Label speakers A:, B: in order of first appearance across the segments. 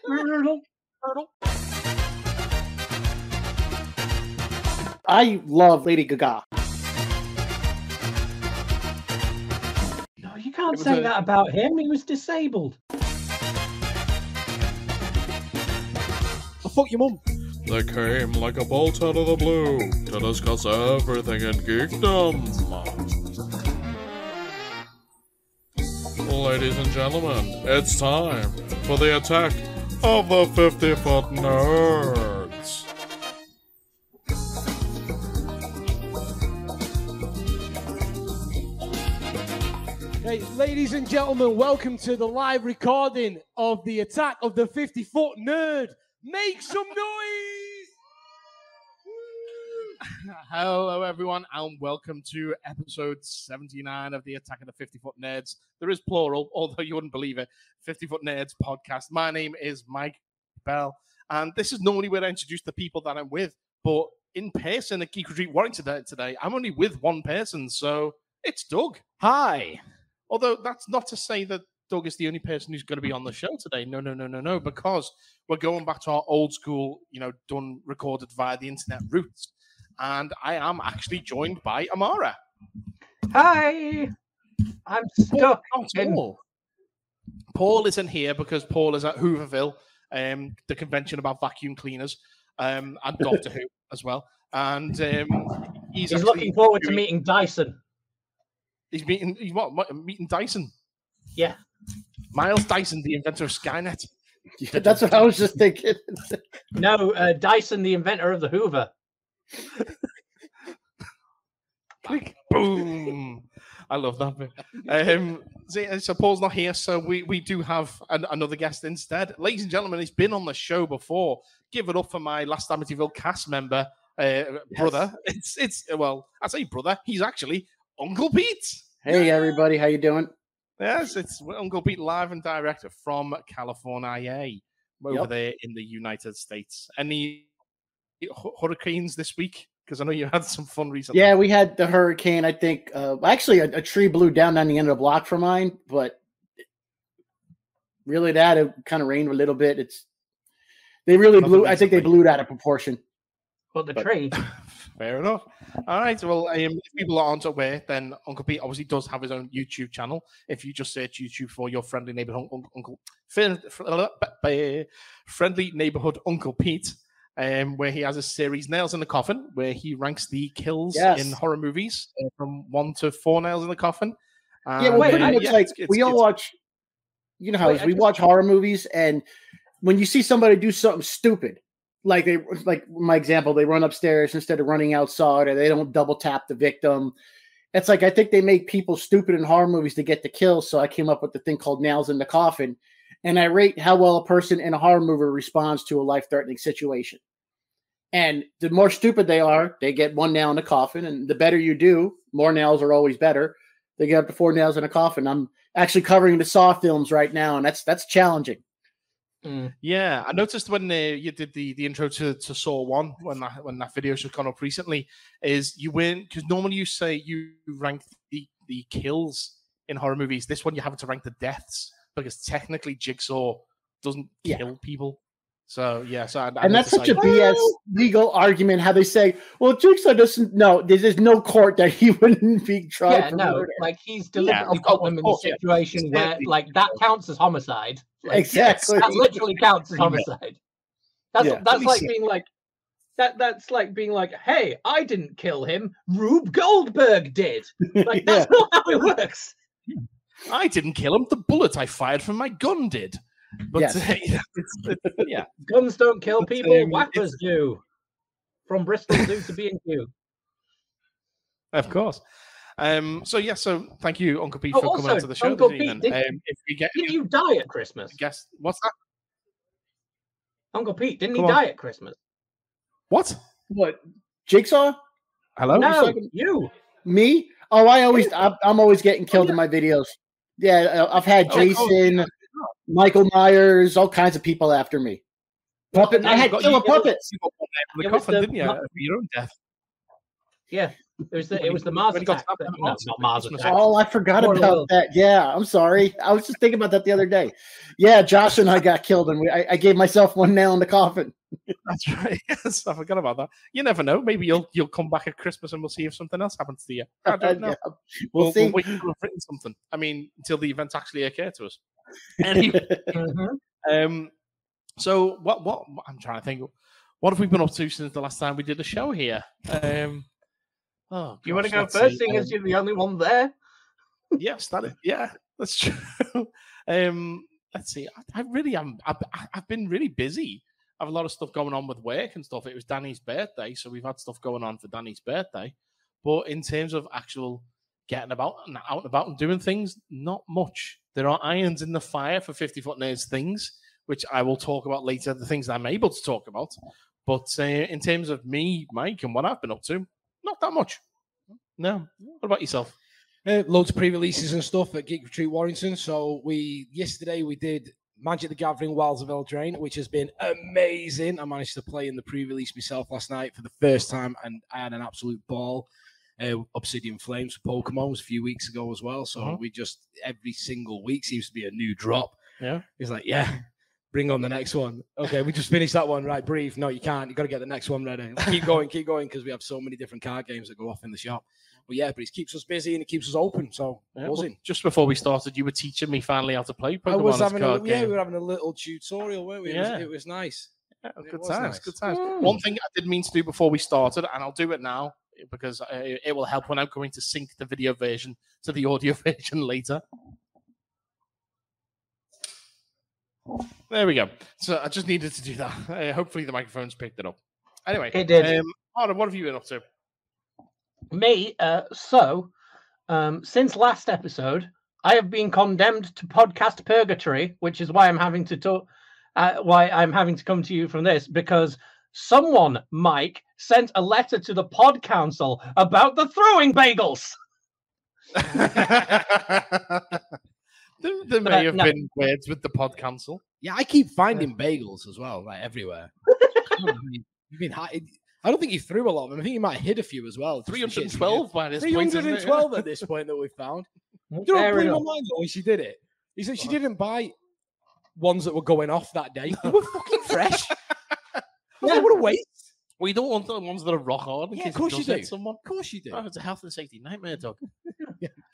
A: Turtle.
B: I love Lady Gaga.
A: No, you can't say that about him. He was disabled.
B: Oh, fuck your mum.
C: They came like a bolt out of the blue to discuss everything in geekdom. Ladies and gentlemen, it's time for the attack of the 50-foot nerds.
D: Hey, ladies and gentlemen, welcome to the live recording of the attack of the 50-foot nerd. Make some noise! Hello, everyone, and welcome to episode 79 of the Attack of the 50-Foot Nerds. There is plural, although you wouldn't believe it. 50-Foot Nerds podcast. My name is Mike Bell, and this is normally where I introduce the people that I'm with, but in person at Geek Retreat Warrington today, I'm only with one person, so it's Doug. Hi. Although that's not to say that Doug is the only person who's going to be on the show today. No, because we're going back to our old school, done recorded via the internet roots. And I am actually joined by Amara.
A: Hi! I'm stuck.
D: Paul isn't here because Paul is at Hooverville, the convention about vacuum cleaners, and Doctor Who as well. And he's
A: looking forward to meeting Dyson.
D: He's meeting Dyson?
A: Yeah.
D: Miles Dyson, the inventor of Skynet.
B: Yeah, that's what I was just thinking.
A: No, Dyson, the inventor of the Hoover.
D: Click. Boom. I love that bit. So Paul's not here, so we do have another guest instead. Ladies and gentlemen, he's been on the show before. Give it up for my last Amityville cast member, brother. It's well, I say brother, he's actually Uncle Pete.
B: Hey, everybody. How you doing?
D: Yes, it's Uncle Pete live and direct from California, over there in the United States. Any hurricanes this week? Because I know you had some fun recently.
B: Yeah, we had the hurricane. I think actually a tree blew down on the end of the block for mine, but really it kind of rained a little bit. They really blew. I think they blew it out of proportion.
A: Well, the tree.
D: Fair enough. All right. Well, if people aren't aware, then Uncle Pete obviously does have his own YouTube channel. If you just search YouTube for your friendly neighborhood friendly neighborhood Uncle Pete, where he has a series Nails in the Coffin, where he ranks the kills in horror movies from 1 to 4 nails in the coffin.
B: Yeah, well, pretty much we all watch. You know how it is. We watch horror movies, and when you see somebody do something stupid. Like my example, they run upstairs instead of running outside, or they don't double tap the victim. It's like I think they make people stupid in horror movies to get the kill. So I came up with the thing called Nails in the Coffin, and I rate how well a person in a horror movie responds to a life-threatening situation. And the more stupid they are, they get 1 nail in the coffin, and the better you do, more nails are always better. They get up to 4 nails in a coffin. I'm actually covering the Saw films right now, and that's challenging.
D: Yeah, I noticed when you did the intro to Saw 1, when that video just gone up recently, is you win because normally you say you rank the kills in horror movies. This one you have to rank the deaths because technically Jigsaw doesn't kill people. So yeah, and
B: that's such a BS legal argument. How they say, well, Jigsaw doesn't. No, there's no court that he wouldn't be tried for murder.
A: Like he's deliberately put them in a situation where like that counts as homicide. Like,
B: exactly,
A: that literally counts as homicide. That's like being like that's like being like, hey, I didn't kill him. Rube Goldberg did. Like that's not how it works.
D: I didn't kill him. The bullet I fired from my gun did. But
A: guns don't kill people. Whackers do. From Bristol Zoo to B&Q.
D: Of course. So thank you, Uncle Pete, for coming onto the show
A: Uncle
D: this
A: Pete,
D: evening.
A: Did you die at Christmas?
D: Guess what's that?
A: Uncle Pete, didn't he die at Christmas?
D: What?
B: Jigsaw?
D: Hello?
A: No, you.
B: Me? Oh, I'm always getting killed in my videos. Yeah, I've had Jason, Michael Myers, all kinds of people after me. I had killer puppets.
D: The coffin, didn't you? For your own death.
A: Yeah. It was the Mars attack. Not Mars attack.
B: Oh, I forgot about that. Yeah, I'm sorry. I was just thinking about that the other day. Yeah, Josh and I got killed, and I gave myself one nail in the coffin.
D: That's right. Yes, I forgot about that. You never know. Maybe you'll come back at Christmas and we'll see if something else happens to you. I don't know.
B: Yeah, we'll see.
D: We'll wait until we've written something. I mean, until the events actually occur to us. Anyway, so what I'm trying to think. What have we been up to since the last time we did a show here? You
A: want to go first, seeing as you're the only one there?
D: Yes, that's true. Let's see. I really am. I've been really busy. I have a lot of stuff going on with work and stuff. It was Danny's birthday, so we've had stuff going on for Danny's birthday. But in terms of actual getting about and out and about and doing things, not much. There are irons in the fire for 50 Foot Nerds things, which I will talk about later, the things that I'm able to talk about. But in terms of me, Mike, and what I've been up to, not that much. No. What about yourself?
E: Loads of pre-releases and stuff at Geek Retreat Warrington. So yesterday we did Magic the Gathering Wilds of Eldraine, which has been amazing. I managed to play in the pre-release myself last night for the first time, and I had an absolute ball. Obsidian Flames for Pokemon was a few weeks ago as well. So we just, every single week seems to be a new drop.
D: Yeah.
E: It's like, yeah, bring on the next one. Okay, we just finished that one. Right, brief. No, you can't. You got to get the next one ready. Keep going, because we have so many different card games that go off in the shop. But yeah, but it keeps us busy and it keeps us open. So
D: just before we started, you were teaching me finally how to play Pokemon.
E: We were having a little tutorial, weren't we?
D: Yeah.
E: It was nice.
D: Yeah, good times. One thing I did mean to do before we started, and I'll do it now because it will help when I'm going to sync the video version to the audio version later. There we go. So I just needed to do that. Hopefully the microphone's picked it up. Anyway,
A: it did.
D: Amara, what have you been up to?
A: Me, since last episode, I have been condemned to podcast purgatory, which is why I'm having to talk. Why I'm having to come to you from this, because someone, Mike, sent a letter to the Pod Council about the throwing bagels.
D: There may have been words with the Pod Council.
E: Yeah, I keep finding bagels as well, like everywhere. You've been I don't think he threw a lot of them. I think he might have hid a few as well.
D: 312 by this point.
E: 312 at this point that we've found. You know, blew my mind when she did it. He said she didn't buy ones that were going off that day. They were fucking fresh. What a waste.
D: Well, you don't want the ones that are rock hard.
E: Yeah, of course you do.
D: Someone.
E: Of course you do.
D: Oh, it's a health and safety nightmare, dog.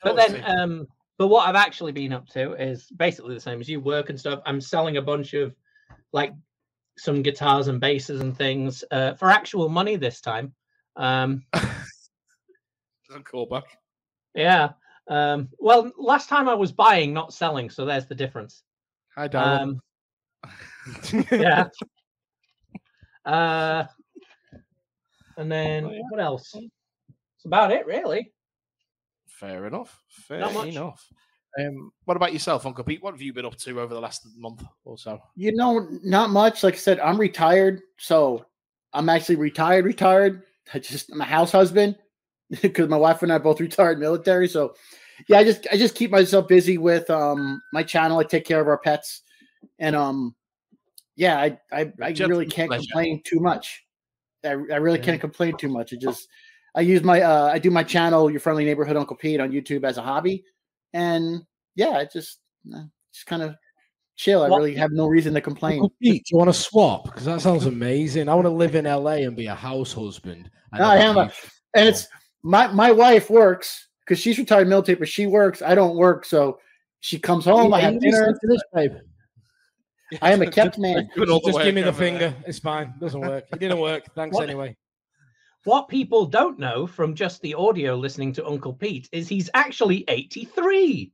A: But then, but what I've actually been up to is basically the same as you, work and stuff. I'm selling a bunch of some guitars and basses and things for actual money this time.
D: Doesn't call back.
A: Yeah. Well, last time I was buying, not selling, so there's the difference.
D: Hi, Darren.
A: Yeah. And then what else? That's about it, really.
D: Fair enough.
A: Not
D: What about yourself, Uncle Pete? What have you been up to over the last month or so?
B: You know, not much. Like I said, I'm retired, so I'm actually retired. I'm a house husband because my wife and I are both retired military. So yeah, I just keep myself busy with my channel. I take care of our pets, and I really can't complain too much. I really can't complain too much. I use I do my channel, Your Friendly Neighborhood Uncle Pete, on YouTube as a hobby. And yeah, I just kind of chill. I really have no reason to complain.
E: Pete, do you want to swap? Because that sounds amazing. I want to live in LA and be a house husband.
B: I am, and it's my wife works because she's retired military, but she works. I don't work, so she comes home. I have dinner. I am a kept man.
E: Just give me the finger. It's fine. Doesn't work. It didn't work. Thanks anyway.
A: What people don't know from just the audio listening to Uncle Pete is he's actually 83.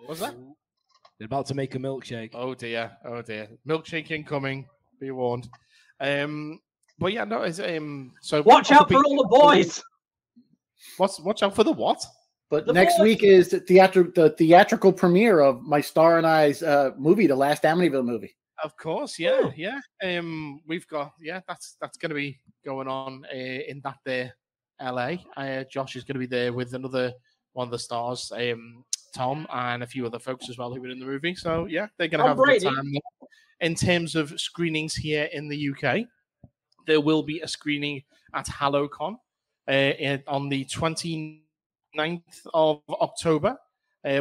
E: What's that? They're about to make a milkshake.
D: Oh dear. Milkshake incoming. Be warned. But yeah, no, it's so
A: watch out for all the boys.
D: Watch out for the what?
B: But next week is the theatrical premiere of my Star and I's movie, the last Amityville movie.
D: Of course, yeah. We've got that's going to be going on in that there, LA. Josh is going to be there with another one of the stars, Tom, and a few other folks as well who were in the movie. So yeah, they're going to have a good time in terms of screenings here in the UK. there will be a screening at HalloCon on the 29th of October,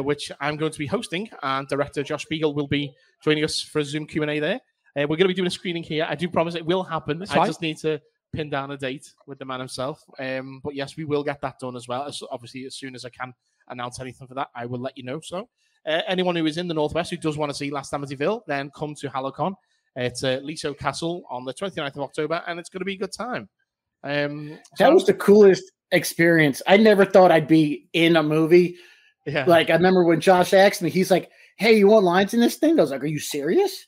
D: which I'm going to be hosting, and director Josh Spiegel will be joining us for a Zoom Q&A there. We're going to be doing a screening here. I do promise it will happen. I just need to pin down a date with the man himself. But yes, we will get that done as well. Obviously, as soon as I can announce anything for that, I will let you know. So anyone who is in the Northwest who does want to see Last Amityville, then come to HalloCon. It's at Liso Castle on the 29th of October, and it's going to be a good time.
B: That was the coolest experience. I never thought I'd be in a movie. Yeah. Like, I remember when Josh asked me, he's like, hey, you want lines in this thing? I was like, are you serious?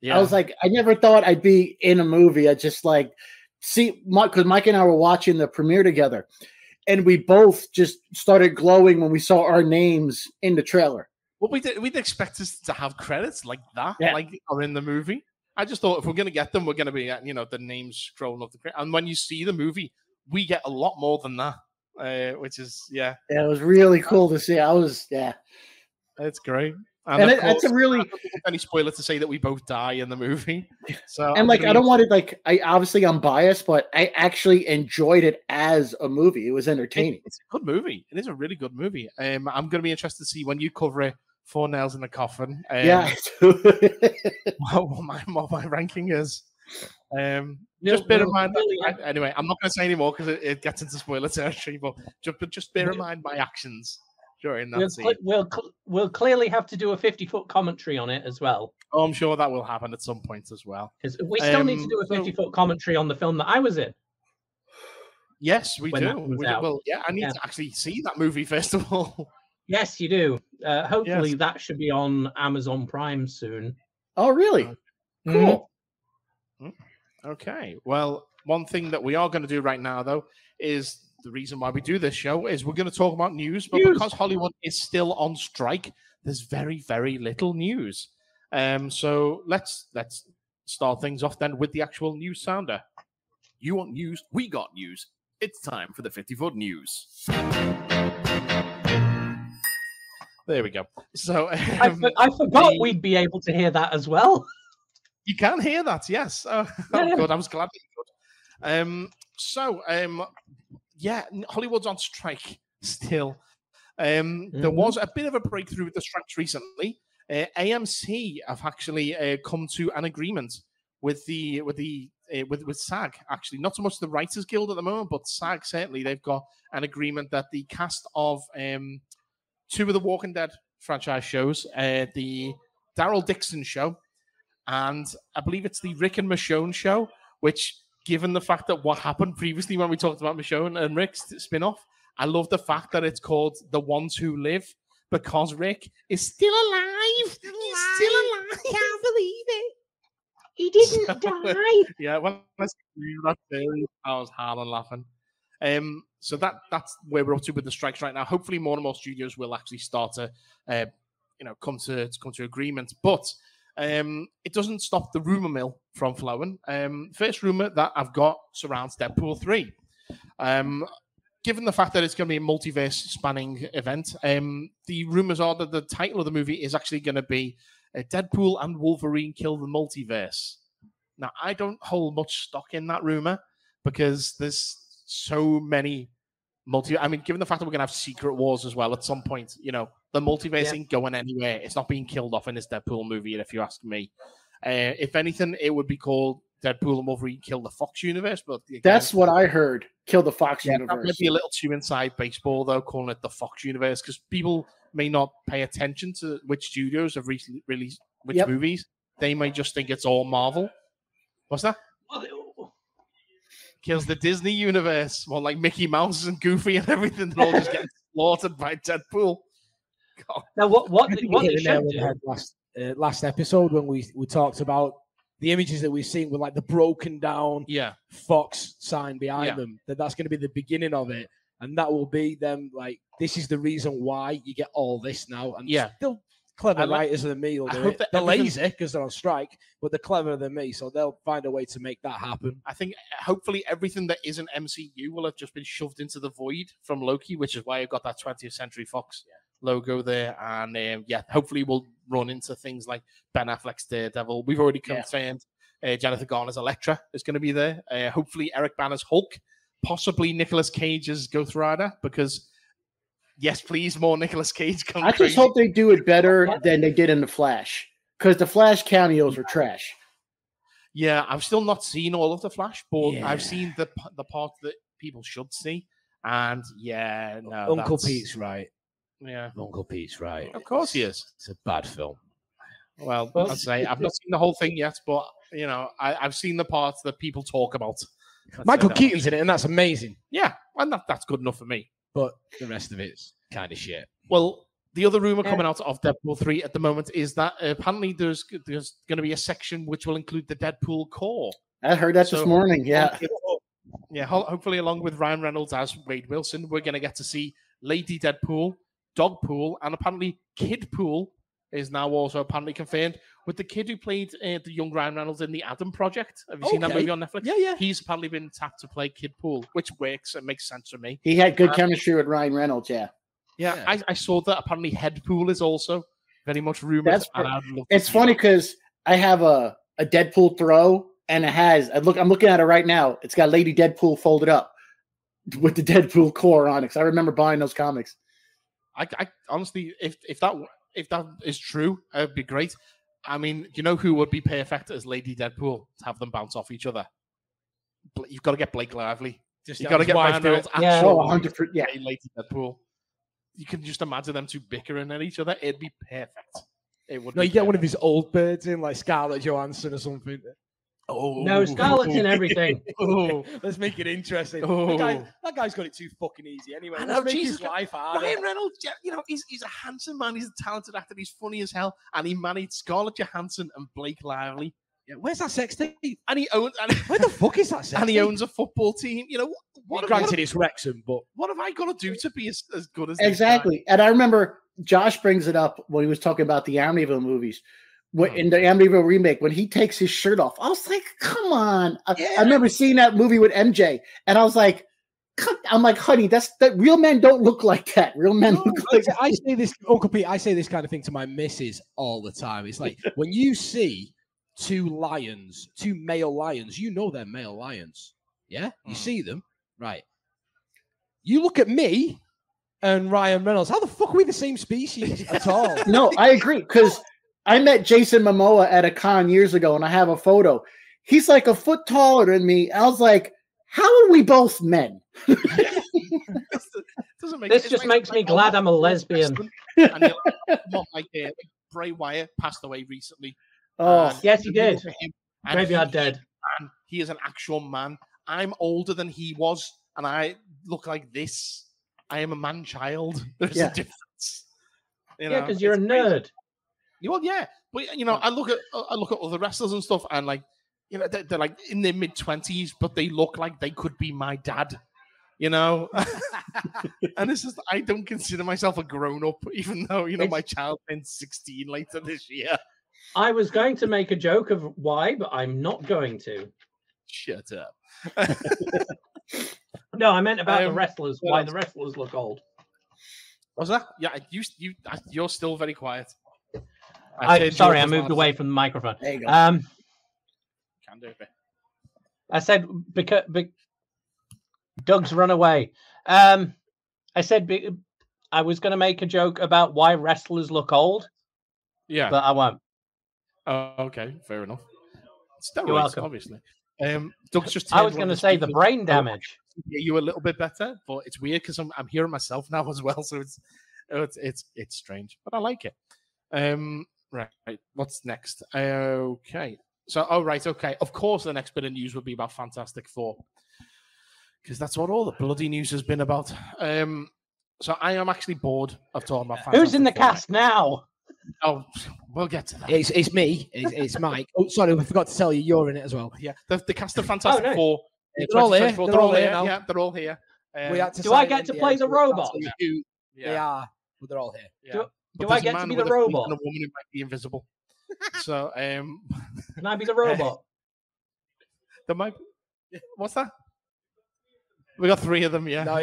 B: Yeah. I was like, I never thought I'd be in a movie. I just like, see, because Mike and I were watching the premiere together, and we both just started glowing when we saw our names in the trailer.
D: Well, we'd expect us to have credits like that, like are in the movie. I just thought if we're going to get them, we're going to be, the names scrolling up the credit. And when you see the movie, we get a lot more than that, which is, Yeah, it
B: was really cool to see.
D: It's great.
B: And it's a really
D: any spoiler to say that we both die in the movie. So
B: and I don't want to I'm biased, but I actually enjoyed it as a movie. It was entertaining.
D: It's a good movie. It is a really good movie. I'm going to be interested to see when you cover it. 4 Nails in the Coffin. What my ranking is. Just bear in mind. Anyway, I'm not going to say any more because it gets into spoiler territory. But just bear in mind my actions during that scene.
A: We'll clearly have to do a 50-foot commentary on it as well.
D: Oh, I'm sure that will happen at some point as well.
A: Because we still need to do a 50-foot commentary on the film that I was in.
D: Yes, we do. Well, yeah, I need to actually see that movie first of all.
A: Yes, you do. Hopefully that should be on Amazon Prime soon.
B: Oh, really? Cool.
D: Okay. Well, one thing that we are going to do right now, though, is the reason why we do this show is we're going to talk about news, but because Hollywood is still on strike, there's very, very little news. So let's start things off then with the actual news sounder. You want news? We got news. It's time for the 50-foot news. There we go. So
A: I forgot we'd be able to hear that as well.
D: You can hear that, yes. Oh, good. I was glad that you could. Hollywood's on strike still. There was a bit of a breakthrough with the strikes recently. AMC have actually come to an agreement with SAG. Actually, not so much the Writers Guild at the moment, but SAG certainly. They've got an agreement that the cast of 2 of the Walking Dead franchise shows, the Daryl Dixon show, and I believe it's the Rick and Michonne show, which, given the fact that what happened previously when we talked about Michonne and Rick's spin-off, I love the fact that it's called The Ones Who Live, because Rick is still alive. He's still alive. I can't believe it.
A: He didn't die.
D: Yeah, when I was howling laughing. So that's where we're up to with the strikes right now. Hopefully, more and more studios will actually start to, come to agreement. But it doesn't stop the rumor mill from flowing. First rumor that I've got surrounds Deadpool 3. Given the fact that it's going to be a multiverse spanning event, the rumors are that the title of the movie is actually going to be Deadpool and Wolverine Kill the Multiverse. Now, I don't hold much stock in that rumor because there's so many given the fact that we're going to have Secret Wars as well at some point, the multiverse ain't going anywhere. It's not being killed off in this Deadpool movie, if you ask me. If anything, it would be called Deadpool and Wolverine Kill the Fox Universe. But again,
B: that's what I heard. Kill the Fox Universe.
D: That might be a little too inside baseball, though, calling it the Fox Universe, because people may not pay attention to which studios have recently released which movies. They may just think it's all Marvel. What's that? Kills the Disney universe. Well, like Mickey Mouse and Goofy and everything. They're all just getting slaughtered by Deadpool.
A: God. Now, what they should do?
E: Last episode when we talked about the images that we've seen with like the broken down Fox sign behind them, that's going to be the beginning of it. And that will be them like, this is the reason why you get all this now. And still clever writers than me will do it. They're lazy because they're on strike, but they're cleverer than me, so they'll find a way to make that happen.
D: I think hopefully everything that isn't MCU will have just been shoved into the void from Loki, which is why I've got that 20th Century Fox logo there. And hopefully we'll run into things like Ben Affleck's Daredevil. We've already confirmed Jennifer Garner's Elektra is going to be there. Hopefully Eric Banner's Hulk. Possibly Nicolas Cage's Ghost Rider, because yes, please, more Nicolas Cage.
B: I just hope they do it better than they did in The Flash, because the Flash cameos were trash.
D: Yeah, I've still not seen all of The Flash, but I've seen the part that people should see. And yeah, no,
E: Uncle Pete's right.
D: Yeah,
E: Uncle Pete's right.
D: Of course he is.
E: It's a bad film.
D: Well, I'd say I've not seen the whole thing yet, but I've seen the parts that people talk about.
E: Michael Keaton's in it, and that's amazing.
D: Yeah, and that's good enough for me.
E: But the rest of it's kind of shit.
D: Well, the other rumor coming out of Deadpool 3 at the moment is that apparently there's going to be a section which will include the Deadpool core.
B: I heard that this morning. Yeah.
D: Yeah, hopefully along with Ryan Reynolds as Wade Wilson, we're going to get to see Lady Deadpool, Dogpool, and apparently Kidpool is now also apparently confirmed, with the kid who played the young Ryan Reynolds in The Adam Project. Have you seen that movie on Netflix?
E: Yeah.
D: He's apparently been tapped to play Kidpool, which works and makes sense for me.
B: He had good chemistry with Ryan Reynolds, yeah.
D: I saw that apparently Headpool is also very much rumored.
B: It's funny because I have a Deadpool throw, and it has, I'm looking at it right now. It's got Lady Deadpool folded up with the Deadpool core on it. Because I remember buying those comics.
D: I honestly, if that is true, it would be great. I mean, you know who would be perfect as Lady Deadpool to have them bounce off each other? You've got to get Blake Lively. You've got to get Ryan Reynolds.
B: Yeah, 100%. Yeah,
D: Lady Deadpool. You can just imagine them two bickering at each other. It'd be perfect. It would.
E: No, you get one of his old birds in, like Scarlett Johansson or something.
A: Oh no, Scarlett's in everything.
E: Let's make it interesting. That guy's got it too fucking easy anyway.
D: Let's make
E: his life harder.
D: Ryan Reynolds, he's a handsome man. He's a talented actor. He's funny as hell, and he married Scarlett Johansson and Blake Lively.
E: Yeah, where's that sex tape?
D: And he owns.
E: Where the fuck is that sex tape?
D: And he owns a football team.
E: Granted, it's Wrexham, but
D: what have I got to do to be as good as
B: exactly? And I remember Josh brings it up when he was talking about the Amityville movies. In the Amityville remake, when he takes his shirt off, I was like, come on. I remember seeing that movie with MJ, and I was like, honey, that real men don't look like that. Real men look like that.
E: I say this, Uncle Pete, I say this kind of thing to my missus all the time. It's like, when you see two male lions, you know they're male lions. Yeah? You see them, right? You look at me and Ryan Reynolds, how the fuck are we the same species at all?
B: No, I agree, because I met Jason Momoa at a con years ago, and I have a photo. He's like a foot taller than me. I was like, how are we both men?
A: This just makes me glad I'm a lesbian.
D: And Bray Wyatt passed away recently.
A: Oh, yes, he did. Graveyard Dead.
D: And he is an actual man. I'm older than he was, and I look like this. I am a man-child. There's a difference.
A: Because you're a nerd.
D: Well, yeah, but I look at other wrestlers and stuff, and they're like in their mid-20s, but they look like they could be my dad, And it's just, I don't consider myself a grown-up, even though my child turns 16 later this year.
A: I was going to make a joke of why, but I'm not going to.
D: Shut up.
A: No, I meant about the wrestlers. Why the wrestlers look old?
D: Was that? Yeah, you're still very quiet.
A: Sorry, I moved away from the microphone.
B: There you go.
D: Can do it.
A: I said because Doug's run away. I said I was going to make a joke about why wrestlers look old.
D: Yeah,
A: but I won't.
D: Oh, okay, fair enough. Steroids,
A: You're welcome.
D: Obviously. Doug's just.
A: I was going to say the brain damage.
D: You a little bit better, but it's weird because I'm hearing myself now as well, so it's strange, but I like it. Right. What's next? Okay. So, okay. Of course, the next bit of news would be about Fantastic Four, because that's what all the bloody news has been about. So I am actually bored of talking about Fantastic
A: Who's in the cast now?
D: Oh, we'll get to that.
E: It's me. It's Mike. Oh, sorry, we forgot to tell you you're in it as well.
D: Yeah, the cast of Fantastic Four.
E: They're all here. They're all here now.
D: Yeah, they're all here.
A: Do I get to play the robot?
E: They are, but they're all here.
D: Yeah.
A: Do I get to be the robot?
D: And a woman who might be invisible. So,
A: can I be the robot?
D: There might. What's that? We got 3 of them. Yeah.
E: No,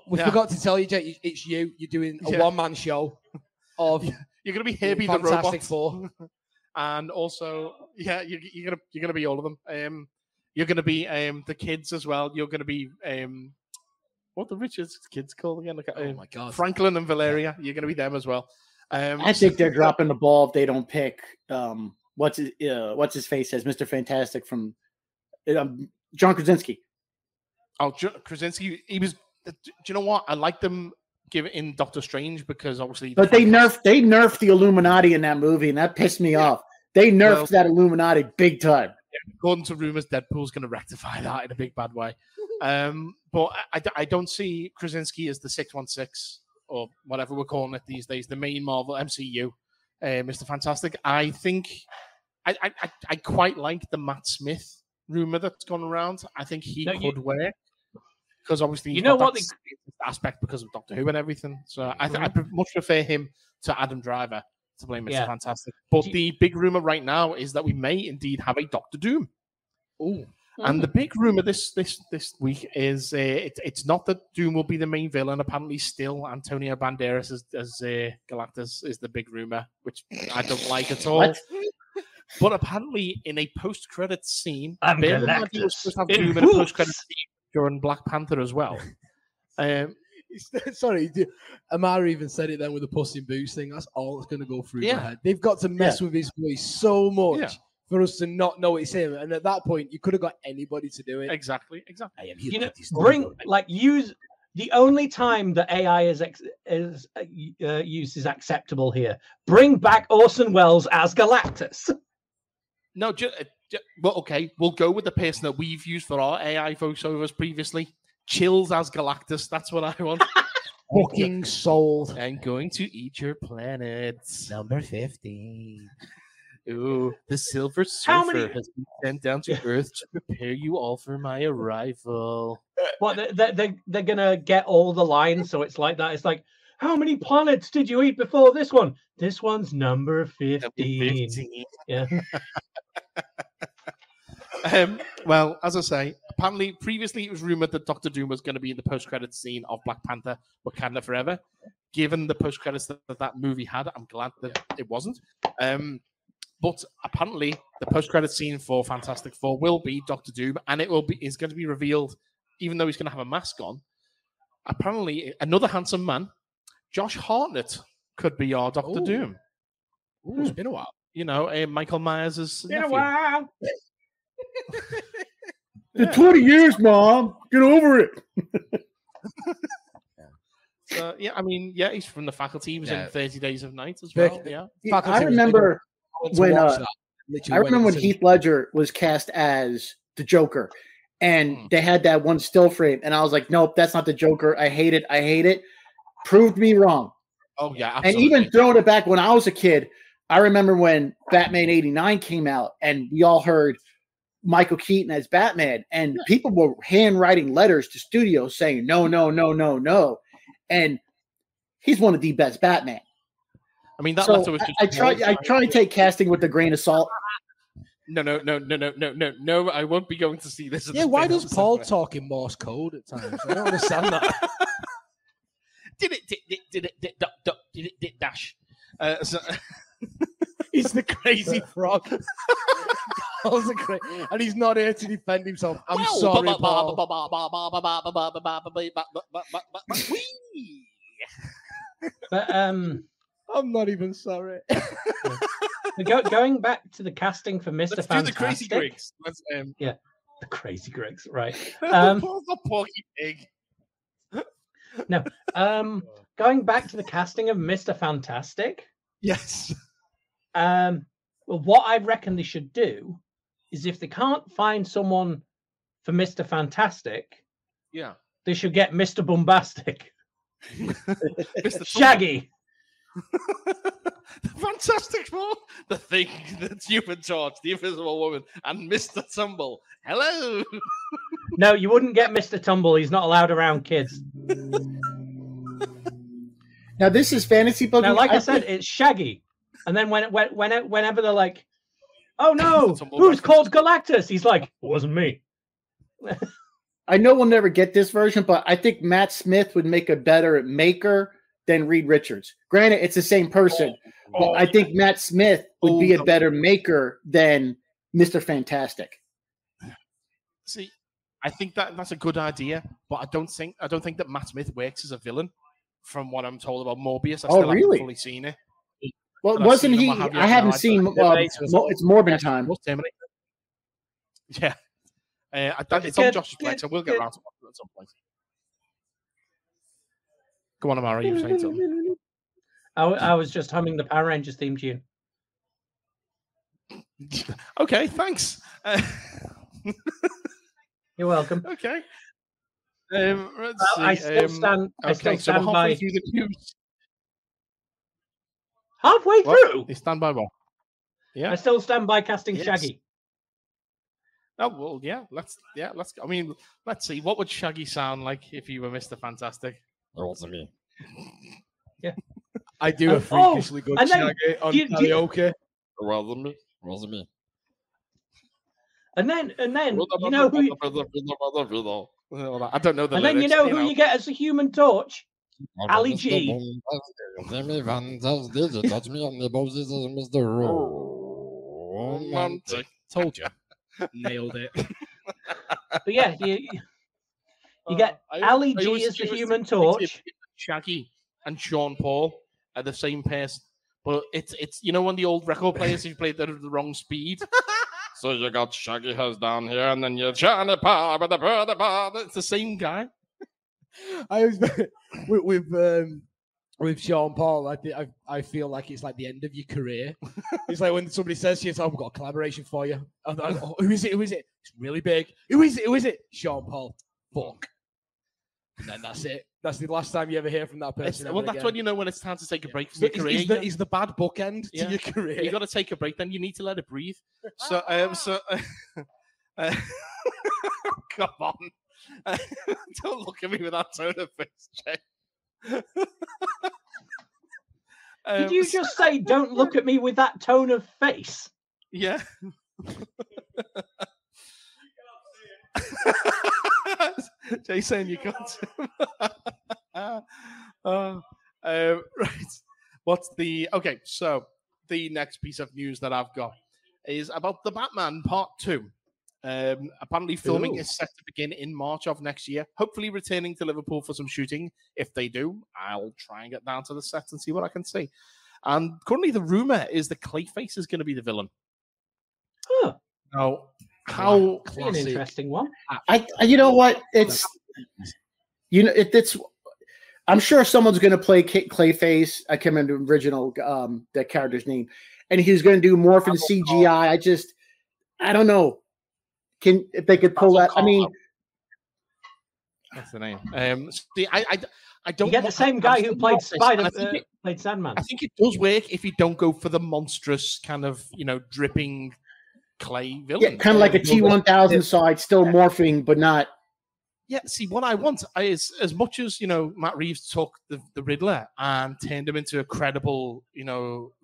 E: we forgot to tell you, Jake. It's you. You're doing a one-man show of.
D: You're going to be Herbie the
E: Fantastic
D: Robot.
E: Four.
D: and also, yeah, you're gonna be all of them. You're gonna be the kids as well. You're gonna be what the Richards kids called again?
E: Oh my God,
D: Franklin and Valeria. You're gonna be them as well.
B: I think they're dropping the ball if they don't pick what's his face as Mr. Fantastic from John Krasinski.
D: Oh, Krasinski. He was. Do you know what? I like them give it in Doctor Strange because obviously.
B: But they nerfed the Illuminati in that movie, and that pissed me off. They nerfed that Illuminati big time.
D: Yeah, according to rumors, Deadpool's going to rectify that in a big bad way. But I don't see Krasinski as the 616 or whatever we're calling it these days, the main Marvel MCU, Mr. Fantastic. I think I quite like the Matt Smith rumor that's gone around. I think he could work because obviously
A: you know what
D: aspect because of Doctor Who and everything. So I much prefer him to Adam Driver to play Mr. Fantastic. But the big rumor right now is that we may indeed have a Doctor Doom.
E: Oh.
D: And the big rumor this week is it's not that Doom will be the main villain. Apparently, still Antonio Banderas as Galactus is the big rumor, which I don't like at all. What? But apparently, in a post-credit scene,
A: Galactus
D: was supposed to have Doom in a post-credit scene during Black Panther as well.
E: Sorry, Amara even said it then with the Puss in Boots thing. That's all that's going to go through my head. They've got to mess with his voice so much. For us to not know it's him, and at that point, you could have got anybody to do it.
D: Exactly.
A: Use the only time that AI is used is acceptable here. Bring back Orson Welles as Galactus.
D: No, well, okay, we'll go with the person that we've used for our AI voiceovers previously. Chills as Galactus. That's what I want.
E: Fucking sold.
D: I'm going to eat your planet.
E: Number 15.
D: Ooh, the Silver Surfer has been sent down to Earth to prepare you all for my arrival.
A: What, they're going to get all the lines, so it's like that. It's like, how many planets did you eat before this one? This one's number 15. Yeah.
D: Well, as I say, apparently previously it was rumored that Doctor Doom was going to be in the post-credits scene of Black Panther Wakanda Forever. Given the post-credits that movie had, I'm glad that it wasn't. But apparently, the post-credit scene for Fantastic Four will be Doctor Doom, and is going to be revealed, even though he's going to have a mask on. Apparently, another handsome man, Josh Hartnett, could be our Doctor Doom.
E: Ooh, it's been a while.
D: You know, Michael Myers'
A: Been a while.
B: It's 20 years, Mom. Get over it.
D: So, he's from the Faculty. He was in 30 Days of Night as well. Yeah,
B: I remember when Heath Ledger was cast as the Joker, and they had that one still frame, and I was like, nope, that's not the Joker. I hate it. Proved me wrong.
D: Oh yeah, absolutely.
B: And even throwing it back when I was a kid, I remember when Batman '89 came out, and we all heard Michael Keaton as Batman, and people were handwriting letters to studios saying no, and he's one of the best Batman.
D: I mean, that letter was just
B: I try to take casting with a grain of salt.
D: No, I won't be going to see this.
E: Yeah, why does Paul talk in Morse code at times? I don't understand that.
D: Did it dash?
E: He's the crazy frog. And he's not here to defend himself. I'm sorry, Paul.
A: But
E: I'm not even sorry.
A: Going back to the casting for Mr.
D: Let's
A: Fantastic.
D: Do the Crazy Griggs.
A: The Crazy Griggs, right?
D: The Porky Pig.
A: No, going back to the casting of Mr. Fantastic.
D: Yes.
A: Well, what I reckon they should do is if they can't find someone for Mr. Fantastic, they should get Mr. Boombastic.
D: Mr.
A: Shaggy.
D: The Fantastic Four, the Thing, the Human Torch, the Invisible Woman, and Mr. Tumble. Hello.
A: No, you wouldn't get Mr. Tumble. He's not allowed around kids.
B: Now this is fantasy booking.
A: Now, like I said, it's Shaggy. And then whenever they're like, "Oh no, who's called Galactus?" He's like, "It wasn't me."
B: I know we'll never get this version, but I think Matt Smith would make a better Maker than Reed Richards. Granted, it's the same person, But I think Matt Smith would be a better maker than Mr. Fantastic.
D: See, I think that's a good idea, but I don't think that Matt Smith works as a villain. From what I'm told about Morbius, I still haven't fully seen it.
B: Well, wasn't he? I haven't seen. It's Morbin time.
D: Yeah, it's on Josh's plate, so we'll get around to it at some point. Go on, Amara, you were saying something.
A: I was just humming the Power Rangers theme tune.
D: Okay, thanks.
A: You're welcome.
D: Okay.
A: I still stand by.
D: Through the news.
A: Halfway through?
D: You stand by what? Yeah.
A: I still stand by casting Shaggy.
D: Oh well, yeah. Let's. I mean, let's see. What would Shaggy sound like if you were Mr. Fantastic?
F: It wasn't me.
A: Yeah.
E: I do a freakishly good Shaggy on karaoke.
F: It wasn't me. It wasn't me.
A: And then you know who?
D: I don't know the lyrics.
A: And then you know who you get as a Human Torch? Ali G.
E: Told you. Nailed it.
A: But yeah, you get Ali G as the Human Torch.
D: Shaggy and Sean Paul are the same person, but it's you know, one of the old record players who played the wrong speed. So you got Shaggy House down here, and then you're Johnny Pa, but it's the same guy.
E: I was with Sean Paul. I feel like it's like the end of your career. It's like when somebody says to you, "Oh, we've got a collaboration for you." Who is it? Who is it? It's really big. Who is it? Who is it? Sean Paul. Fuck. And then that's it. That's the last time you ever hear from that person.
D: Well, that's when you know when it's time to take a break from your career.
E: He's the bad bookend to your career.
D: You got to take a break. Then you need to let it breathe. So, come on. Don't look at me with that tone of face, Jay.
A: Did you just say, "Don't look at me with that tone of face"?
D: Yeah. Jay saying you can't. Right. What's the okay? So the next piece of news that I've got is about the Batman Part 2. Apparently, filming is set to begin in March of next year. Hopefully, returning to Liverpool for some shooting. If they do, I'll try and get down to the set and see what I can see. And currently, the rumor is that Clayface is going to be the villain.
A: Huh.
D: Now, how
A: an interesting one.
B: You know what? It's it's. I'm sure someone's going to play Clayface. I can't remember the original that character's name, and he's going to do morphin CGI. I don't know. If they could pull that? I mean,
D: that's the name. See, I don't.
A: You get the same guy who played played Sandman.
D: I think it does work if you don't go for the monstrous kind of dripping clay villain.
B: Yeah, kind of like a T-1000 side, still morphing, but not.
D: Yeah, see, what I want is, as much as, Matt Reeves took the Riddler and turned him into a credible,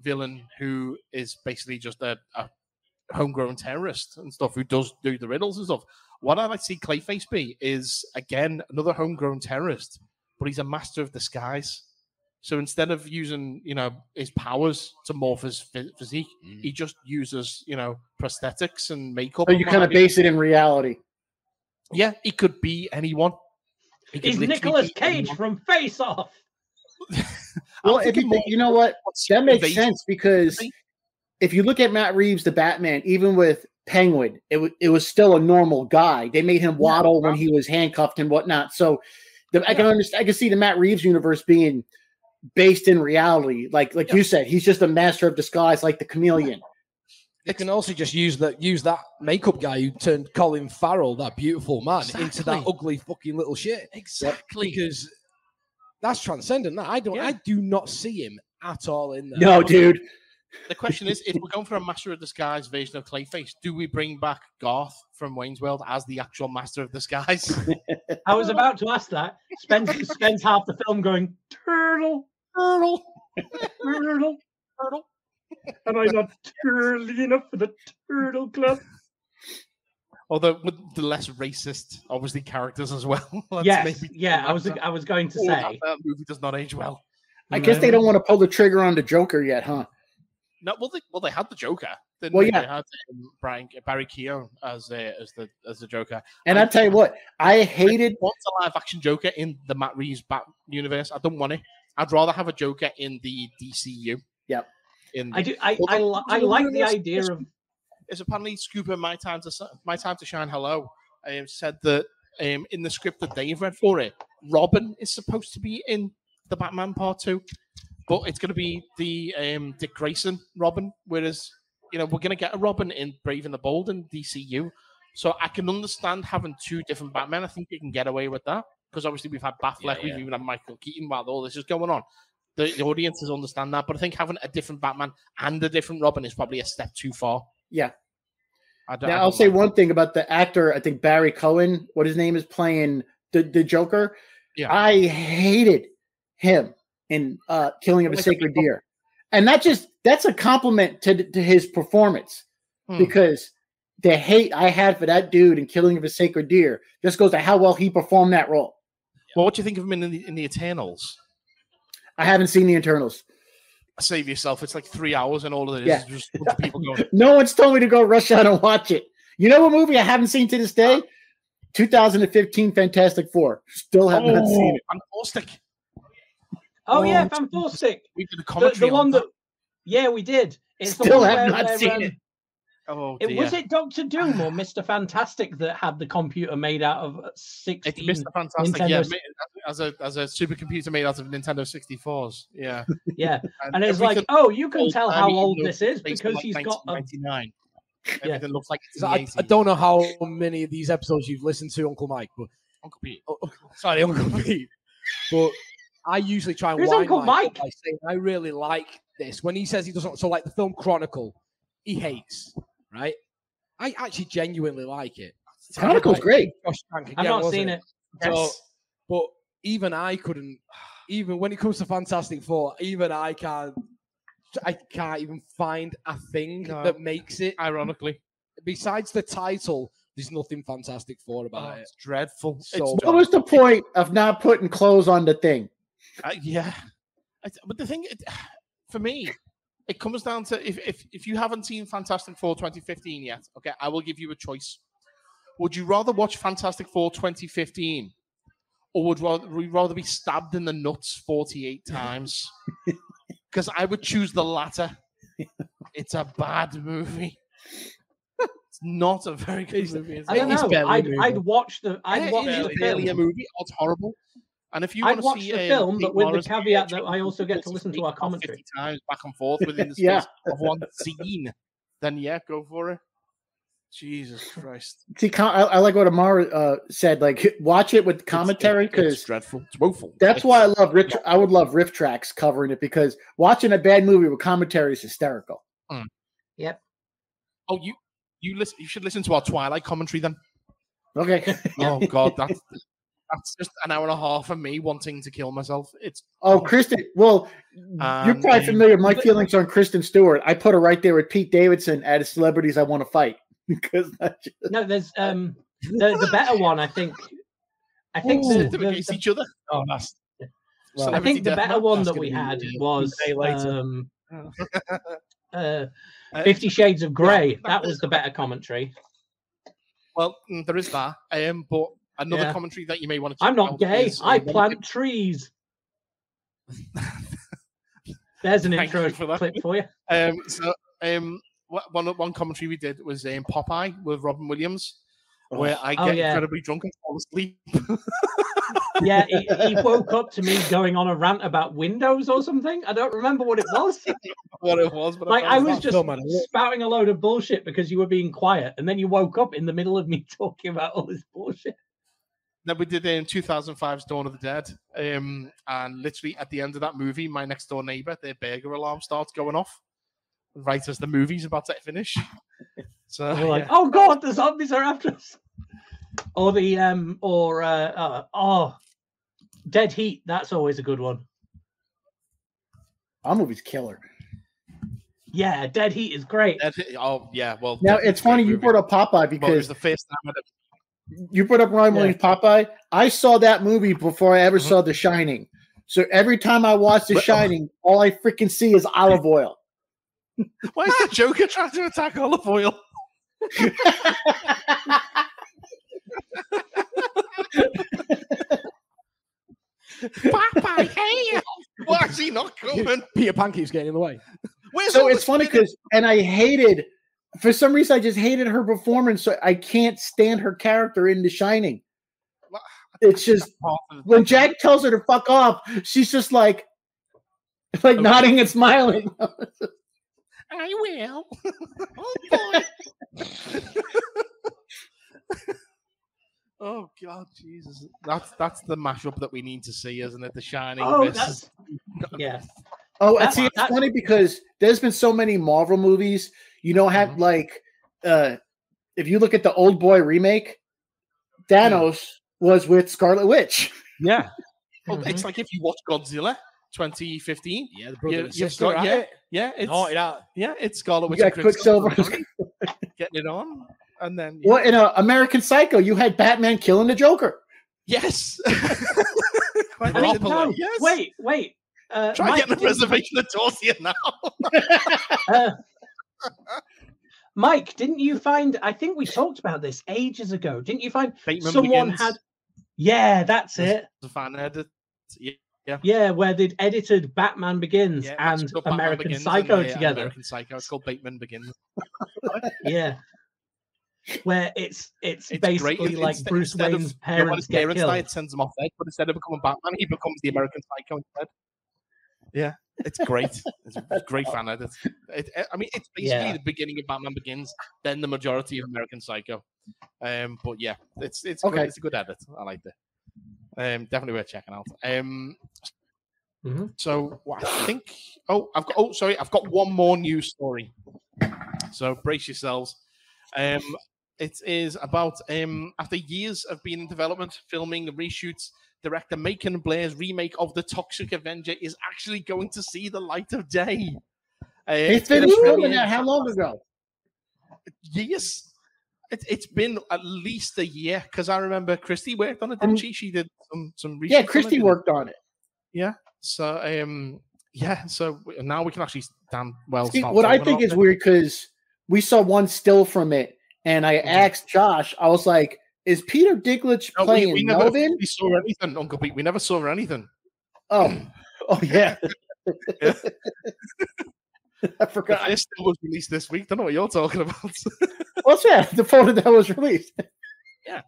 D: villain who is basically just a homegrown terrorist and stuff, who does do the riddles and stuff. What I'd like to see Clayface be is, again, another homegrown terrorist, but he's a master of disguise. So instead of using, his powers to morph his physique, he just uses, prosthetics and makeup.
B: So you kind of base it in reality.
D: Yeah, he could be anyone.
A: He's Nicolas Cage from Face Off.
B: Well, you know what? That makes sense, because if you look at Matt Reeves, the Batman, even with Penguin, it was still a normal guy. They made him waddle when he was handcuffed and whatnot. So I can understand. I can see the Matt Reeves universe being based in reality. Like you said, he's just a master of disguise, like the chameleon.
E: You can also just use that makeup guy who turned Colin Farrell, that beautiful man, into that ugly fucking little shit.
D: Exactly.
E: Because that's transcendent. I do not see him at all in there.
B: No, dude.
D: The question is, if we're going for a Master of Disguise version of Clayface, do we bring back Garth from Wayne's World as the actual Master of Disguise?
A: I was about to ask that. Spends half the film going, turtle, turtle, turtle, turtle. Am I not turly enough for the Turtle Club?
D: Although with the less racist, obviously, characters as well.
A: Yes, I was going to say
D: that movie does not age well.
B: I guess they don't want to pull the trigger on the Joker yet, huh?
D: No, they had the Joker. They had Barry Keoghan as the Joker.
B: And I tell you what, I hated
D: a live action Joker in the Matt Reeves Bat universe. I don't want it. I'd rather have a Joker in the DCU.
B: Yep.
A: I like the idea of.
D: It's apparently Scooper My Time to Shine. Hello, said that in the script that they've read for it, Robin is supposed to be in the Batman Part 2, but it's going to be the Dick Grayson Robin, whereas we're going to get a Robin in Brave and the Bold in DCU. So I can understand having two different Batmen. I think you can get away with that because obviously we've had Batfleck, we've even had Michael Keaton while all this is going on. The audiences understand that, but I think having a different Batman and a different Robin is probably a step too far.
B: Yeah. Now, I'll say one thing about the actor, I think Barry Cohen, what his name is, playing the Joker. Yeah. I hated him in Killing of a Sacred Deer. And that's a compliment to his performance because the hate I had for that dude in Killing of a Sacred Deer just goes to how well he performed that role.
D: Well, what do you think of him in the Eternals?
B: I haven't seen the Eternals.
D: Save yourself. It's like 3 hours and all of it is just a bunch of people going.
B: No one's told me to go rush out and watch it. You know what movie I haven't seen to this day? 2015 Fantastic Four. Still have not seen it.
D: Fantastic.
A: Oh yeah, Fantastic.
D: We did a commentary
A: the one that. Yeah, we did.
B: It's still have not seen it.
D: Oh, dear.
A: Was it Dr. Doom or Mr. Fantastic that had the computer made out of 16?
D: It's Mr. Fantastic, yeah, as a supercomputer made out of Nintendo 64s. Yeah.
A: Yeah. And it's like, you can tell how old this is because he's got
D: 99. Everything looks like it's
E: I don't know how many of these episodes you've listened to, Uncle Mike, but
D: Uncle Pete.
E: Sorry, Uncle Pete. But I usually try and wind Mike by saying I really like this. When he says he doesn't, so like the film Chronicle, he hates. Right, I actually genuinely like it.
B: Chronicle's great.
A: I've not seen it.
E: So, but even I couldn't. Even when it comes to Fantastic Four, even I can't even find a thing that makes it.
D: Ironically,
E: besides the title, there's nothing Fantastic Four about it.
D: It's dreadful.
B: So, what was the point of not putting clothes on the thing?
D: Yeah, but the thing for me. It comes down to if you haven't seen Fantastic Four 2015 yet, okay, I will give you a choice. Would you rather watch Fantastic Four 2015 or would you rather be stabbed in the nuts 48 times? Because I would choose the latter. It's a bad movie. It's not a very good movie.
A: I don't know. I'd watch the
D: barely a movie. It's horrible. And if you want to see
A: the film, but with the caveat that I also get to listen to our commentary
D: 50 times back and forth within the space of one scene, then go for it. Jesus Christ!
B: See, I like what Amara said. Like, watch it with commentary because
D: it's dreadful. It's woeful.
B: That's why I love I would love Riff Tracks covering it because watching a bad movie with commentary is hysterical.
A: Yep.
D: Oh, you should listen to our Twilight commentary then.
B: Okay.
D: Oh God, that's just an hour and a half of me wanting to kill myself.
B: Kristen. Well, you're probably familiar with my feelings on Kristen Stewart. I put her right there with Pete Davidson as celebrities I want to fight because
A: no, there's the better one. I think
D: against each other.
E: Oh, that's.
A: Well, I think the better one that we had was 50 Shades of Grey. That was the better commentary.
D: Well, there is that. But another commentary that you may want to check
A: I'm not gay. I plant trees. There's an intro clip for you.
D: One commentary we did was Popeye with Robin Williams, where I get incredibly drunk and fall asleep.
A: Yeah, he woke up to me going on a rant about Windows or something. I don't remember what it was.
D: But
A: I was just spouting a load of bullshit because you were being quiet, and then you woke up in the middle of me talking about all this bullshit.
D: Then we did in 2005's Dawn of the Dead, and literally at the end of that movie, my next door neighbor, their burger alarm starts going off right as the movie's about to finish. So
A: we're like, oh God, the zombies are after us. Or Dead Heat. That's always a good one.
B: Our movie's killer.
A: Yeah, Dead Heat is great.
D: Well,
B: now it's funny you brought up Popeye because
D: it was the first time
B: you brought up Ryan Williams Popeye. I saw that movie before I ever saw The Shining. So every time I watch The Shining, all I freaking see is olive oil.
D: Why is the Joker trying to attack olive oil? Papa, hey! Why is he not coming?
E: Peter Pan keeps getting in the way.
B: So it's funny because, and I hated, for some reason, I just hated her performance. So I can't stand her character in The Shining. It's just when Jack tells her to fuck off, she's just like nodding and smiling.
D: I will. Oh boy. Oh God, Jesus! That's the mashup that we need to see, isn't it? The Shining.
A: Oh, yeah.
B: Oh, and see, it's funny because there's been so many Marvel movies. You know, have if you look at the Old Boy remake, Thanos was with Scarlet Witch.
D: Yeah. Well, it's like if you watch Godzilla 2015.
E: Yeah, the brother and sister, right?
D: Yeah, it's Scarlet Witch.
B: You got Quicksilver
D: getting it on, and then
B: well, in American Psycho, you had Batman killing the Joker.
D: Yes.
A: Yes. Wait.
D: Try getting a reservation at Dorsia now.
A: Mike, didn't you find? I think we talked about this ages ago. Didn't you find
D: Bateman
A: someone
D: Begins.
A: had? Yeah, that's it.
D: The fan edit.
A: Yeah, where they'd edited Batman Begins and American Psycho together.
D: American Psycho. It's called Bateman Begins.
A: Yeah. Where it's basically
D: great.
A: like Bruce Wayne's parents get killed.
D: It sends him off there, but instead of becoming Batman, he becomes the American Psycho instead. Yeah, it's great. It's a great fan edit. It's basically the beginning of Batman Begins, then the majority of American Psycho. But yeah, it's okay. Great. It's a good edit. I like it. Definitely worth checking out. So what I think. I've got one more news story. So brace yourselves. It is about after years of being in development, filming, reshoots, director Macon Blair's remake of The Toxic Avenger is actually going to see the light of day.
B: It's been filming that how long ago?
D: Years. It's been at least a year because I remember Christy worked on it, didn't she? She did some research.
B: Yeah, Christy worked on it.
D: Yeah. So so now we can actually
B: See, what I think is weird because we saw one still from it, and I asked Josh, I was like, is Peter Dinklage playing Melvin?
D: We saw anything, Uncle Pete. We never saw anything.
B: Oh yeah. I forgot.
D: This still was released this week. Don't know what you're talking about.
B: What's that? The photo that was released.
D: Yeah.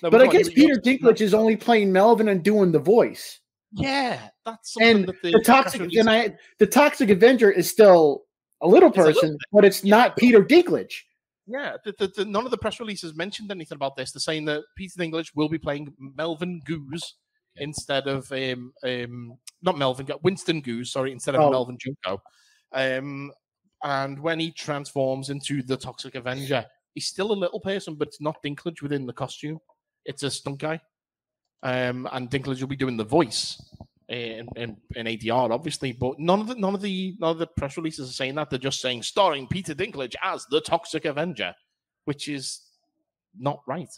B: But I guess Peter Dinklage is only playing Melvin and doing the voice.
D: Yeah, that's something that
B: the Toxic Avenger is still a little person, but it's not Peter Dinklage.
D: Yeah, none of the press releases mentioned anything about this. They're saying that Peter Dinklage will be playing Melvin Goose instead of not Melvin, Winston Goose, sorry, instead of Melvin Junko. And when he transforms into the Toxic Avenger, he's still a little person, but it's not Dinklage within the costume. It's a stunt guy. And Dinklage will be doing the voice in ADR, obviously, but none of the press releases are saying that. They're just saying starring Peter Dinklage as the Toxic Avenger, which is not right.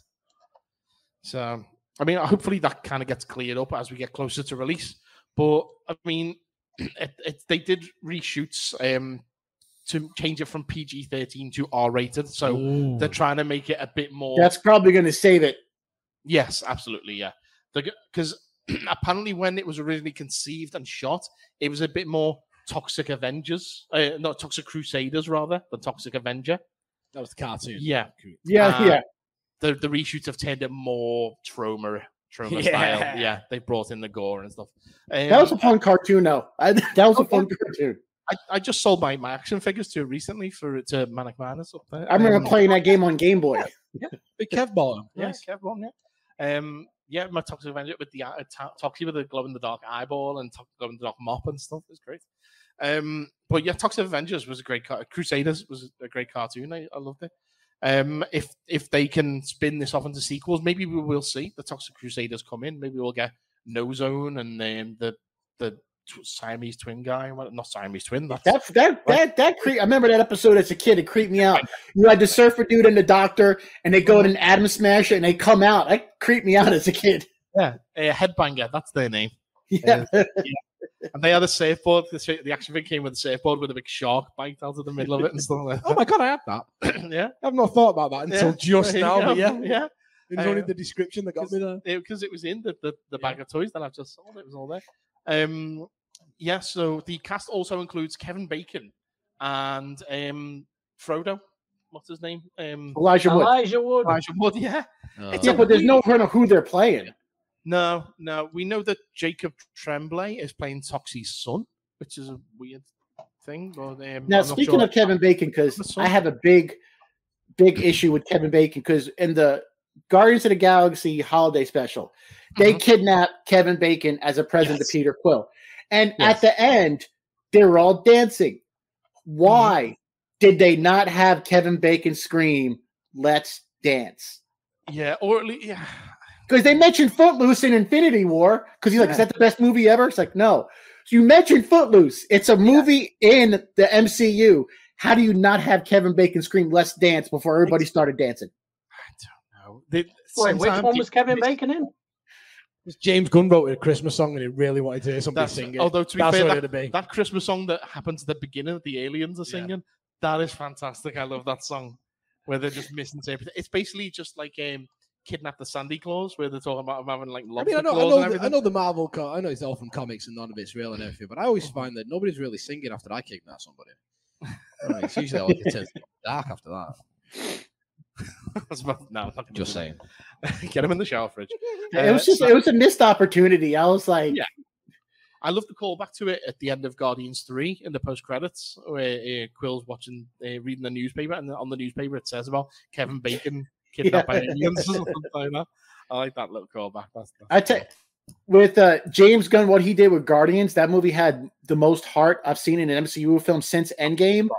D: So, I mean, hopefully that kind of gets cleared up as we get closer to release. But I mean, they did reshoots to change it from PG-13 to R-rated, so they're trying to make it a bit more.
B: That's probably going to save it.
D: Yes, absolutely, yeah. Because apparently when it was originally conceived and shot, it was a bit more Toxic Avengers, not Toxic Crusaders, rather, than Toxic Avenger.
E: That was the cartoon.
D: Yeah.
B: Yeah.
D: The reshoots have turned it more trauma style. Yeah, they brought in the gore and stuff.
B: That was a fun cartoon, though. That was a fun cartoon.
D: I just sold my action figures to recently to Manic Madness up there.
B: I remember playing that game on Game Boy.
D: Yeah,
E: Big Kev ball.
D: Yeah, Kev ball. Yeah. My Toxic Avenger with the Toxie with the glow in the dark eyeball and glow in the dark mop and stuff. It was great. But yeah, Toxic Avengers was a great Crusaders was a great cartoon. I loved it. If they can spin this off into sequels, maybe we will see the Toxic Crusaders come in. Maybe we'll get No Zone and then the Siamese twin guy. Well, not Siamese twin.
B: That I remember that episode as a kid. It creeped me out. You had the surfer dude and the doctor, and they go to an atom smasher, and they come out. That creeped me out as a kid.
D: Yeah, Headbanger. That's their name.
B: Yeah.
D: And they had a surfboard. The action figure came with a surfboard with a big shark bite out of the middle of it and stuff like that.
E: Oh my god, I have that.
D: Yeah,
E: I've not thought about that until just now. But yeah. It was only the description that got me there.
D: Because it was in the bag of toys that I just saw. It was all there. Yeah, so the cast also includes Kevin Bacon and Frodo. What's his name?
B: Elijah Wood.
D: Elijah Wood, yeah.
B: But there's no hint of who they're playing.
D: No. We know that Jacob Tremblay is playing Toxie's son, which is a weird thing. But,
B: now, speaking of Kevin Bacon, because I have a big issue with Kevin Bacon, because in the Guardians of the Galaxy holiday special, they kidnapped Kevin Bacon as a present to Peter Quill. And at the end, they were all dancing. Why did they not have Kevin Bacon scream, "Let's dance"?
D: Yeah, or at least,
B: because they mentioned Footloose in Infinity War. Because he's like, "Is that the best movie ever?" It's like, no. So you mentioned Footloose. It's a movie in the MCU. How do you not have Kevin Bacon scream, "Let's dance" before everybody started dancing?
D: I don't know.
A: Wait, which one was Kevin Bacon in?
E: James Gunn wrote a Christmas song and he really wanted to hear somebody sing it.
D: Although, to be fair, that Christmas song that happens at the beginning that the aliens are singing, that is fantastic. I love that song where they're just misinterpreting. It's basically just like Kidnap the Sandy Claus, where they're talking about him having like lobster claws and everything.
E: I know the Marvel. I know it's all from comics and none of it's real and everything, but I always find that nobody's really singing after I kidnap somebody. It's usually like it turns dark after that.
D: No,
E: just saying.
D: Get him in the shower fridge.
B: It was a missed opportunity. I was like,
D: I love the callback to it at the end of Guardians 3 in the post credits, where Quill's watching, reading the newspaper, and on the newspaper it says about Kevin Bacon kidnapped by aliens or something like that. I like that little callback.
B: I tell you, with James Gunn, what he did with Guardians, that movie had the most heart I've seen in an MCU film since Endgame.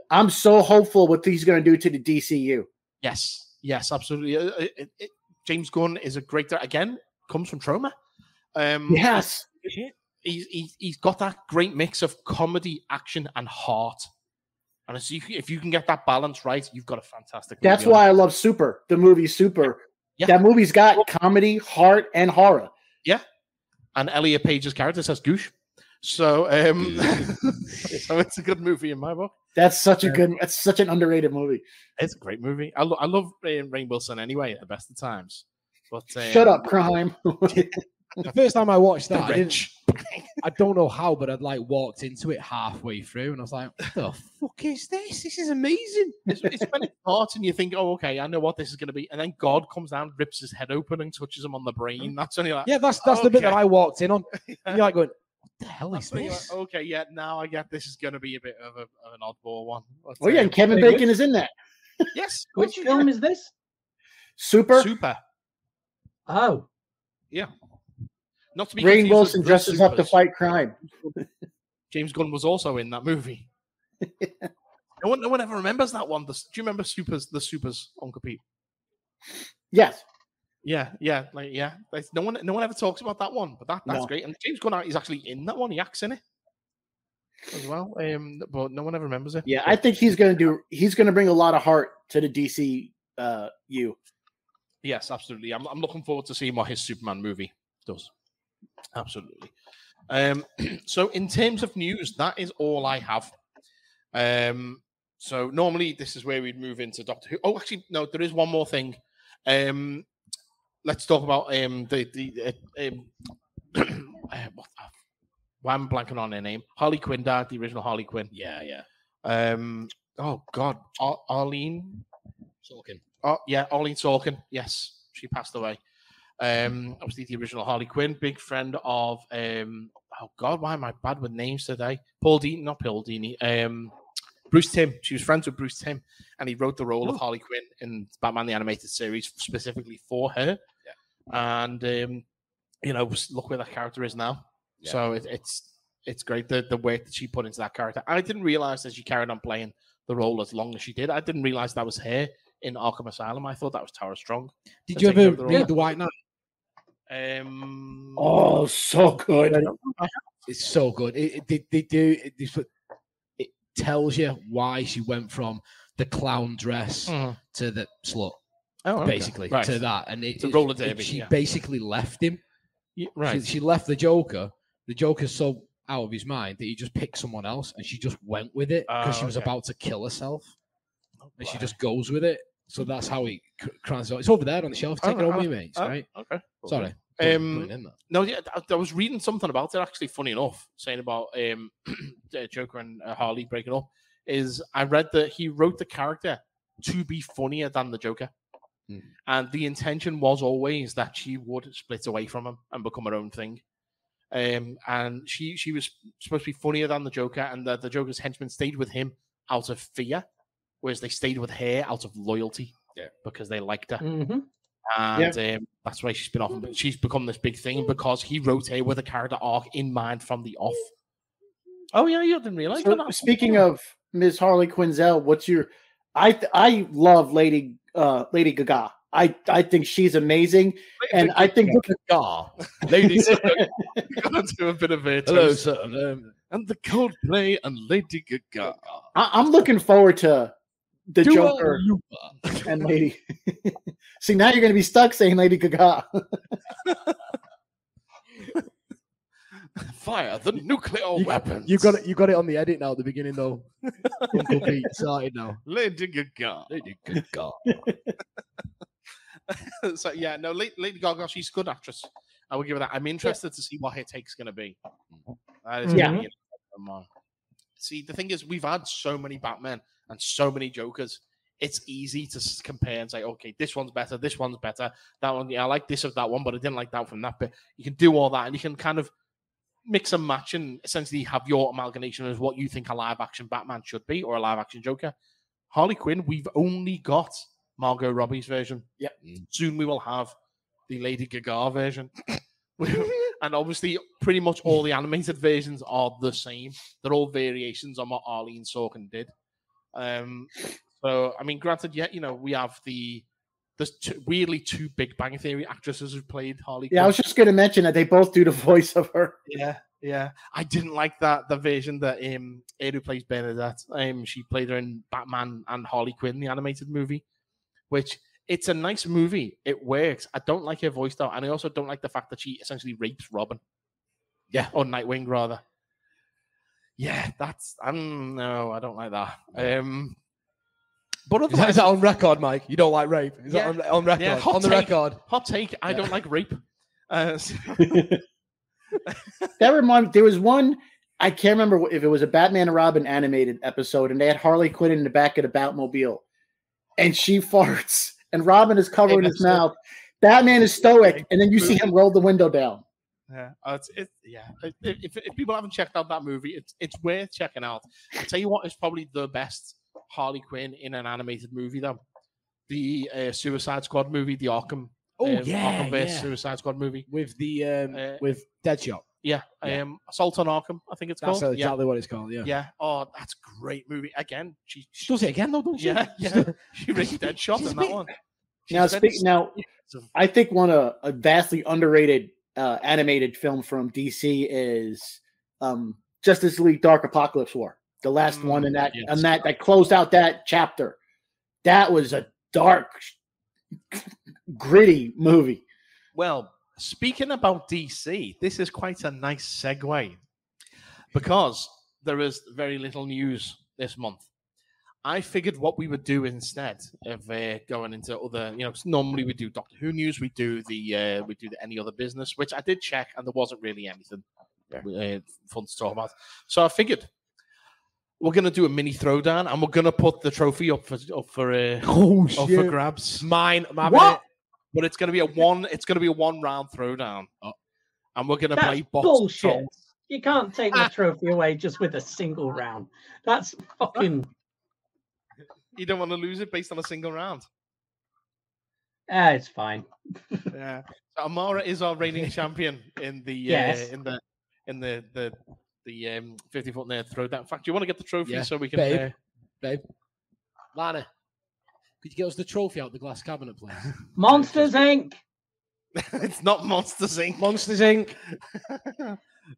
B: I'm so hopeful what he's going to do to the DCU.
D: Yes, absolutely. James Gunn is a great director. Again, comes from Trauma.
B: Yes.
D: He's got that great mix of comedy, action, and heart. And if you can get that balance right, you've got a fantastic movie.
B: That's why I love Super, the movie Super. Yeah. That movie's got comedy, heart, and horror.
D: Yeah. And Elliot Page's character says goosh. So, so it's a good movie in my book.
B: That's such an underrated movie.
D: It's a great movie. I love Rainn Wilson anyway at the best of times. But
B: shut up, crime.
E: The first time I watched that, I don't know how, but I'd like walked into it halfway through, and I was like, "What the fuck is this? This is amazing."
D: It's when it starts, and you think, "Oh, okay, I know what this is going to be," and then God comes down, rips his head open, and touches him on the brain. That's only like,
E: that's the bit that I walked in on. And you're like going, "What the hell is this?"
D: Like, okay, yeah, now I get this is going to be a bit of an oddball one.
B: And Kevin Bacon is in that.
D: Yes.
A: Which film is this?
B: Super.
A: Oh,
D: yeah. Not to be
B: Rainn Wilson dresses up to fight crime.
D: James Gunn was also in that movie. No one ever remembers that one. Do you remember the Supers, Uncle Pete?
B: Yes.
D: Yeah. No one ever talks about that one, but that's great. And James Gunn is actually in that one. He acts in it as well. But no one ever remembers it.
B: Yeah, I think he's gonna bring a lot of heart to the DCU.
D: Yes, absolutely. I'm looking forward to seeing what his Superman movie does. Absolutely. So in terms of news, that is all I have. So normally this is where we'd move into Doctor Who. Oh, actually, no, there is one more thing. Let's talk about why I'm blanking on her name. Harley Quinn died, the original Harley Quinn.
E: Yeah.
D: Oh God, Arlene
E: Sorkin.
D: Oh yeah, Arlene Sorkin. Yes, she passed away. Obviously the original Harley Quinn, big friend of oh God, why am I bad with names today? Bruce Timm. She was friends with Bruce Timm, and he wrote the role of Harley Quinn in Batman the Animated Series specifically for her. Yeah. And look where that character is now. Yeah. So it's great the work that she put into that character. I didn't realize that she carried on playing the role as long as she did. I didn't realize that was her in Arkham Asylum. I thought that was Tara Strong.
E: Did you ever read The White Knight?
B: Oh, so good.
E: It's so good. It tells you why she went from the clown dress to the slut, basically, to that. And
D: to roller derby.
E: She basically left him
D: Right.
E: She left the Joker. The Joker's so out of his mind that he just picked someone else, and she just went with it because she was about to kill herself, and she just goes with it. So that's how he crowns out. It's over there on the shelf. Take it on me, mate. Right?
D: Okay.
E: Sorry.
D: No, yeah, I was reading something about it. Actually, funny enough, saying about Joker and Harley breaking up, is I read that he wrote the character to be funnier than the Joker. And the intention was always that she would split away from him and become her own thing. And she was supposed to be funnier than the Joker, and the Joker's henchmen stayed with him out of fear, whereas they stayed with her out of loyalty, because they liked her.
A: Mm-hmm.
D: And that's why she's been off. But she's become this big thing because he wrote her with a character arc in mind from the off. Oh yeah, you didn't realize.
B: So, speaking of Ms. Harley Quinzel, what's your? I love Lady Gaga. I think she's amazing, and I think
D: Gaga, ladies, gonna do a bit of it. Hello, sir. And the Coldplay and Lady Gaga.
B: I'm looking forward to the Joker and Lady. See, now you're going to be stuck saying Lady Gaga.
D: Fire the nuclear weapons.
E: You got it on the edit now at the beginning though. Uncle Pete started now.
D: Lady Gaga. Lady Gaga. So yeah, no, Lady Gaga, she's a good actress. I will give her that. I'm interested to see what her take's going to be. See, the thing is, we've had so many Batman and so many Jokers. It's easy to compare and say, okay, this one's better, this one's better. That one, I like this of that one, but I didn't like that from that bit. You can do all that, and you can kind of mix and match and essentially have your amalgamation as what you think a live-action Batman should be or a live-action Joker. Harley Quinn, we've only got Margot Robbie's version.
B: Yep.
D: Soon we will have the Lady Gaga version. And obviously, pretty much all the animated versions are the same. They're all variations on what Arlene Sorkin did. So, I mean, granted, we have there's weirdly two Big Bang Theory actresses who played Harley Quinn.
B: Yeah, I was just going to mention that they both do the voice of her.
D: Yeah. I didn't like the version that who plays Bernadette. She played her in Batman and Harley Quinn, the animated movie, which it's a nice movie. It works. I don't like her voice though, and I also don't like the fact that she essentially rapes Robin. Yeah, or Nightwing rather. Yeah, no, I don't like that. But
E: is that on record, Mike? You don't like rape? Is that on record?
D: Yeah,
E: on the record.
D: Hot take. I don't like rape.
B: That reminded. There was one. I can't remember if it was a Batman and Robin animated episode, and they had Harley Quinn in the back of the Batmobile, and she farts, and Robin is covering his mouth. Batman is stoic, and then you see him roll the window down.
D: Yeah, If people haven't checked out that movie, it's worth checking out. I'll tell you what is probably the best Harley Quinn in an animated movie, though. The Suicide Squad movie, the Arkham. Arkhamverse Suicide Squad movie
E: with the with Deadshot.
D: Yeah, Assault on Arkham, I think it's called.
E: That's exactly what it's called. Yeah.
D: Oh, that's a great movie. Again, she
E: does it again though, doesn't she?
D: Yeah. She really Deadshot in that one.
B: I think a vastly underrated animated film from DC is Justice League Dark Apocalypse War. The last one in that, and that closed out that chapter. That was a dark, gritty movie.
D: Well, speaking about DC, this is quite a nice segue because there is very little news this month. I figured what we would do instead of going into other, normally we do Doctor Who news, we do the any other business, which I did check, and there wasn't really anything fun to talk about. So I figured we're gonna do a mini throwdown, and we're gonna put the trophy up for grabs.
E: Mine,
D: what? But it's gonna be a one round throwdown, and we're gonna play box
A: bullshit. You can't take the trophy away just with a single round. That's fucking.
D: You don't want to lose it based on a single round.
A: It's fine.
D: Yeah. So Amara is our reigning champion in the in the 50-foot nerd throwdown. In fact, do you want to get the trophy so we can
E: babe. Lana, could you get us the trophy out the glass cabinet, please?
A: Monsters Inc.
D: It's not Monsters Inc.
E: Monsters Inc.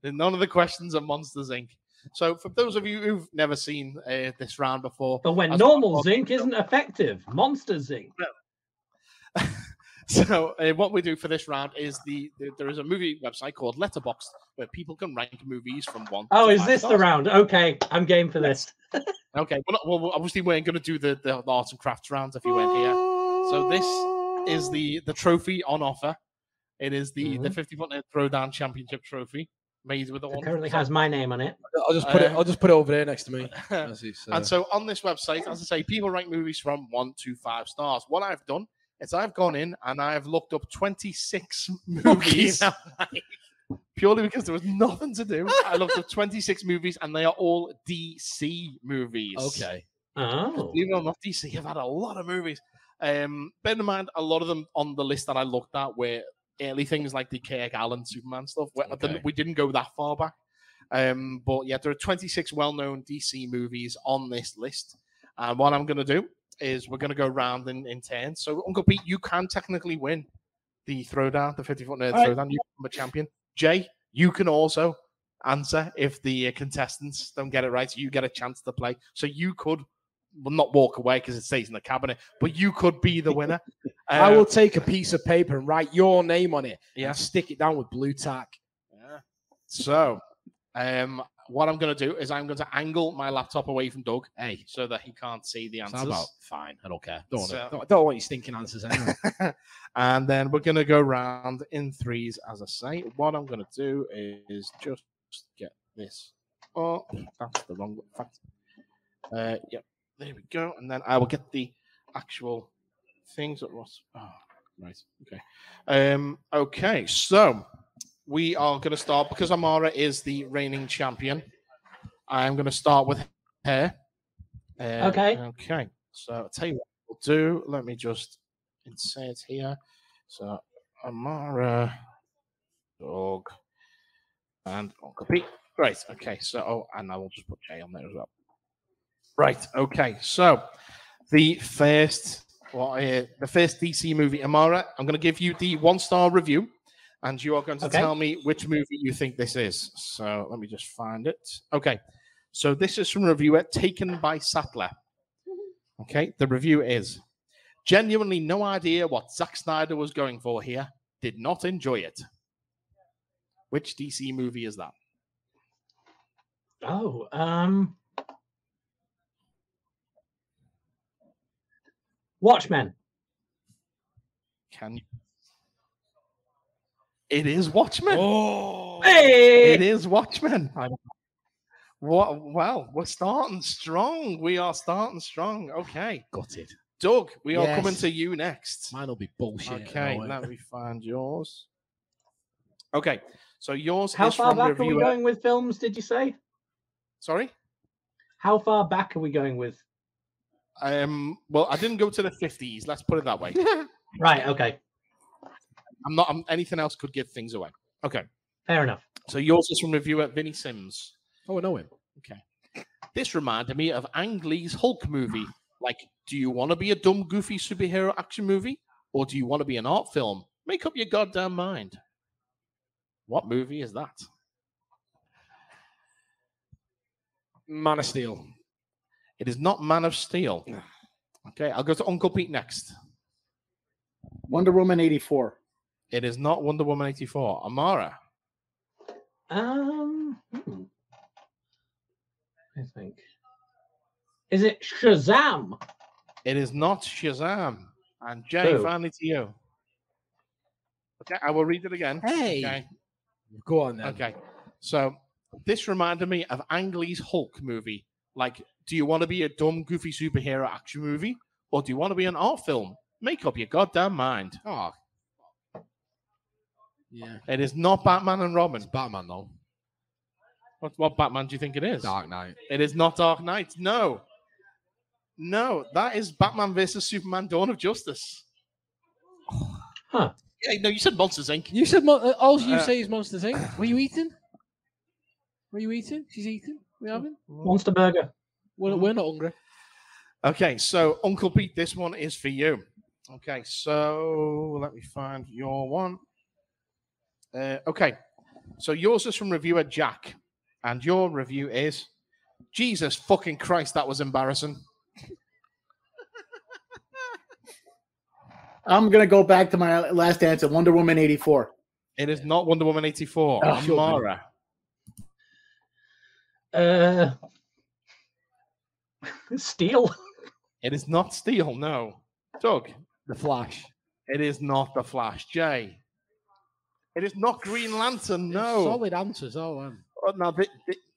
D: None of the questions are Monsters Inc. So, for those of you who've never seen this round before,
A: but when normal zinc isn't effective, Monsters Inc.
D: So what we do for this round is there is a movie website called Letterboxd where people can rank movies from 1
A: Oh,
D: to
A: is
D: 5
A: this
D: stars.
A: the round? Okay, I'm game for this.
D: Okay, well, obviously we ain't going to do the arts and crafts rounds if you weren't here. So this is the trophy on offer. It is the 50-foot Throwdown Championship trophy made with the
A: It currently has my name on it.
E: I'll just put it over there next to me.
D: And so on this website, as I say, people rank movies from 1 to 5 stars. What I've done is I've gone in and I've looked up 26 movies. Purely because there was nothing to do. I looked up 26 movies and they are all DC movies.
E: Okay.
A: Oh.
D: Even though I'm not DC, I've had a lot of movies. Bear in mind, a lot of them on the list that I looked at were early things like the Kirk Allen Superman stuff. We didn't go that far back. But yeah, there are 26 well-known DC movies on this list. And what I'm going to do is we're going to go round in turns. So, Uncle Pete, you can technically win the Throwdown, the 50-foot nerd Throwdown. You become a champion. Jay, you can also answer if the contestants don't get it right. So you get a chance to play. So you could not walk away because it stays in the cabinet, but you could be the winner.
E: I will take a piece of paper and write your name on it and stick it down with blue tack.
D: Yeah. So, what I'm going to do is I'm going to angle my laptop away from Doug, so that he can't see the answers.
E: Fine, I don't care. Don't want your stinking answers anyway.
D: And then we're going to go round in threes, as I say. What I'm going to do is just get this. Oh, that's the wrong fact. Yep, there we go. And then I will get the actual things that was. Oh, right. Okay. Okay. So we are going to start because Amara is the reigning champion. I'm going to start with her.
A: Okay.
D: Okay. So I'll tell you what we'll do. Let me just insert here. So Amara, Doug, and Uncle Pete. Right. Okay. So, and I will just put Jay on there as well. Right. Okay. So the first DC movie, Amara, I'm going to give you the 1-star review, and you are going to tell me which movie you think this is. So let me just find it. Okay. So this is from a reviewer Taken by Sattler. Okay. The review is, genuinely no idea what Zack Snyder was going for here. Did not enjoy it. Which DC movie is that?
A: Oh, Watchmen.
D: Can you? It is Watchmen.
E: Oh,
A: hey!
D: It is Watchmen. What? Well, we're starting strong. We are starting strong. Okay.
E: got it.
D: Doug, we are coming to you next.
E: Mine will be bullshit.
D: Okay, let me find yours. Okay, so yours
A: How
D: is
A: far
D: from
A: back
D: reviewer.
A: are we going with films, did you say?
D: Sorry?
A: How far back are we going with?
D: Well, I didn't go to the 50s. Let's put it that way.
A: Right, okay.
D: Anything else could give things away. Okay.
A: Fair enough.
D: So yours is from reviewer Vinnie Sims.
E: Oh, I know him.
D: Okay. This reminded me of Ang Lee's Hulk movie. Like, do you want to be a dumb, goofy superhero action movie? Or do you want to be an art film? Make up your goddamn mind. What movie is that?
E: Man of Steel.
D: It is not Man of Steel. Okay, I'll go to Uncle Pete next.
B: Wonder Woman 84.
D: It is not Wonder Woman 84. Amara.
A: I think. Is it Shazam?
D: It is not Shazam. And Jay, finally to you. Okay, I will read it again.
E: Hey.
D: Okay.
E: Go on then.
D: Okay. So this reminded me of Ang Lee's Hulk movie. Like, do you want to be a dumb, goofy superhero action movie? Or do you want to be an art film? Make up your goddamn mind.
E: Oh. Yeah.
D: It is not Batman and Robin.
E: It's Batman, though.
D: What Batman do you think it is?
E: Dark Knight.
D: It is not Dark Knight. No. No, that is Batman versus Superman Dawn of Justice.
A: Huh.
D: Yeah, no, you said Monsters, Inc.
E: You said all you say is Monsters, Inc. Were you eating? Were you eating? She's eating. We having?
A: Monster Burger.
E: We're not hungry.
D: Okay, so Uncle Pete, this one is for you. Okay, so let me find your one. Okay, so yours is from reviewer Jack, and your review is, Jesus fucking Christ, that was embarrassing.
B: I'm going to go back to my last answer, Wonder Woman 84.
D: It is not Wonder Woman 84. Amara.
A: Steel.
D: It is not Steel, no. Doug.
E: The Flash.
D: It is not The Flash. Jay. It is not Green Lantern, no.
E: Solid answers, all
D: Now,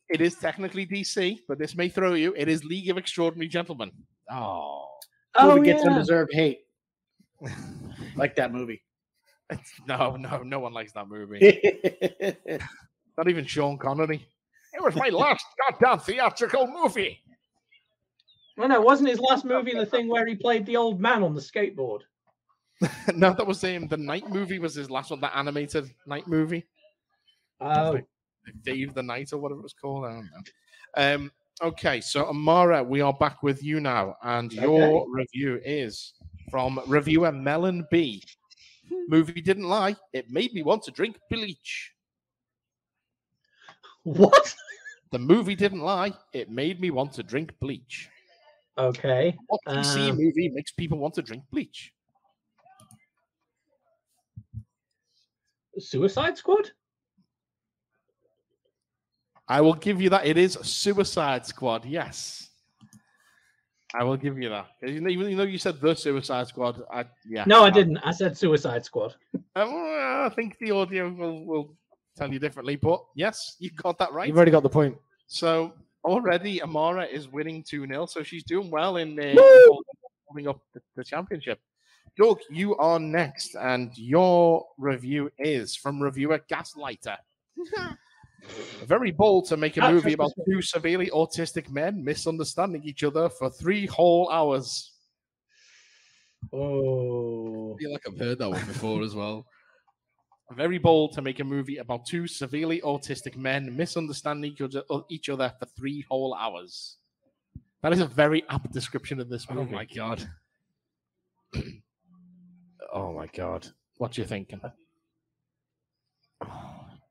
D: it is technically DC, but this may throw you. It is League of Extraordinary Gentlemen.
B: Movie gets undeserved hate. Like that movie.
D: No one likes that movie. Not even Sean Connery. It was my last goddamn theatrical movie.
A: Well, no, wasn't his last movie the thing where he played the old man on the skateboard?
D: No, that was the Night movie was his last one, the animated Night movie.
A: Oh.
D: Dave the Knight or whatever it was called. I don't know. Okay, so Amara, we are back with you now, and your review is from reviewer Melon B. Movie didn't lie. It made me want to drink bleach.
A: What?
D: The movie didn't lie. It made me want to drink bleach.
A: Okay.
D: What DC movie makes people want to drink bleach?
A: Suicide Squad?
D: I will give you that. It is Suicide Squad. Yes. I will give you that. Even though you said the Suicide Squad,
A: No, I didn't. I said Suicide Squad.
D: I think the audio will tell you differently, but yes, you got that right.
E: You've already got the point.
D: So already Amara is winning 2-0, so she's doing well in holding up the championship. Doug, you are next, and your review is from reviewer Gaslighter. Very bold to make a movie about two severely autistic men misunderstanding each other for 3 whole hours.
A: Oh.
F: I feel like I've heard that one before as well.
D: Very bold to make a movie about 2 severely autistic men misunderstanding each other for 3 whole hours. That is a very apt description of this movie.
F: Oh my god. Oh my god.
D: What you thinking?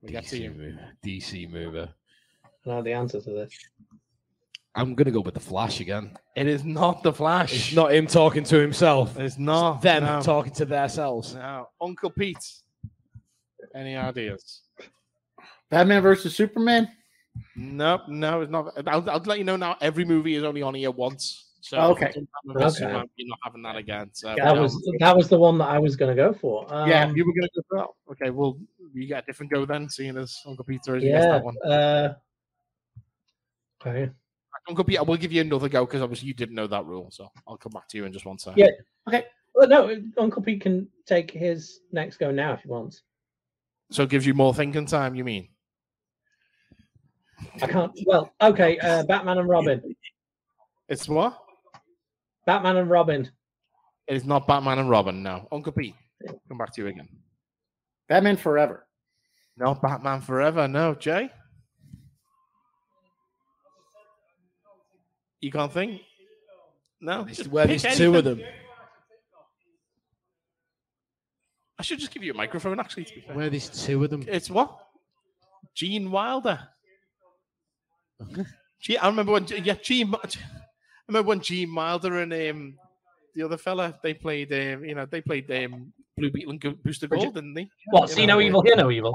F: DC movie.
A: I know the answer to this.
F: I'm gonna go with the Flash again.
D: It is not the Flash.
E: It's not him talking to himself.
D: It's not
E: them talking to themselves.
D: No. Uncle Pete. Any ideas?
B: Batman versus Superman?
D: Nope, no, it's not. I'll let you know now. Every movie is only on here once. So
B: okay.
D: Superman, you're not having that again. So
A: that was the one that I was going to go for.
D: Yeah, you were going to go for that. Okay, well, you get a different go then, seeing as Uncle Peter has missed that one.
A: Okay.
D: Uncle Peter, I will give you another go because obviously you didn't know that rule. So I'll come back to you in just one second.
A: Yeah. Okay. Well, no, Uncle Pete can take his next go now if he wants.
D: So it gives you more thinking time, you mean?
A: I can't. Well, okay. Batman and Robin.
D: It's what?
A: Batman and Robin.
D: It is not Batman and Robin, no. Uncle Pete, come back to you again.
B: Batman Forever.
D: No, Batman Forever, no. Jay? You can't think? No?
E: Where there's 2 of them.
D: I should just give you a microphone, actually, to be fair.
E: Where there's 2 of them.
D: It's what? Gene Wilder. I remember when Gene Wilder and the other fella they played Blue Beetle and Booster Gold, didn't they?
A: What? See no evil, hear no evil.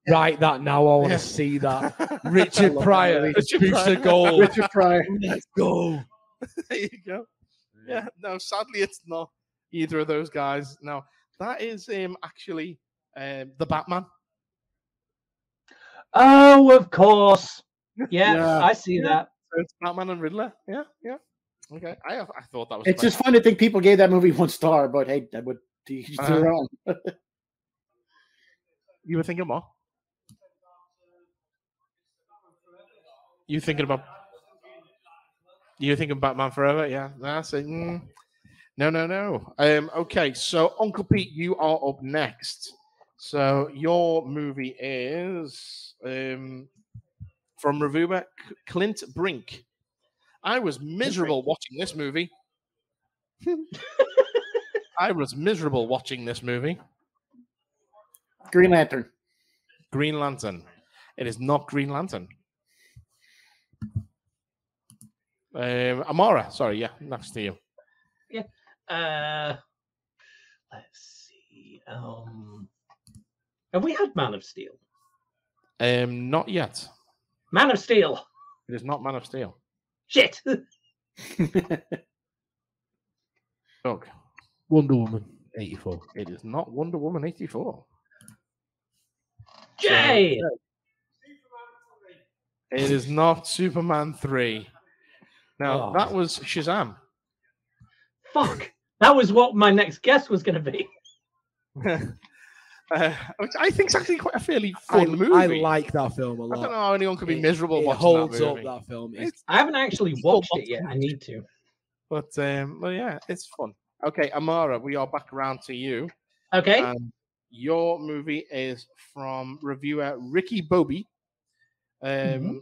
E: Right, that now I want to see that. Richard Pryor, Booster Gold.
B: Richard Pryor.
E: Let's go.
D: There you go. Yeah, no, sadly it's not either of those guys. No, that is actually the Batman.
A: Oh, of course. Yeah, I see that.
D: So it's Batman and Riddler. Yeah. Okay, I thought that was.
B: It's just fun to think people gave that movie 1 star, but hey, that would teach their own.
D: You were thinking what? You thinking Batman Forever? Yeah, that's it. No. Okay, so Uncle Pete, you are up next. So your movie is from reviewer Clint Brink. I was miserable watching this movie.
B: Green Lantern.
D: Green Lantern. It is not Green Lantern. Amara, sorry, yeah, next to you.
A: Yeah. Let's see. Have we had Man of Steel?
D: Not yet.
A: Man of Steel.
D: It is not Man of Steel.
A: Shit.
D: Doug.
F: Wonder Woman 84.
D: It is not Wonder Woman 84.
A: Jay.
D: It is not Superman 3. Now, that was Shazam.
A: Fuck. That was what my next guess was going to be.
D: Which I think is actually quite a fairly fun movie.
E: I like that film a lot.
D: I don't know how anyone could be miserable
E: it
D: watching
E: holds
D: that
E: up
D: movie.
E: that film.
A: I haven't actually watched it yet. I need to.
D: But well, yeah, it's fun. Okay, Amara, we are back around to you.
A: Okay.
D: Your movie is from reviewer Ricky Bobby. Okay,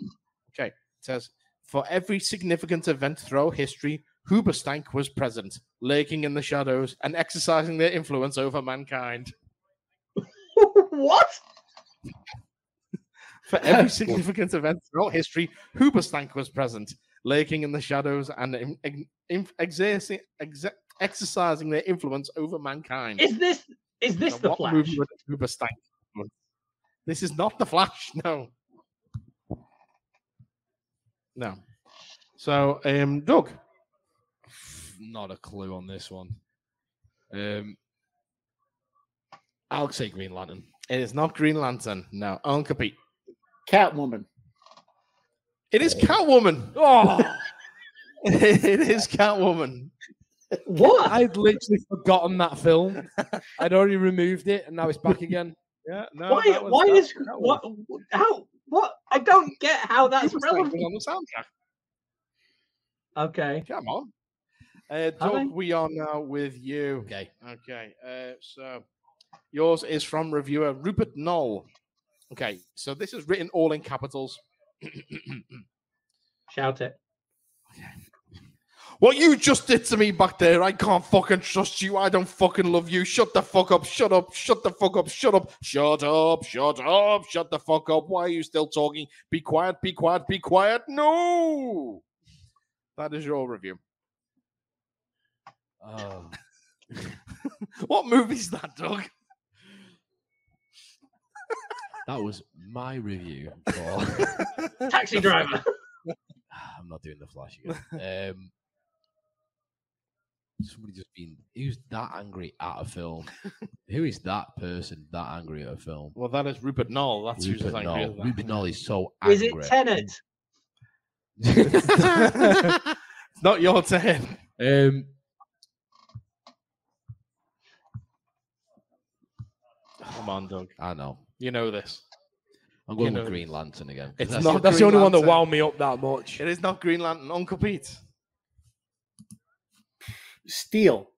D: it says, for every significant event throughout history, Hoobastank was present, lurking in the shadows and exercising their influence over mankind.
A: What?
D: For every significant event throughout history, Hoobastank was present, lurking in the shadows and exercising their influence over mankind.
A: Is this the Flash?
D: Movie with Hoobastank? This is not the Flash. No. No. So, Doug.
F: Not a clue on this one. I'll say Green Lantern.
D: It is not Green Lantern. No. Uncle Pete.
B: Catwoman.
D: It is Catwoman.
E: Oh,
D: It is Catwoman.
A: What?
E: I'd literally forgotten that film. I'd already removed it, and now it's back again.
D: Yeah. No.
A: Why is what? How? What? I don't get how that's relevant.
D: on the soundtrack.
A: Okay.
D: Come on. Doug, we are now with you.
F: Okay.
D: Okay. So yours is from reviewer Rupert Knoll. Okay. So this is written all in capitals.
A: Shout it.
D: What you just did to me back there, I can't fucking trust you. I don't fucking love you. Shut the fuck up. Shut up. Shut the fuck up. Shut up. Shut up. Shut up. Shut the fuck up. Why are you still talking? Be quiet. Be quiet. Be quiet. No. That is your review. What movie is that, Doug?
F: That was my review for
A: Taxi Driver.
F: I'm not doing the Flash again. Somebody just been who's that angry at a film? Who is that person that angry at a film?
D: Well, that is Rupert Knoll. That's who's
F: Rupert
D: angry.
F: Knoll. Rupert Knoll is so angry.
A: Is it Tenet?
D: It's not your turn. Come on, Doug.
F: I know.
D: You know this.
F: I'm going with Green Lantern again.
D: It's
E: That's
D: not
E: the
D: Green
E: only one that
D: Lantern.
E: wound me up that much.
D: It is not Green Lantern. Uncle Pete.
B: Steel.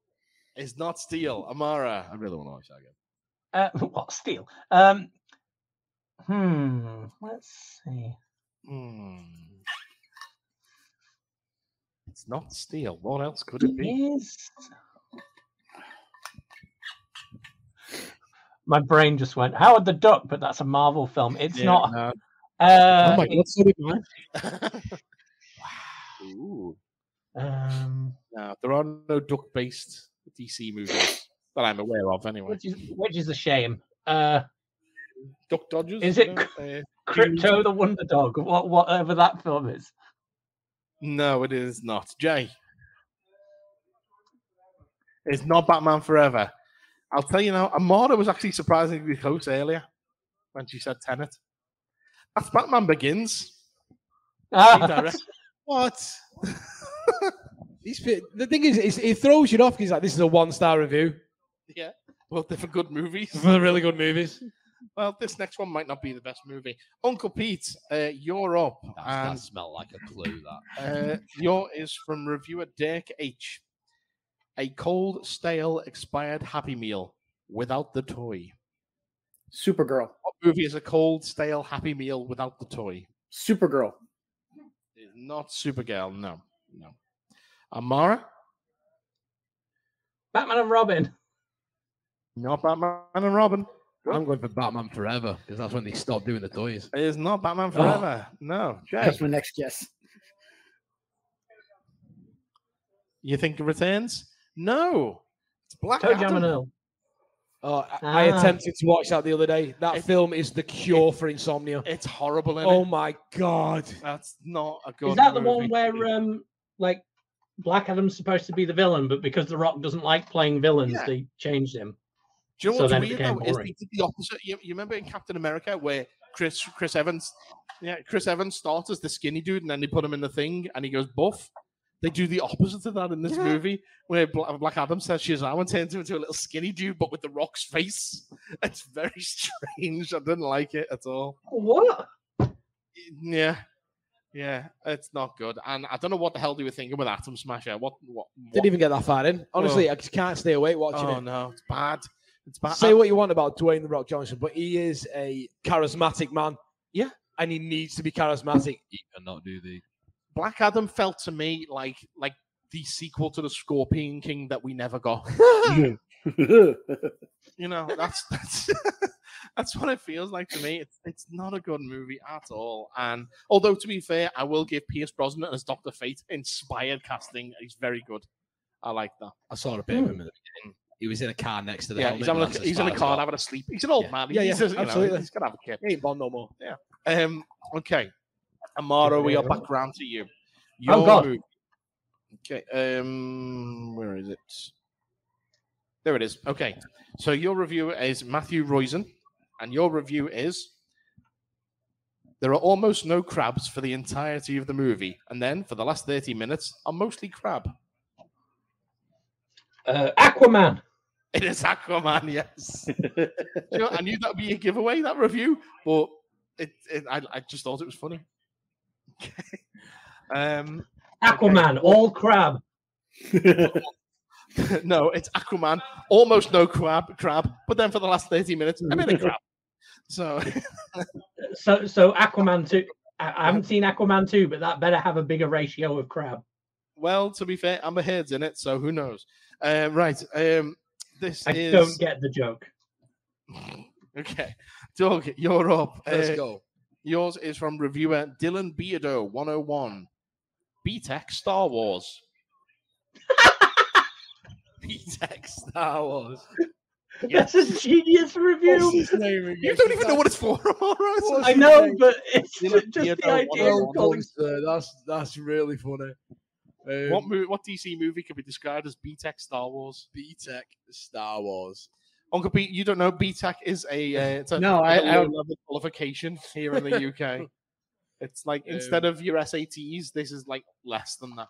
D: It's not Steel. Amara.
F: I really want to watch that again.
A: What? Steel. Let's see.
D: It's not Steel. What else could it be?
A: My brain just went Howard the Duck, but that's a Marvel film. It's not.
D: No.
E: Oh my god, so did mine.
D: Ooh.
A: Um,
D: No, there are no duck-based DC movies that I'm aware of, anyway.
A: which is a shame.
D: Duck Dodgers?
A: Is it Crypto the Wonder Dog? Whatever that film is.
D: No, it is not. Jay. It's not Batman Forever. I'll tell you now, Amara was actually surprisingly close earlier when she said Tenet. That's Batman Begins. What?
E: The thing is, it throws you off because like this is a 1-star review.
D: Yeah. Well, they're for good movies.
E: For really good movies.
D: Well, this next one might not be the best movie. Uncle Pete, you're up.
F: That smelled like a clue, that.
D: Your is from reviewer Dirk H. A cold, stale, expired Happy Meal without the toy.
B: Supergirl.
D: What movie is a cold, stale Happy Meal without the toy?
B: Supergirl.
D: It's not Supergirl, no. Amara?
A: Batman and Robin.
D: Not Batman and Robin.
F: I'm going for Batman Forever because that's when they stopped doing the toys.
D: It is not Batman Forever. No. Jay.
B: That's my next guess.
D: You think it returns? No. It's Black
A: Toe
D: Adam.
A: Jam and Earl.
E: I attempted to watch that the other day. That film is the cure for insomnia.
D: It's horrible.
E: Oh my god,
D: that's not a good.
A: Is that
D: movie.
A: The one where like Black Adam's supposed to be the villain, but because The Rock doesn't like playing villains, they changed him.
D: Do you know what's weird though? Is they did the opposite. You remember in Captain America where Chris Evans starts as the skinny dude and then they put him in the thing and he goes buff. They do the opposite of that in this movie, where Black Adam says Shazam and turns him into a little skinny dude, but with The Rock's face. It's very strange. I didn't like it at all.
A: What?
D: Yeah, it's not good. And I don't know what the hell they were thinking with Atom Smasher. What?
E: Didn't even get that far in. Honestly, I just can't stay awake watching it.
D: Oh no, it's bad. It's bad.
E: Say what you want about Dwayne The Rock Johnson, but he is a charismatic man.
D: Yeah,
E: and he needs to be charismatic.
F: He cannot do the.
D: Black Adam felt to me like the sequel to the Scorpion King that we never got. You know, that's that's what it feels like to me. It's not a good movie at all. And although to be fair, I will give Pierce Brosnan as Dr. Fate inspired casting. He's very good. I like that.
F: I saw a bit of him at the beginning. He was in a car next to the
D: helmet. He's in a car having a sleep. He's an old man. Absolutely. He's gonna have a kid.
E: He ain't Bond no more.
D: Yeah. Okay. Amara, we are back round to you.
A: Oh God.
D: Movie. Okay. Where is it? There it is. Okay. So your review is Matthew Roizen, and your review is there are almost no crabs for the entirety of the movie, and then for the last 30 minutes are mostly crab.
A: Aquaman.
D: It is Aquaman, yes. You know, I knew that would be a giveaway, that review, but I just thought it was funny.
A: Aquaman, all crab.
D: No, it's Aquaman, almost no crab, but then for the last 30 minutes, a bit of crab. So
A: Aquaman 2. I haven't seen Aquaman 2, but that better have a bigger ratio of crab.
D: Well, to be fair, Amber Heard's in it, so who knows? Right.
A: I don't get the joke.
D: Okay. Doug, you're up.
F: Let's go.
D: Yours is from reviewer Dylan Beardo 101. BTEC Star Wars. BTEC Star Wars.
A: Yes. That's a genius review.
D: You don't even know what it's for.
A: I know, but it's just the idea of calling.
E: That's really funny.
D: What DC movie could be described as BTEC Star Wars?
E: BTEC Star Wars.
D: Uncle Pete, you don't know BTEC is a level qualification here in the UK. It's like instead of your SATs, this is like less than that.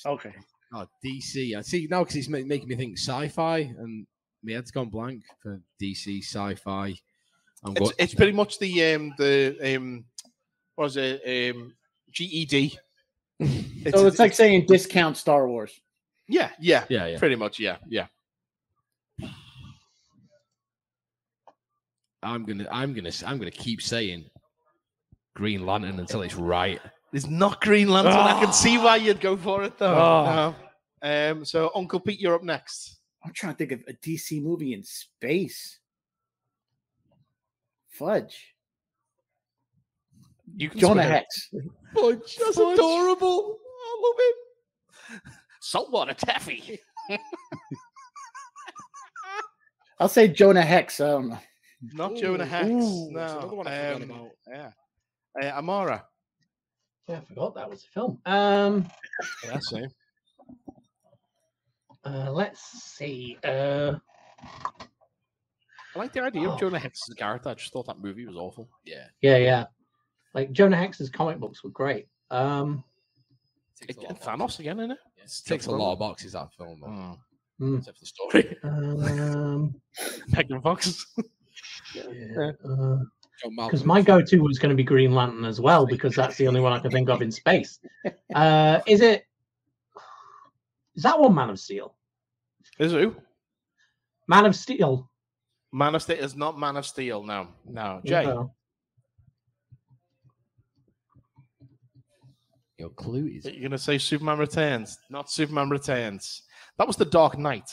B: Okay.
E: Oh, DC. I see now because it's making me think sci-fi, and my head's gone blank for DC sci-fi.
D: It's pretty much the what was it? GED.
B: So it's like saying discount Star Wars.
D: Yeah. Pretty much, yeah.
F: I'm gonna keep saying Green Lantern until it's right.
D: It's not Green Lantern. I can see why you'd go for it though. No. So Uncle Pete, you're up next.
B: I'm trying to think of a DC movie in space. Fudge.
D: You can
B: Jonah Hex.
E: Fudge. That's adorable. I love it.
D: Saltwater taffy.
B: I'll say Jonah Hex. I don't know.
D: Not Jonah Hex. No.
E: Another one I forgot about.
D: Yeah. Amara.
A: Yeah, I forgot that was a film.
D: Yeah, same.
A: Let's see.
D: I like the idea of Jonah Hex as a character. I just thought that movie was awful.
A: Yeah. Like Jonah Hex's comic books were great.
D: Thanos again, isn't it?
F: It ticks a lot of boxes, that film.
D: Except for the story. Megan Fox.
A: Because my go-to was going to be Green Lantern as well, because that's the only one I can think of in space. Is that one Man of Steel?
D: Is who?
A: Man of Steel.
D: Man of Steel is not Man of Steel. No. Jay.
A: No.
F: Your clue is.
D: You're going to say Superman Returns. Not Superman Returns. That was The Dark Knight.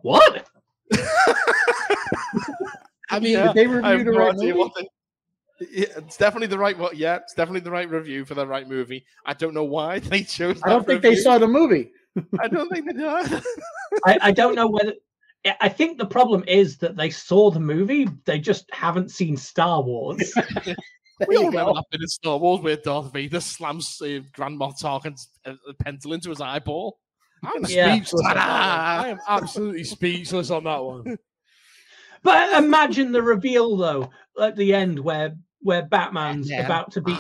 A: What?
B: I mean, did they review the right movie?
D: It's definitely the right one. Yeah, it's definitely the right review for the right movie. I don't know why they chose that
B: I don't think they saw the movie.
D: I don't think they did.
A: I don't know whether I think the problem is that they saw the movie, they just haven't seen Star Wars.
D: We all remember that bit in Star Wars where Darth Vader slams Grand Moff Tarkin's pencil into his eyeball.
E: I'm speechless on that one. I am absolutely speechless on that one.
A: But imagine the reveal, though, at the end where Batman's about to beat...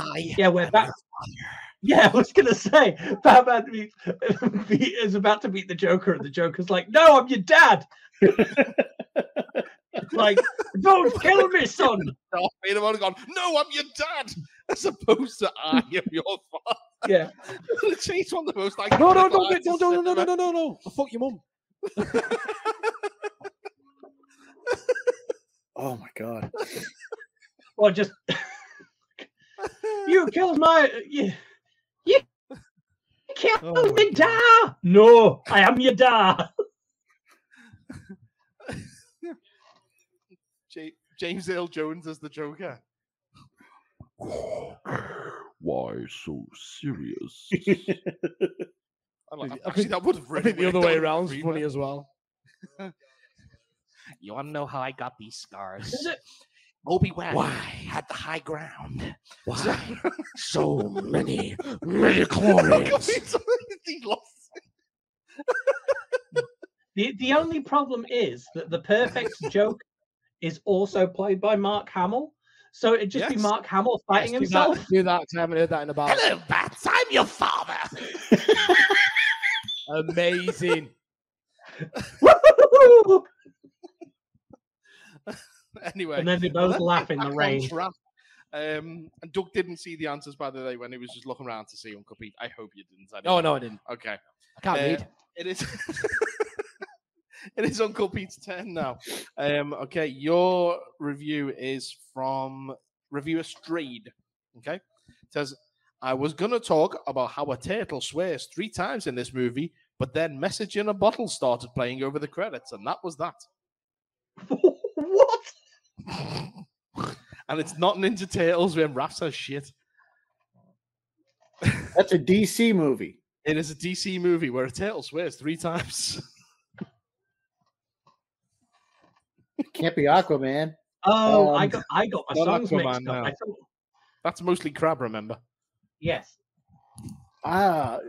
A: I was going to say, Batman is about to beat the Joker, and the Joker's like, no, I'm your dad. Like, don't kill me, son.
D: Darth Vader would have gone, no, I'm your dad, as opposed to I am your father.
A: Yeah.
D: The chase one the most like
E: no. Fuck your mum.
B: Oh my god.
A: Or just you killed my you killed me, da. No, I am your da.
D: James Earl Jones as the Joker.
C: Why so serious?
D: Actually, that would have really.
E: I think the other way around is funny as well.
D: You want to know how I got these scars?
A: Is it?
D: Obi-Wan had the high ground.
E: Why so many chlorians?
A: The only problem is that the perfect joke is also played by Mark Hamill. So it'd just be Mark Hamill fighting himself.
E: Do that. I haven't heard that in about.
D: Hello, Bats. I'm your father.
E: Amazing.
D: Anyway,
A: and then they both laugh in the rain.
D: And Doug didn't see the answers, by the way, when he was just looking around to see Uncle Pete. I hope you didn't.
E: Oh, no, I didn't.
D: Okay.
E: I can't read.
D: It is. It is Uncle Pete's turn now. Okay, your review is from reviewer Strayed. Okay, it says, I was gonna talk about how a turtle swears 3 times in this movie, but then Message in a Bottle started playing over the credits, and that was that.
A: What?
D: And it's not Ninja Turtles when Raph says shit.
B: That's a DC movie.
D: It is a DC movie where a turtle swears 3 times.
B: Can't be Aquaman.
A: Oh, I got my songs
D: Aquaman,
A: mixed up.
D: no. That's mostly Crab, remember?
A: Yes.
B: The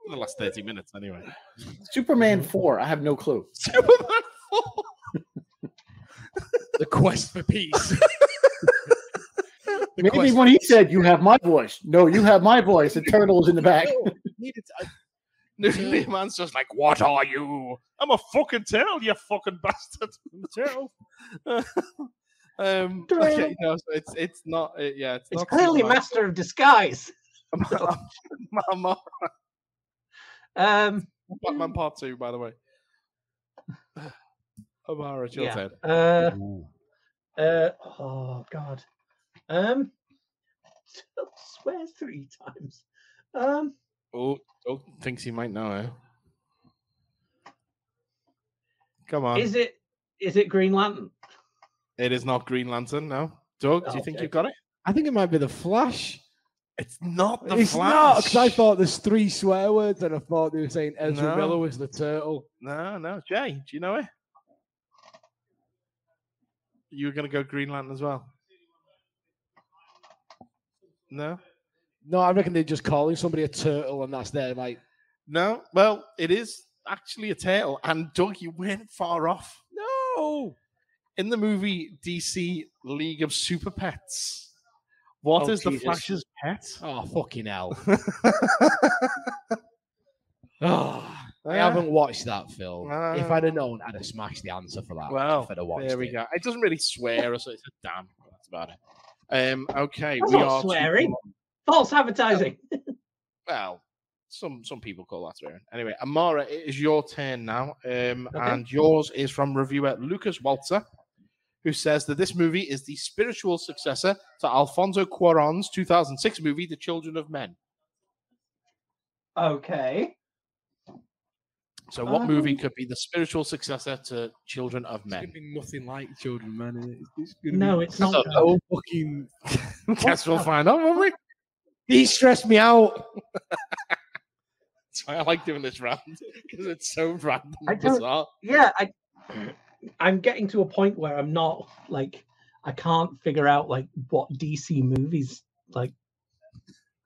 D: last 30 minutes, anyway.
B: Superman 4. I have no clue.
D: Superman 4.
E: The Quest for Peace.
B: Maybe when he said, "You have my voice." No, you have my voice. The turtle was in the back.
D: Nuclear Man's just like, what are you? I'm a fucking turtle, you fucking bastard.
E: Turtle.
D: Okay, no, so it's not. It's not
A: clearly Master of Disguise.
D: Amara. Batman Part 2, by the way. Amara, it's your turn.
A: Oh God. Swears 3 times.
D: Oh, thinks he might know, eh? Come on.
A: Is it Green Lantern?
D: It is not Green Lantern, no. Doug, do you think you've got it?
E: I think it might be the Flash.
D: It's not the
E: It's
D: Flash.
E: not, because I thought there's 3 swear words, and I thought they were saying Ezra Miller was the turtle.
D: No. Jay, do you know it? You were going to go Green Lantern as well? No?
E: No, I reckon they're just calling somebody a turtle, and that's their, like...
D: No, well, it is actually a turtle. And Doug, you weren't far off.
E: No!
D: In the movie DC League of Super Pets, what is the Flash's pet?
E: Oh, fucking hell. I haven't watched that film. If I'd have known, I'd have smashed the answer for that.
D: Well, there we go. It doesn't really swear, so it's a damn. That's about it. Okay,
A: That's not swearing. False advertising.
D: Well, some people call that swearing. Anyway, Amara, it is your turn now, and yours is from reviewer Lucas Walter, who says that this movie is the spiritual successor to Alfonso Cuarón's 2006 movie, The Children of Men.
A: Okay.
D: So what movie could be the spiritual successor to Children of Men?
E: It's going to be nothing like Children of Men.
A: It's not.
E: Oh, fucking...
D: Guess we'll find out, won't we?
E: He stressed me out.
D: That's why I like doing this round, because it's so random and bizarre.
A: Yeah, I'm getting to a point where I'm not like I can't figure out like what DC movies like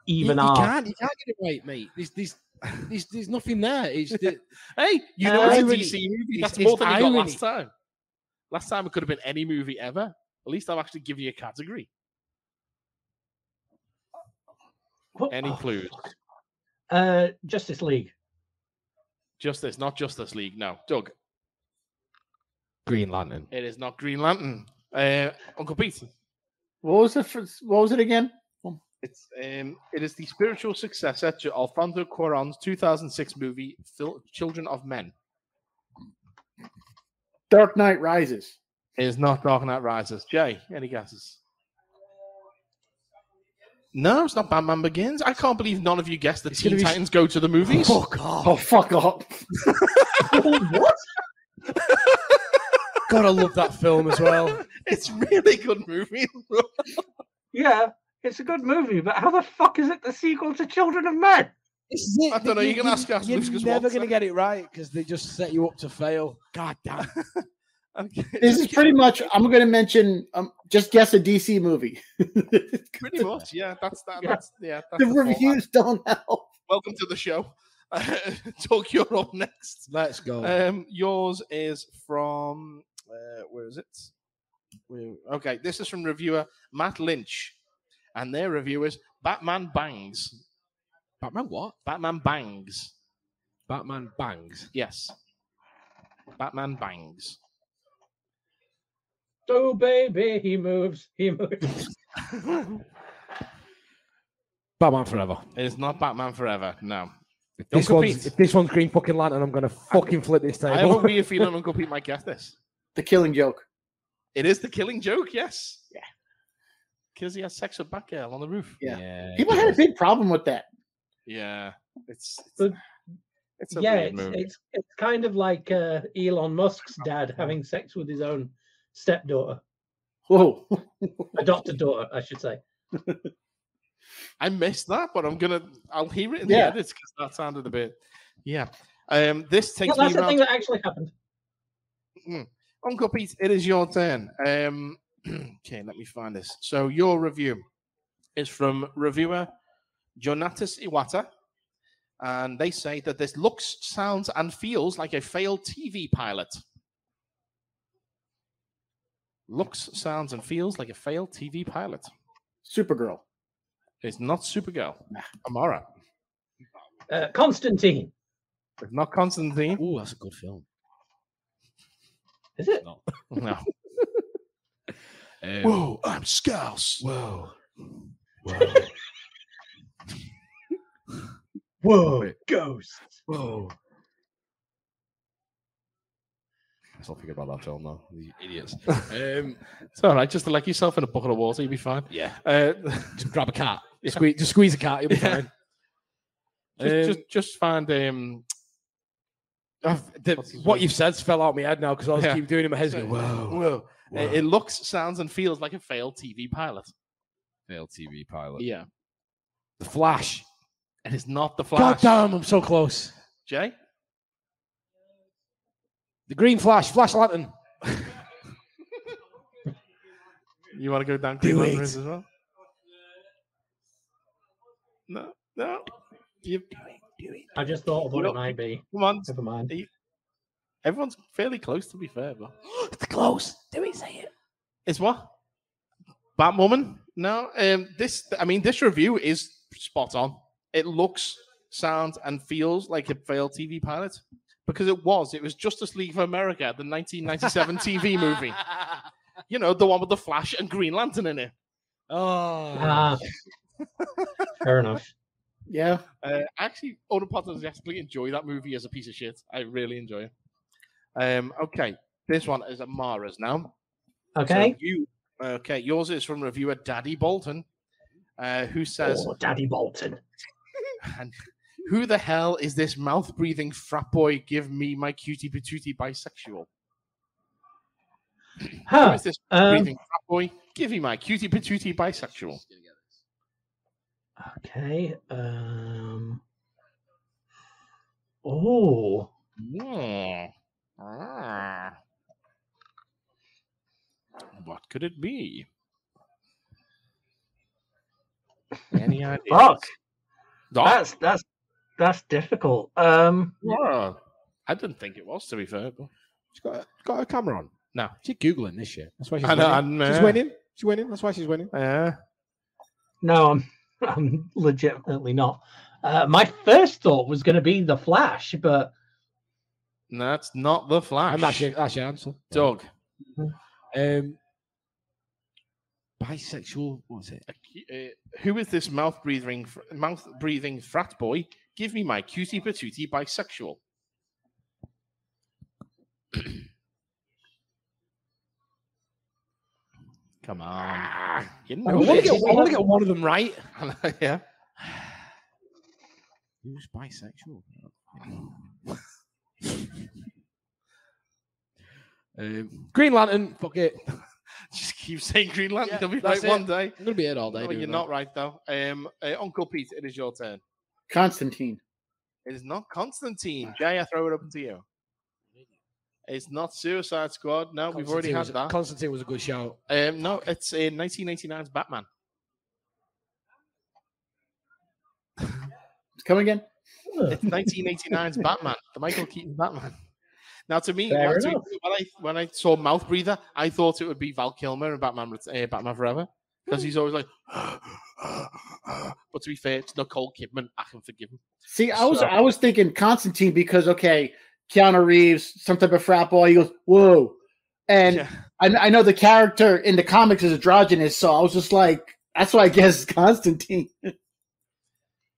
A: even
E: you
A: are.
E: Can't get it right, mate. There's nothing there. It's
D: hey, you know, it's a DC movie. That's more than you got last time. Last time it could have been any movie ever. At least I've actually given you a category. Any clues?
A: Justice League.
D: Not Justice League. No, Doug.
F: Green Lantern.
D: It is not Green Lantern. Uncle Pete.
B: What was it again?
D: It is the spiritual successor to Alfonso Cuarón's 2006 movie Children of Men.
B: Dark Knight Rises.
D: It is not Dark Knight Rises. Jay, any guesses? No, it's not Batman Begins. I can't believe none of you guessed that Teen Titans Go to the movies.
B: Fuck off. Oh, fuck off.
A: What?
E: God, I love that film as well.
D: It's a really good movie.
A: Yeah, it's a good movie, but how the fuck is it the sequel to Children of Men?
D: I don't know. You can ask us.
E: You're never going to get it right because they just set you up to fail. God damn.
D: Okay.
B: This is pretty much. I'm going to mention. Just guess a DC movie.
D: Pretty much, yeah. That's
B: the reviews don't help.
D: Welcome to the show. Doug, you're up next.
E: Let's go.
D: Yours is from. Where is it? Okay, this is from reviewer Matt Lynch, and their review is Batman Bangs.
E: Batman what?
D: Batman Bangs.
E: Batman Bangs.
D: Yes. Batman Bangs.
A: Oh baby, he moves.
E: Batman Forever.
D: It is not Batman Forever. No.
E: If this one's Green fucking Lantern, I'm gonna fucking flip this table.
D: I have a weird feeling Uncle Pete might guess this.
B: The Killing Joke.
D: It is The Killing Joke. Yes. Yeah. Because he has sex with Batgirl on the roof.
B: Yeah. People had a big problem with that.
D: Yeah. It's
A: kind of like Elon Musk's dad having sex with his own stepdaughter.
B: Whoa.
A: Adopted daughter, I should say.
D: I missed that, but I'll hear it in the edits because that sounded a bit. Yeah. This takes me.
A: That's the thing that actually happened.
D: Uncle Pete, it is your turn. Okay, let me find this. So your review is from reviewer Jonatas Iwata, and they say that this looks, sounds, and feels like a failed TV pilot. Looks, sounds, and feels like a failed TV pilot.
B: Supergirl.
D: It's not Supergirl. Amara.
A: Constantine.
D: It's not Constantine.
F: Oh, that's a good film.
A: Is it?
F: No.
D: No.
C: Whoa, I'm Scouse.
F: Whoa.
A: Whoa, ghost.
F: Whoa. Let's not forget about that film now. These idiots.
D: It's all right. Just to like yourself in a bucket of water, you'll be fine.
F: Yeah.
E: Just grab a cat. Just squeeze a cat. You'll be fine.
D: Just find
E: what you've said fell out of my head now because I was keep doing it in my head. Whoa.
D: It looks, sounds, and feels like a failed TV pilot.
F: Failed TV pilot.
D: Yeah.
E: The Flash.
D: It is not The Flash.
E: God damn, I'm so close.
D: Jay?
E: The Green Flash. Flash Lantern.
D: You want to go down Green Lantern as well? No. Do it.
A: I just thought of what it might be.
D: Come on.
A: Never mind.
D: Everyone's fairly close, to be fair, but
E: It's close. Do we say it?
D: it's what? Batwoman? No. This review is spot on. It looks, sounds, and feels like a failed TV pilot because it was Justice League of America, the 1997 TV movie. You know, the one with the Flash and Green Lantern in it.
E: Oh.
A: Fair enough.
B: Yeah.
D: I actually unapologetically enjoy that movie as a piece of shit. I really enjoy it. Okay, this one is Amara's now.
A: Okay.
D: So yours is from reviewer Daddy Bolton, who says,
A: Daddy Bolton.
D: And who the hell is this mouth-breathing frat boy? Give me my cutie patootie bisexual. Who is this breathing frat boy? Give me my cutie patootie bisexual.
A: Okay.
D: What could it be? Any ideas?
A: Fuck.
D: Doc?
A: That's difficult.
D: Well, I didn't think it was, to be fair. But...
E: She's got her camera on.
D: No.
E: She's Googling this shit. That's why she's
D: I
E: winning.
D: know,
E: She's winning. She's winning. That's why she's winning.
A: No, I'm legitimately not. My first thought was going to be The Flash, but
D: that's not The Flash.
E: And that's your answer.
D: Doug.
E: Bisexual. What was it?
D: Who is this mouth breathing frat boy? Give me my cutie patootie bisexual. Come on. You know
E: I want to get one of them right.
D: Yeah.
E: Who's bisexual? Green Lantern. Fuck it.
D: Just keep saying Green Lantern.
E: Yeah,
D: You'll be
E: that's
D: right one day.
E: I'm gonna be here all day.
D: No, you're not right though. Uncle Pete, it is your turn.
B: Constantine.
D: It is not Constantine. Jay, I throw it up to you. It's not Suicide Squad. No, we've already had that.
E: Constantine was a good shout.
D: No, it's 1989's Batman.
B: Come again?
D: It's 1989's Batman, the Michael Keaton Batman. Now, to me, when I saw Mouth Breather, I thought it would be Val Kilmer and Batman Forever, because he's always like. But to be fair, it's Nicole Kidman. I can forgive him.
B: See, I was thinking Constantine because Keanu Reeves, some type of frat boy. He goes, whoa, and yeah. I know the character in the comics is androgynous, so I was just like, that's why I guess Constantine.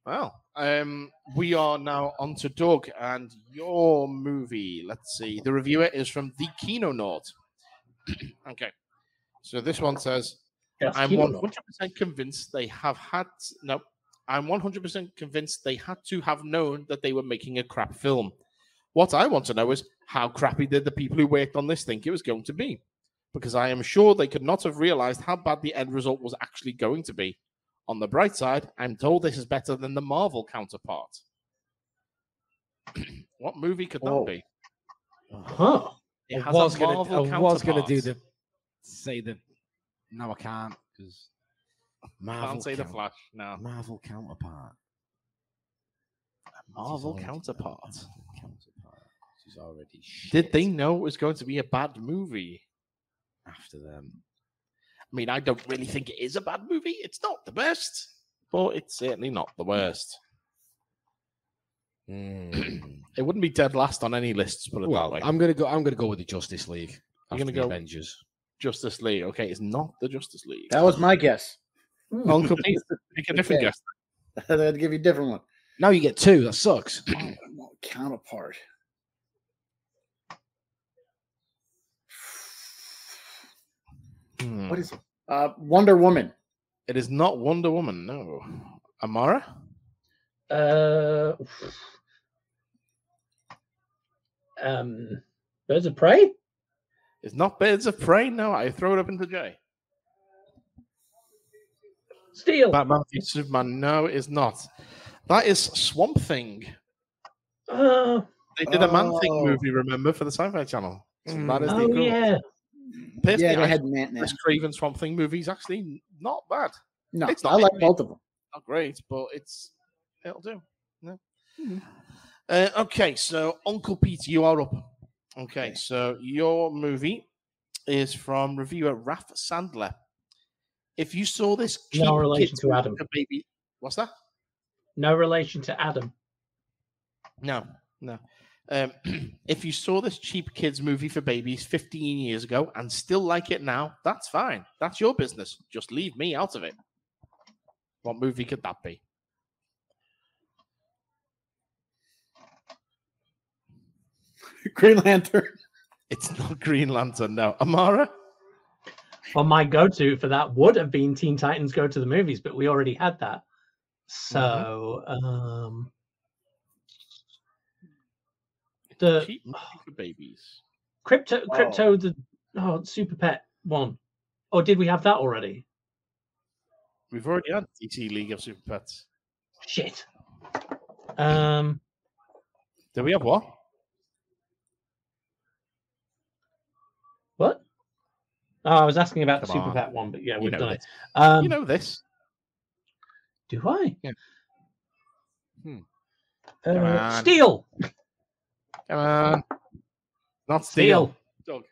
D: Well. We are now on to Doug and your movie. Let's see. The reviewer is from The Kinonaut. Okay. So this one says, I'm 100% convinced they have had... No. I'm 100% convinced they had to have known that they were making a crap film. What I want to know is, how crappy did the people who worked on this think it was going to be? Because I am sure they could not have realized how bad the end result was actually going to be. On the bright side, I'm told this is better than the Marvel counterpart. What movie could that be?
A: Huh.
E: I was going to say the... No, I can't, because Marvel
D: can't say the Flash. No.
E: Marvel counterpart.
D: Marvel counterpart.
E: She's already shit.
D: Did they know it was going to be a bad movie?
E: After them.
D: I mean, I don't really think it is a bad movie. It's not the best, but it's certainly not the worst. It wouldn't be dead last on any lists, put it that way.
E: I'm gonna go with the Justice League.
D: You're gonna go
E: Avengers.
D: Justice League. Okay, it's not the Justice League.
B: That was my guess.
D: Uncle Pete, pick a different guess.
B: I'd give you a different one.
E: Now you get two. That sucks.
B: Counterpart. What is it? Wonder Woman.
D: It is not Wonder Woman, no. Amara?
A: Birds of Prey?
D: It's not Birds of Prey, no. I throw it up into Jay.
A: Steel.
D: Batman v Superman, no, it is not. That is Swamp Thing. They did a Man-Thing movie, remember, for the Sci-Fi Channel. So that is the
A: yeah.
D: Personally,
B: they had Man.
D: This Craven Swamp Thing movie is actually not bad.
B: No,
D: it's not
B: I like both of them.
D: Not great, but it'll do. No. Okay, so Uncle Pete, you are up. Okay, so your movie is from reviewer Raph Sandler. If you saw this,
A: no relation to Adam.
D: Baby, what's that?
A: No relation to Adam.
D: No. If you saw this cheap kids movie for babies 15 years ago and still like it now, that's fine. That's your business. Just leave me out of it. What movie could that be?
B: Green Lantern.
D: It's not Green Lantern, no. Amara?
A: Well, my go-to for that would have been Teen Titans Go to the Movies, but we already had that. So, the
D: cheap movie for babies.
A: Crypto, the Super Pet one. Or did we have that already?
D: We've already had DC League of Super Pets.
A: Shit.
D: Do we have what?
A: What? Oh, I was asking about the Super Pet one, but yeah, we've done it.
D: You know this.
A: Do I?
D: Yeah.
A: Steel.
D: Come on. Not Steel. Doug.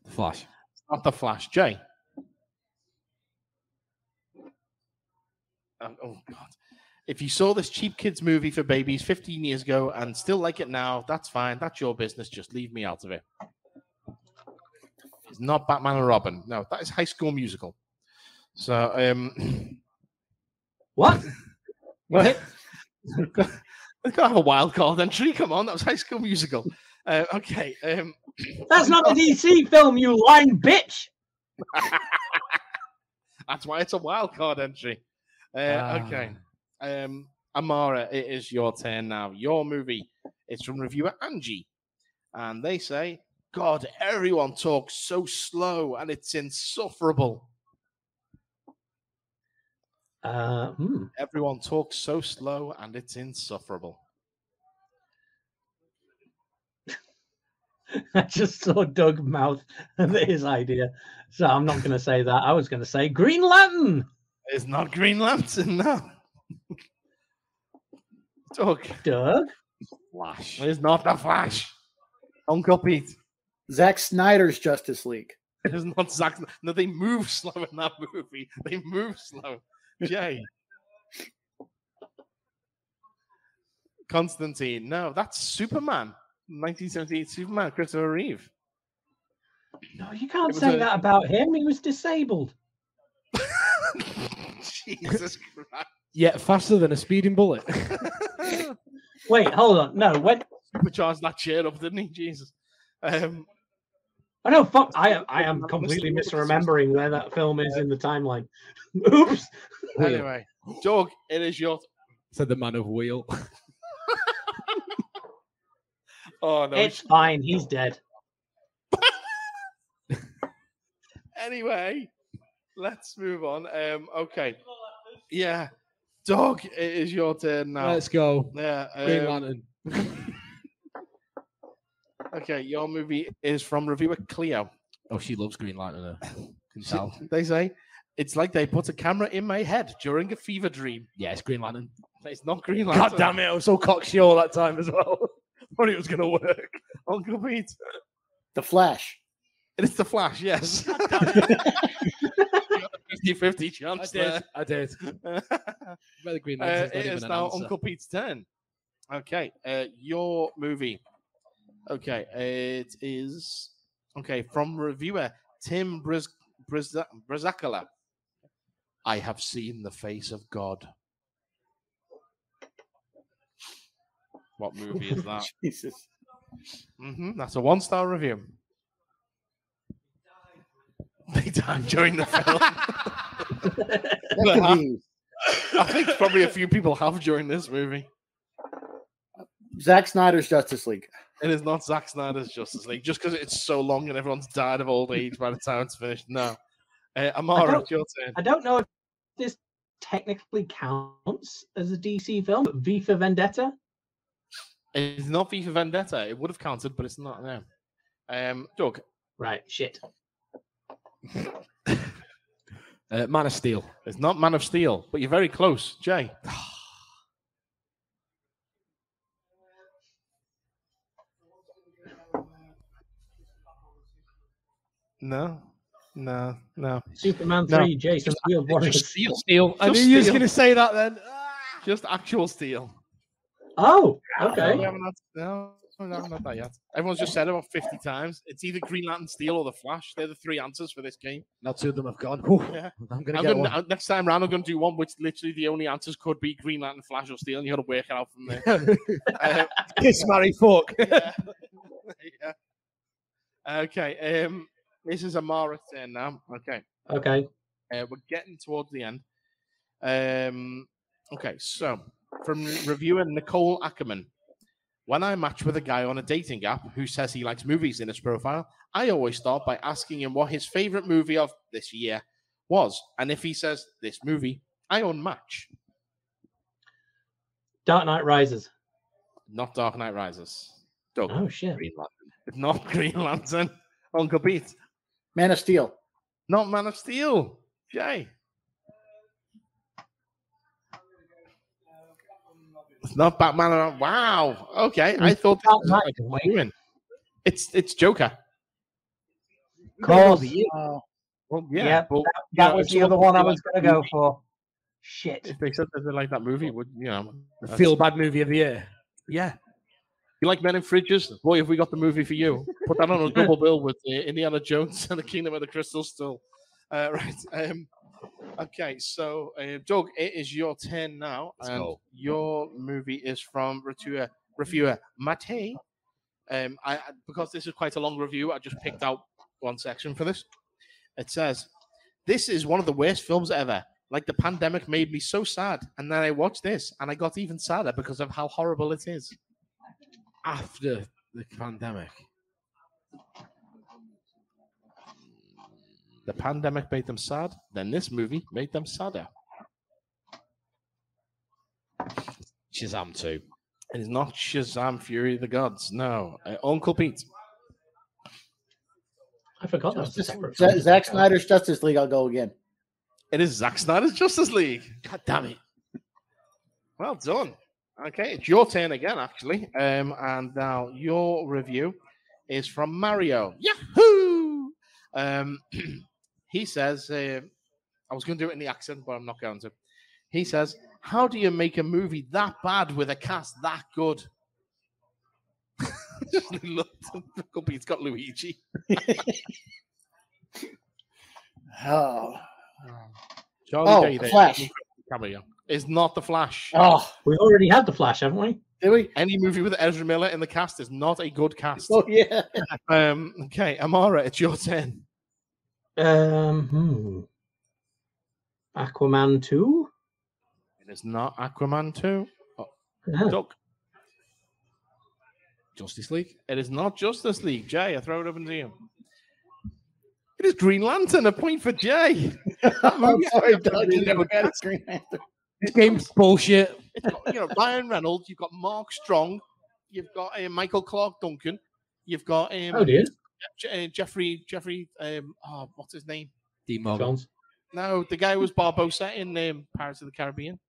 F: The Flash.
D: It's not The Flash. Jay. Oh, God. If you saw this cheap kids movie for babies 15 years ago and still like it now, that's fine. That's your business. Just leave me out of it. It's not Batman and Robin. No, that is High School Musical. So,
A: What?
D: What? I can't have a wild card entry. Come on, that was High School Musical. Okay.
A: That's not a DC film, you lying bitch.
D: That's why it's a wild card entry. Okay. Amara, it is your turn now. Your movie. It's from reviewer Angie. And they say, God, everyone talks so slow and it's insufferable. Everyone talks so slow and it's insufferable.
A: I just saw Doug mouth his idea, so I'm not going to say that. I was going to say Green Lantern.
D: It's not Green Lantern, no. Doug.
F: Flash.
D: It's not The Flash. Uncle Pete.
B: Zack Snyder's Justice League.
D: It is not Zack. No, they move slow in that movie. They move slow. Jay. Constantine. No, that's Superman. 1978 Superman, Christopher Reeve.
A: No, you can't say that about him. He was disabled.
D: Jesus Christ.
E: Yeah, faster than a speeding bullet.
A: Wait, hold on. No, when
D: supercharged that chair up, didn't he? Jesus.
A: Oh no, fuck! I am completely misremembering where that film is in the timeline. Oops.
D: Anyway, Doug, it is your.
E: Said the Man of Wheel.
D: Oh no,
A: it's fine. He's dead.
D: Anyway, let's move on. Okay. Yeah, Doug, it is your turn now.
E: Let's go.
D: Yeah,
E: Green Lantern.
D: Okay, your movie is from reviewer Cleo.
F: Oh, she loves Green Lantern. Can tell.
D: They say it's like they put a camera in my head during a fever dream.
F: Yeah, it's Green Lantern.
D: It's not Green Lantern.
E: God damn it! I was so cocksure that time as well. Thought it was going to work.
D: Uncle Pete.
B: The Flash.
D: It is The Flash, yes. 50-50 chance
E: I did.
F: The Green Lantern's
D: it is now Uncle Pete's turn. Okay, your movie. Okay, it is from reviewer Tim Brizakala. I have seen the face of God. What movie is that?
B: Jesus.
D: That's a 1-star review. They died during the film. I think probably a few people have during this movie.
B: Zack Snyder's Justice League.
D: It is not Zack Snyder's Justice League, just because it's so long and everyone's died of old age by the time it's finished. No. Amara, it's your turn.
A: I don't know if this technically counts as a DC film, but V for Vendetta?
D: It's not V for Vendetta. It would have counted, but it's not now. Doug.
A: Right, shit.
E: Man of Steel.
D: It's not Man of Steel, but you're very close. Jay. No.
A: Superman 3, Jason Field,
D: Steel.
E: I knew you was going to say that then.
D: Just actual Steel.
A: Oh, okay.
D: We haven't had that yet. Everyone's just said it about 50 times. It's either Green Lantern, Steel, or The Flash. They're the 3 answers for this game.
E: Now 2 of them have gone.
D: Yeah.
E: I'm going to get one.
D: Next time round, I'm going to do one which literally the only answers could be Green Lantern, Flash, or Steel, and you got to work it out from there.
E: Kiss, marry, fuck.
D: Yeah. Okay. This is Amara's turn now. Okay. We're getting towards the end. Okay, so from reviewer Nicole Ackerman. When I match with a guy on a dating app who says he likes movies in his profile, I always start by asking him what his favorite movie of this year was. And if he says this movie, I unmatch.
A: Dark Knight Rises.
D: Not Dark Knight Rises. Doug.
A: Oh, shit.
D: Green Lantern. It's not Green Lantern. Uncle Pete.
B: Man of Steel.
D: Not Man of Steel. Jay. It's not Batman. Wow. Okay. I thought this was like a win. It's Joker.
A: Of course.
D: Well, yeah. But,
A: that was the other one I was going to go for. Shit.
D: If they said that they like that movie, would
E: feel bad movie of the year?
D: Yeah. You like Men in Fridges? Boy, have we got the movie for you. Put that on a double bill with Indiana Jones and the Kingdom of the Crystal Skull. Right. Okay, so Doug, it is your turn now.
F: Let's go.
D: Your movie is from reviewer Mate. Because this is quite a long review, I just picked out one section for this. It says, "This is one of the worst films ever. Like the pandemic made me so sad, and then I watched this, and I got even sadder because of how horrible it is."
E: After the pandemic.
D: The pandemic made them sad, then this movie made them sadder.
F: Shazam 2.
D: It is not Shazam Fury of the Gods. No. Uncle Pete.
A: I forgot that was a separate film.
B: Zack Snyder's Justice League. I'll go again.
D: It is Zack Snyder's Justice League.
E: God damn it.
D: Well done. Okay, it's your turn again, actually. And now your review is from Mario. Yahoo! He says, I was going to do it in the accent, but I'm not going to. He says, "How do you make a movie that bad with a cast that good?" He's got Luigi.
B: Charlie the Flash.
D: Cameo is not the Flash.
B: Oh,
A: we already had the Flash, haven't we?
B: Did we?
D: Any movie with Ezra Miller in the cast is not a good cast.
B: Oh yeah.
D: Okay, Amara, it's your turn.
A: Aquaman 2?
D: It is not Aquaman 2. Oh,
A: Yeah.
D: Doug.
E: Justice League?
D: It is not Justice League. Jay, I throw it up to you. It is Green Lantern. A point for Jay.
B: I'm sorry, Doug. You never got Green Lantern.
E: This game's bullshit.
D: It's got, Ryan Reynolds. You've got Mark Strong. You've got Michael Clark Duncan. You've got Jeffrey. What's his name?
F: Dean Morgan.
D: No, the guy who was Barbossa in Pirates of the Caribbean.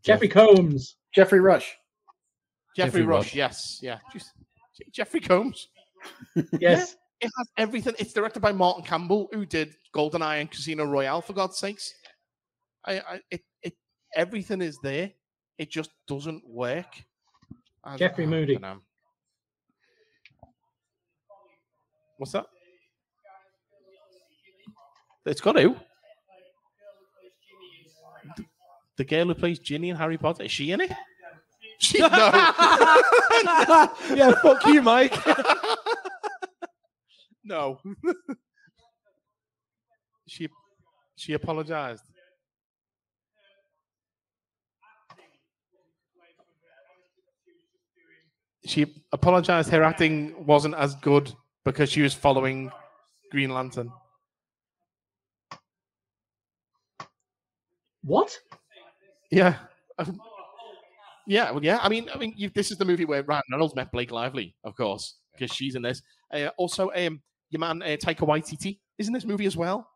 A: Jeffrey Combs.
B: Jeffrey Rush.
D: Jeffrey Rush. Yes, yeah. Jeffrey Combs.
A: Yes.
D: It has everything. It's directed by Martin Campbell, who did GoldenEye and Casino Royale, for God's sakes. Everything is there. It just doesn't work.
A: Jeffrey Moody.
D: What's that? It's got who? The girl who plays Ginny in Harry Potter. Is she in it? No.
E: Yeah, fuck you, Mike.
D: No. She apologized. She apologized. Her acting wasn't as good because she was following Green Lantern.
A: What?
D: Yeah. Yeah. I mean, this is the movie where Ryan Reynolds met Blake Lively, of course, because she's in this. Also, your man Taika Waititi is in this movie as well,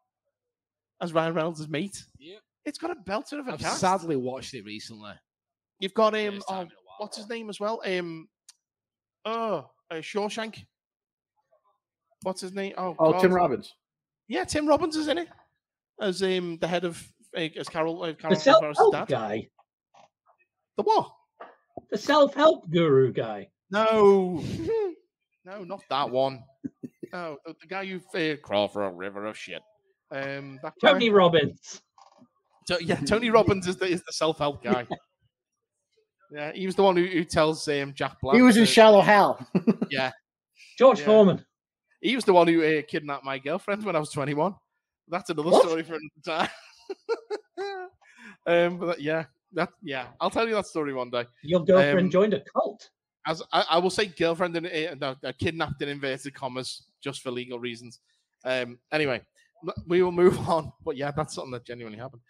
D: as Ryan Reynolds' mate. Yeah. It's got a belter of a
E: I've
D: cast.
E: sadly watched it recently.
D: You've got what's his name as well? Shawshank. What's his name?
B: Oh, Tim Robbins.
D: Yeah, Tim Robbins is in it as the head of as Carol
A: the self-help
D: dad.
A: guy.
D: The what?
A: The self-help guru guy.
D: No, no, not that one. No, the guy who crawl for a river of shit. That
A: Tony
D: guy.
A: Robbins.
D: So, yeah, Tony Robbins is the self-help guy. Yeah, he was the one who tells Jack Black.
B: He was in Shallow Hal.
D: Yeah.
A: George Foreman.
D: He was the one who kidnapped my girlfriend when I was 21. That's another story for another time. I'll tell you that story one day.
A: Your girlfriend joined a cult.
D: As I will say, girlfriend kidnapped in inverted commas just for legal reasons. Anyway, we will move on. But yeah, that's something that genuinely happened.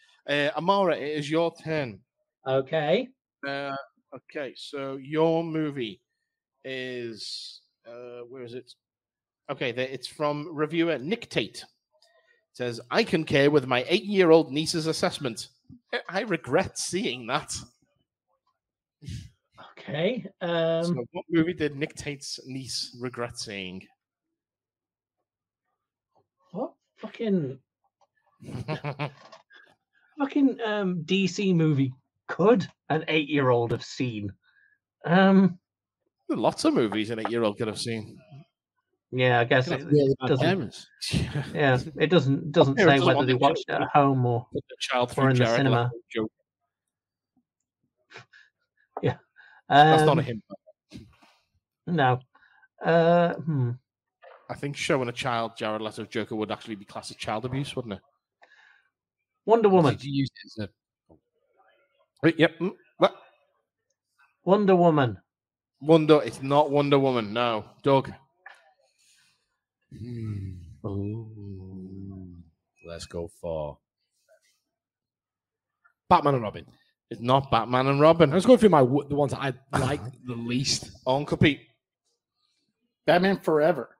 D: Amara, it is your turn.
A: Okay.
D: Okay, so your movie is where is it? Okay, it's from reviewer Nick Tate. says, I concur with my 8-year-old niece's assessment. I regret seeing that.
A: Okay.
D: So what movie did Nick Tate's niece regret seeing?
A: What fucking DC movie could an 8-year-old have seen?
D: Lots of movies an 8-year-old could have seen.
A: Yeah, I guess it doesn't. Yeah, it doesn't say whether they watched it at home or in the cinema. Yeah,
D: that's not a hint.
A: No.
D: I think showing a child Jared Leto's Joker would actually be classed as child abuse, wouldn't it?
A: Wonder Woman.
F: Did you use it as
D: a... Yep. What?
A: Wonder Woman.
D: It's not Wonder Woman. No, Doug.
F: Let's go for Batman and Robin.
D: It's not Batman and Robin.
E: I was going through the ones that I like the least.
D: Uncle Pete.
B: Batman Forever.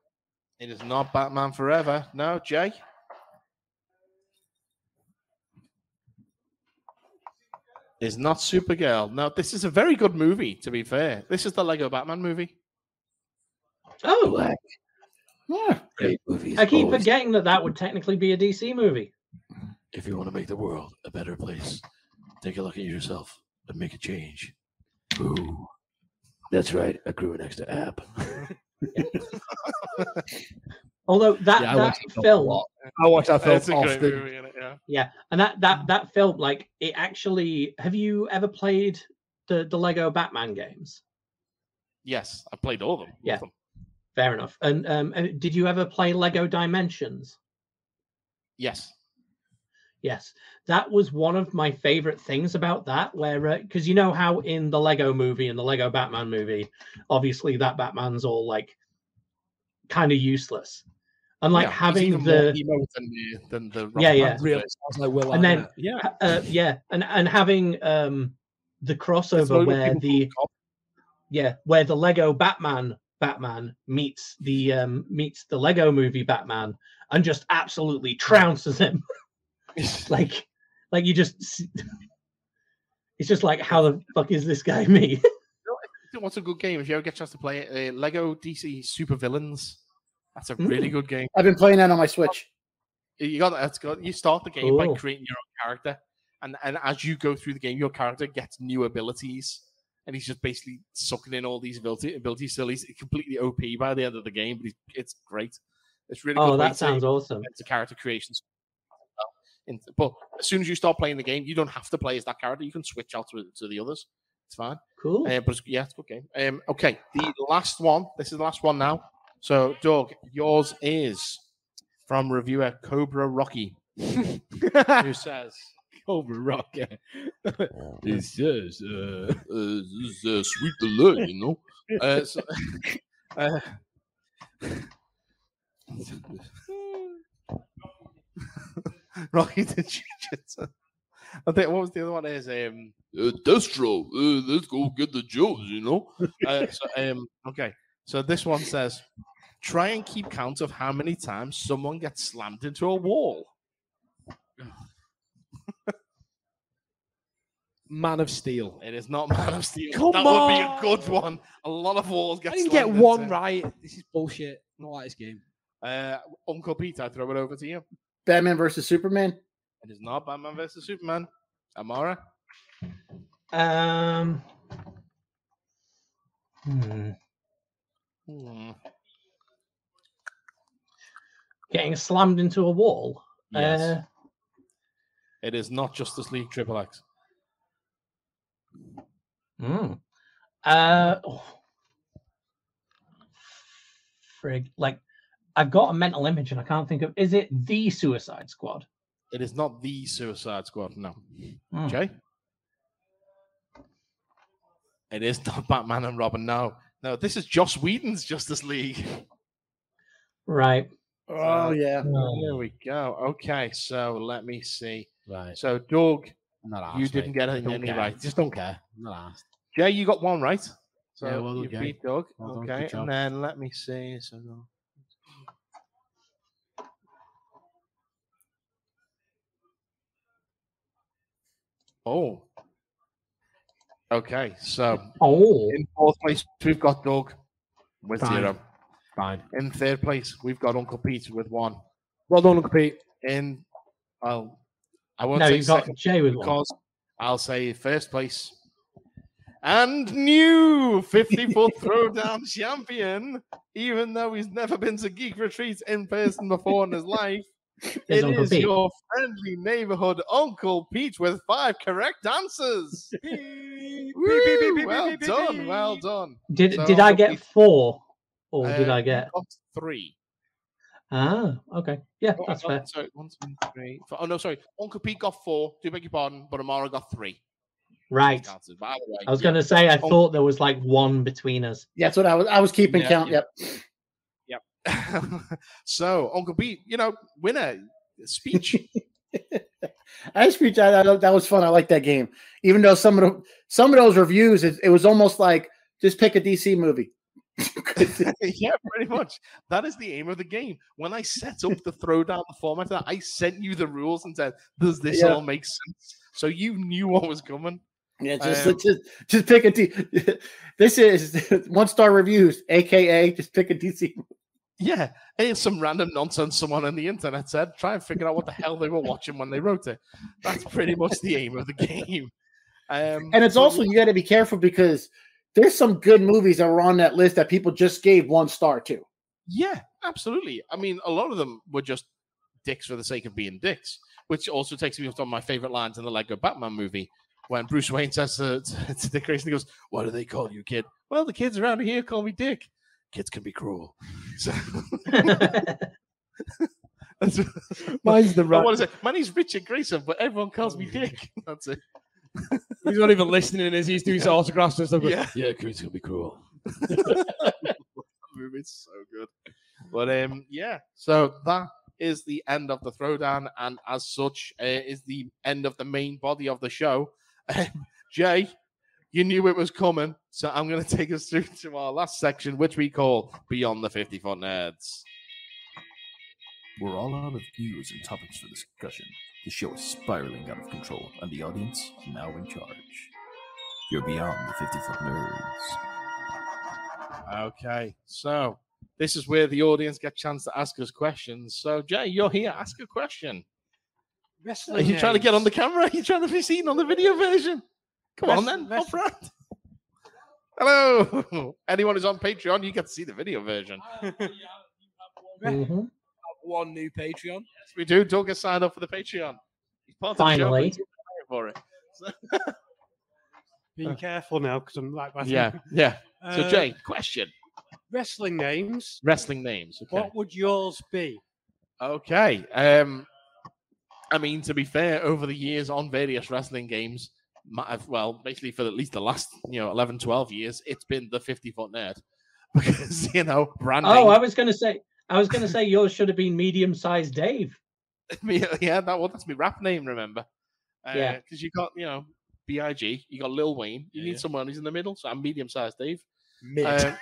D: It is not Batman Forever. No, Jay. It's not Supergirl. No, this is a very good movie, to be fair. This is the Lego Batman movie.
A: Oh,
F: Black.
B: Yeah.
F: Great movies.
A: I keep forgetting that would technically be a DC movie.
F: If you want to make the world a better place, take a look at yourself and make a change. Ooh. That's right. I grew an extra app.
A: Although that film,
E: I watch that film
D: often.
E: Great
D: movie, isn't it?
A: Yeah, and that film, like, it actually. Have you ever played the Lego Batman games?
D: Yes, I played all of them.
A: Yeah, fair enough. And did you ever play Lego Dimensions?
D: Yes.
A: Yes, that was one of my favorite things about that, where because you know how in the Lego movie and the Lego Batman movie, obviously that Batman's all like kind of useless, and like having the
D: than the
A: really sounds like Will, and then and having the crossover where the Lego Batman meets the Lego movie Batman and just absolutely trounces him. like you just, it's just like, how the fuck is this guy me?
D: What's a good game if you ever get a chance to play it? Lego DC Super Villains. That's a really good game.
B: I've been playing that on my Switch.
D: You start the game by creating your own character, and as you go through the game, your character gets new abilities, and he's just basically sucking in all these abilities. So he's completely OP by the end of the game, but it's great. It's really good.
A: Oh, that sounds awesome.
D: It's a character creation. But as soon as you start playing the game, you don't have to play as that character. You can switch out to the others. It's fine.
A: Cool.
D: But it's a good game. Okay, the last one. This is the last one now. So, Doug, yours is from reviewer Cobra Rocky, who says,
E: Cobra Rocky.
F: He says, this is sweet delay, you know?
D: Rocky the Jiu-Jitsu. I think what was the other one? Is
F: Destro. Let's go get the Joes, you know.
D: Okay. So this one says, try and keep count of how many times someone gets slammed into a wall.
E: Man of Steel.
D: It is not Man of Steel.
E: Come
D: that
E: on!
D: Would be a good one. A lot of walls get.
E: I didn't
D: slammed
E: get one
D: into.
E: right. This is bullshit. I don't like this game.
D: Uncle Pete, I throw it over to you.
B: Batman versus Superman.
D: It is not Batman versus Superman. Amara.
A: Getting slammed into a wall.
D: Yes. It is not Justice League Triple X.
A: Frig. Like, I've got a mental image and I can't think of. Is it the Suicide Squad?
D: It is not the Suicide Squad. No. Jay. It is not Batman and Robin. No. This is Joss Whedon's Justice League.
A: Right.
B: Oh yeah.
D: There we go. Okay, so let me see.
F: Right.
D: So, Doug,
F: not
D: you didn't get any right.
E: Just don't care.
F: I'm not asked.
D: Jay, you got one right. So
F: yeah, well,
D: you beat Doug.
F: Well,
D: okay, and then let me see. So, Oh. Okay, so
A: in
D: 4th place, we've got Doug with
E: Fine.
D: 0.
E: Fine.
D: In 3rd place, we've got Uncle Pete with 1.
E: Well done, Uncle Pete.
D: I won't
A: No,
D: say
A: you've got
D: second
A: Jay with 1.
D: because I'll say 1st place. And new 50-foot throwdown champion, even though he's never been to Geek Retreats in person before in his life. It
A: Uncle
D: is
A: Pete.
D: your friendly neighborhood Uncle Pete with 5 correct answers. Woo! Well done, well done.
A: Did
D: So
A: I
D: Uncle
A: get
D: Pete,
A: 4, or did I
D: you
A: get?
D: got 3?
A: Ah, okay, yeah,
D: Oh,
A: that's
D: oh,
A: fair.
D: Sorry, 1, 2, 3. 4. Oh no, sorry. Uncle Pete got 4. Do beg your pardon, but Amara got 3.
A: Right.
D: Counted, but either way,
A: I was going to say I thought there was like 1 between us.
B: That's what I was keeping count.
D: Yep. So Uncle Pete, winner speech.
B: Speech. That was fun. I like that game. Even though some of those reviews, it was almost like just pick a DC movie.
D: Yeah, pretty much. That is the aim of the game. When I set up the throwdown format, I sent you the rules and said, "Does this all make sense?" So you knew what was coming.
B: Yeah, just pick a DC. This is 1-star reviews, aka just pick a DC movie.
D: Yeah, it's some random nonsense someone on the internet said. Try and figure out what the hell they were watching when they wrote it. That's pretty much the aim of the game.
B: And it's also, you got to be careful because there's some good movies that were on that list that people just gave 1 star to.
D: Yeah, absolutely. I mean, a lot of them were just dicks for the sake of being dicks, which also takes me up to my favorite lines in the Lego Batman movie when Bruce Wayne says to Dick Grayson, he goes, "What do they call you, kid?" "Well, the kids around here call me Dick. Kids can be cruel." So
E: Mine's the right.
D: What is it? My name's Richard Grayson, but everyone calls me Dick. That's it.
E: He's not even listening as he's doing autographs and stuff.
D: Yeah,
F: kids can be cruel.
D: It's so good. But so that is the end of the throwdown, and as such, is the end of the main body of the show. Jay, you knew it was coming, so I'm going to take us through to our last section, which we call Beyond the 50-Foot Nerds.
G: We're all out of views and topics for discussion. The show is spiraling out of control, and the audience now in charge. You're Beyond the 50-Foot Nerds.
D: Okay, so this is where the audience get a chance to ask us questions. So, Jay, you're here. Ask a question. Are you trying to get on the camera? Are you trying to be seen on the video version? Come on, then. Up front. Hello. Anyone who's on Patreon, you get to see the video version.
E: One new Patreon.
D: Yes, we do. Doug has signed up for the Patreon. He's part
A: Finally.
D: of the show, for it. So.
H: Be careful now, because I'm like,
D: yeah. So, Jay, question.
H: Wrestling names.
D: Okay.
H: What would yours be?
D: Okay. I mean, to be fair, over the years on various wrestling games, basically for at least the last 11, 12 years, it's been the 50-Foot Nerd because branding.
A: Oh, I was going to say yours should have been medium-sized Dave.
D: Yeah, that's my rap name. Remember?
A: Yeah,
D: because you got BIG, you got Lil Wayne. You need someone who's in the middle, so I'm medium-sized Dave.
E: Mid.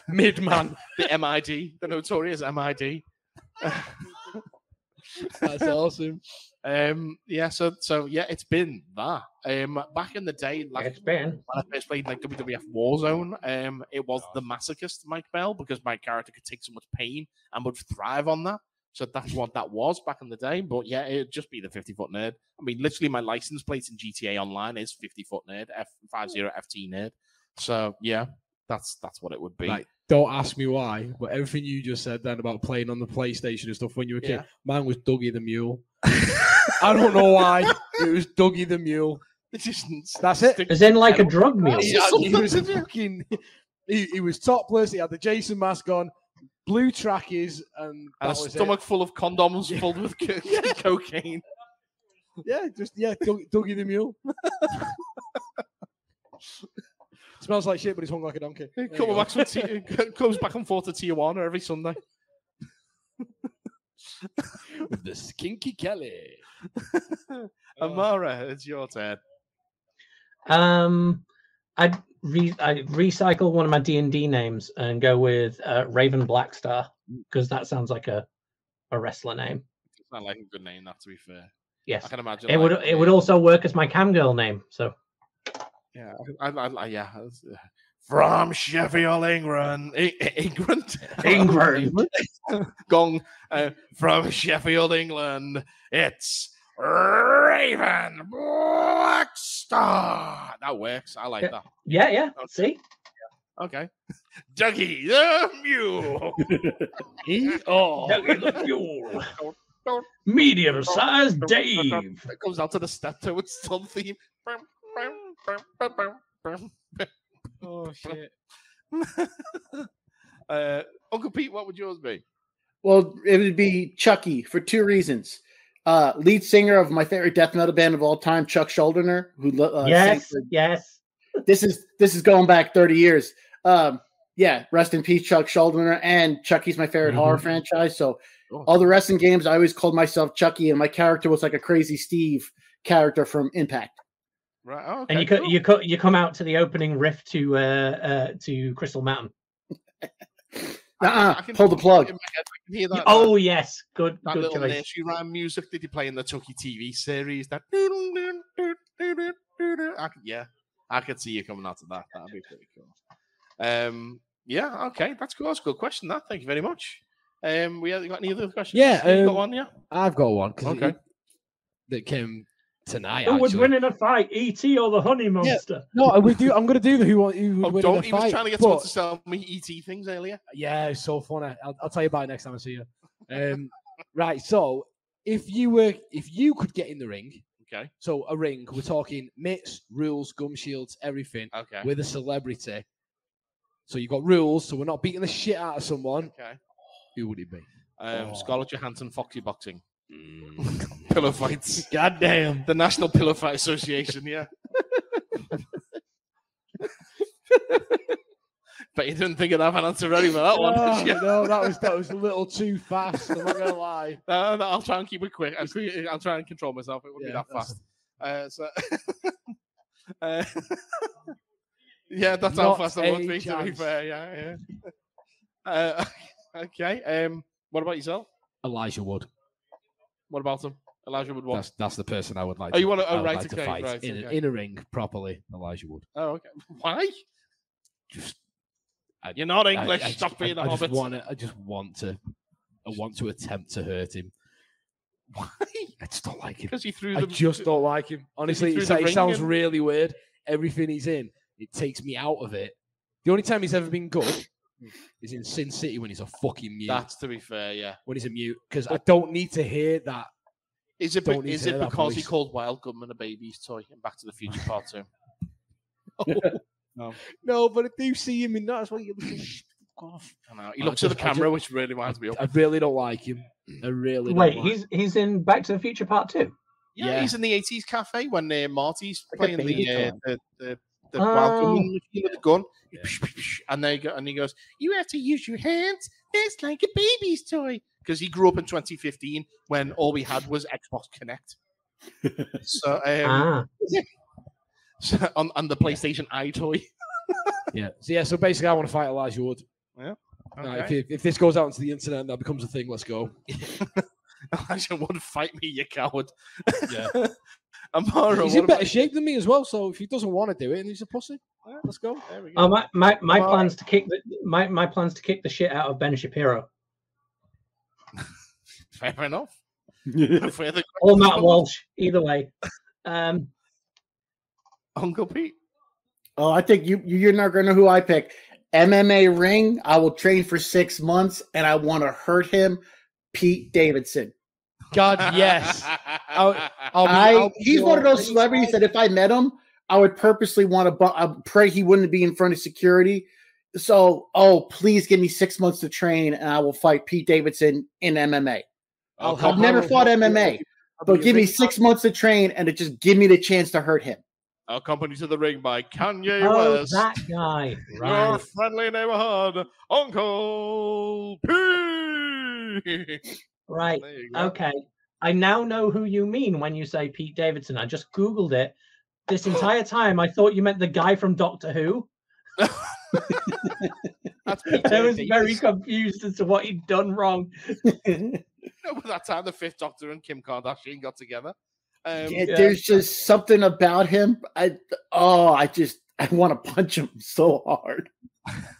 D: Mid man. The MID, the notorious MID.
E: That's awesome.
D: So it's been that. Back in the day, when I first played WWF Warzone, it was the masochist Mike Bell because my character could take so much pain and would thrive on that. So that's what that was back in the day. But yeah, it'd just be the 50-Foot Nerd. I mean, literally, my license plate in GTA Online is 50-Foot Nerd, F50FT Nerd. So yeah, that's what it would be.
E: Like, don't ask me why, but everything you just said then about playing on the PlayStation and stuff when you were a kid, mine was Dougie the Mule. I don't know why. It was Dougie the Mule. That's it.
A: As in like a drug mule.
E: He was topless. He had the Jason mask on, blue trackies, and
D: a stomach full of condoms filled with cocaine.
E: Dougie the Mule. Smells like shit, but he's hung like a donkey.
D: Comes back and forth to Tijuana every Sunday.
E: With the Skinky Kelly.
D: Amara, it's your turn.
A: I'd recycle one of my D&D names and go with Raven Blackstar because that sounds like a wrestler name.
D: It sounds like a good name, that, to be fair.
A: Yes,
D: I can imagine.
A: It would also work as my cam girl name. So
D: yeah, yeah. From Sheffield, England. England. Gong. From Sheffield, England. It's Raven Blackstar. That works. I like that.
A: Yeah. See?
D: Okay. Dougie the Mule.
A: Dougie the Mule. Medium-sized Dave.
D: It comes out to the steptoe. It's still the theme.
E: Oh, shit.
D: Uncle Pete, what would yours be?
B: Well, it would be Chucky for two reasons. Lead singer of my favorite death metal band of all time, Chuck Schuldiner, who
A: yes.
B: This is going back 30 years. Rest in peace, Chuck Schuldiner, and Chucky's my favorite horror franchise. So all the wrestling games, I always called myself Chucky, and my character was like a Crazy Steve character from Impact.
D: Right. Oh, okay,
A: and you come out to the opening riff to Crystal Mountain.
B: Pull the plug.
D: I can hear that.
A: Oh yes, good
D: little
A: choice.
D: nursery rhyme music that you play in the Chucky TV series. That I could see you coming out of that. That'd be pretty cool. Yeah. Okay, that's cool. That's a good question. That. Thank you very much. We got any other questions?
E: Yeah.
D: You got one. Yeah.
E: I've got one.
D: Okay.
E: That came tonight.
A: Who was winning a fight, E.T. or the Honey Monster?
E: No, I'm going to do the who would win a fight.
D: He was trying to get someone to sell me E.T. things earlier.
E: Yeah, it's so funny. I'll tell you about it next time I see you. Right. So if you could get in the ring,
D: okay.
E: So a ring, we're talking mitts, rules, gum shields, everything.
D: Okay.
E: With a celebrity. So you've got rules, so we're not beating the shit out of someone.
D: Okay.
E: Who would it be?
D: Scarlett Johansson, Foxy Boxing. Pillow fights.
E: God damn.
D: The National Pillow Fight Association, yeah. But you didn't think of that answer ready for that one.
E: No, that was a little too fast. I'm not gonna lie.
D: No, I'll try and keep it quick. I'll try and control myself. It wouldn't be that fast. Yeah, that's how fast I would be. To be fair, yeah. Okay. What about yourself?
E: Elijah Wood.
D: What about him? Elijah Wood. What?
E: That's the person I would like.
D: You want to? Oh, right.
E: Like to fight in a ring properly. Elijah Wood.
D: Oh, okay. Why? You're not English. Stop being a hobbit.
E: I just want to attempt to hurt him.
D: Why?
E: I just don't like him.
D: Because he threw.
E: I just don't like him. Honestly, it sounds really weird. Everything he's in, it takes me out of it. The only time he's ever been good is in Sin City when he's a fucking mute.
D: That's to be fair, yeah.
E: When he's a mute, because I don't need to hear that.
D: Is it because he called Wild Gunman a baby's toy in Back to the Future Part 2?
E: No, but I do see him in that. That's why you off.
D: I know. He looks at the camera, which really winds me up.
E: I really don't like him. I really
A: Wait,
E: don't
A: he's in Back to the Future Part 2?
D: Yeah, he's in the 80s cafe when Marty's playing the Wild Gunman machine with the gun. Yeah. And he goes, "You have to use your hands. It's like a baby's toy." Because he grew up in 2015 when all we had was Xbox Connect. So, on the PlayStation iToy.
E: So basically, I want to fight Elijah Wood.
D: Yeah. Okay.
E: If this goes out into the internet and that becomes a thing, let's go.
D: Elijah Wood, fight me, you coward.
E: Yeah.
D: Amara,
E: he's in better shape than me as well. So if he doesn't want to do it, and he's a pussy, let's go.
D: There we go.
A: Oh, my plans to kick the shit out of Ben Shapiro.
D: Fair enough.
A: Or Matt Walsh, either way.
D: Uncle Pete.
B: Oh, I think you're not going to know who I pick. MMA ring. I will train for 6 months, and I want to hurt him. Pete Davidson.
E: God, yes.
B: He's one of those celebrities that if I met him, I would purposely want to pray he wouldn't be in front of security. So, please give me 6 months to train, and I will fight Pete Davidson in MMA. I've never fought MMA, but give me 6 months to train, and to just give me the chance to hurt him.
D: Accompanied to the ring by Kanye West.
A: That guy. Right.
D: Your friendly neighborhood, Uncle Pete.
A: Right. Okay. I now know who you mean when you say Pete Davidson. I just Googled it. This entire time, I thought you meant the guy from Doctor Who. I was very confused as to what he'd done wrong.
D: That time the Fifth Doctor and Kim Kardashian got together.
B: There's just something about him. I want to punch him so hard.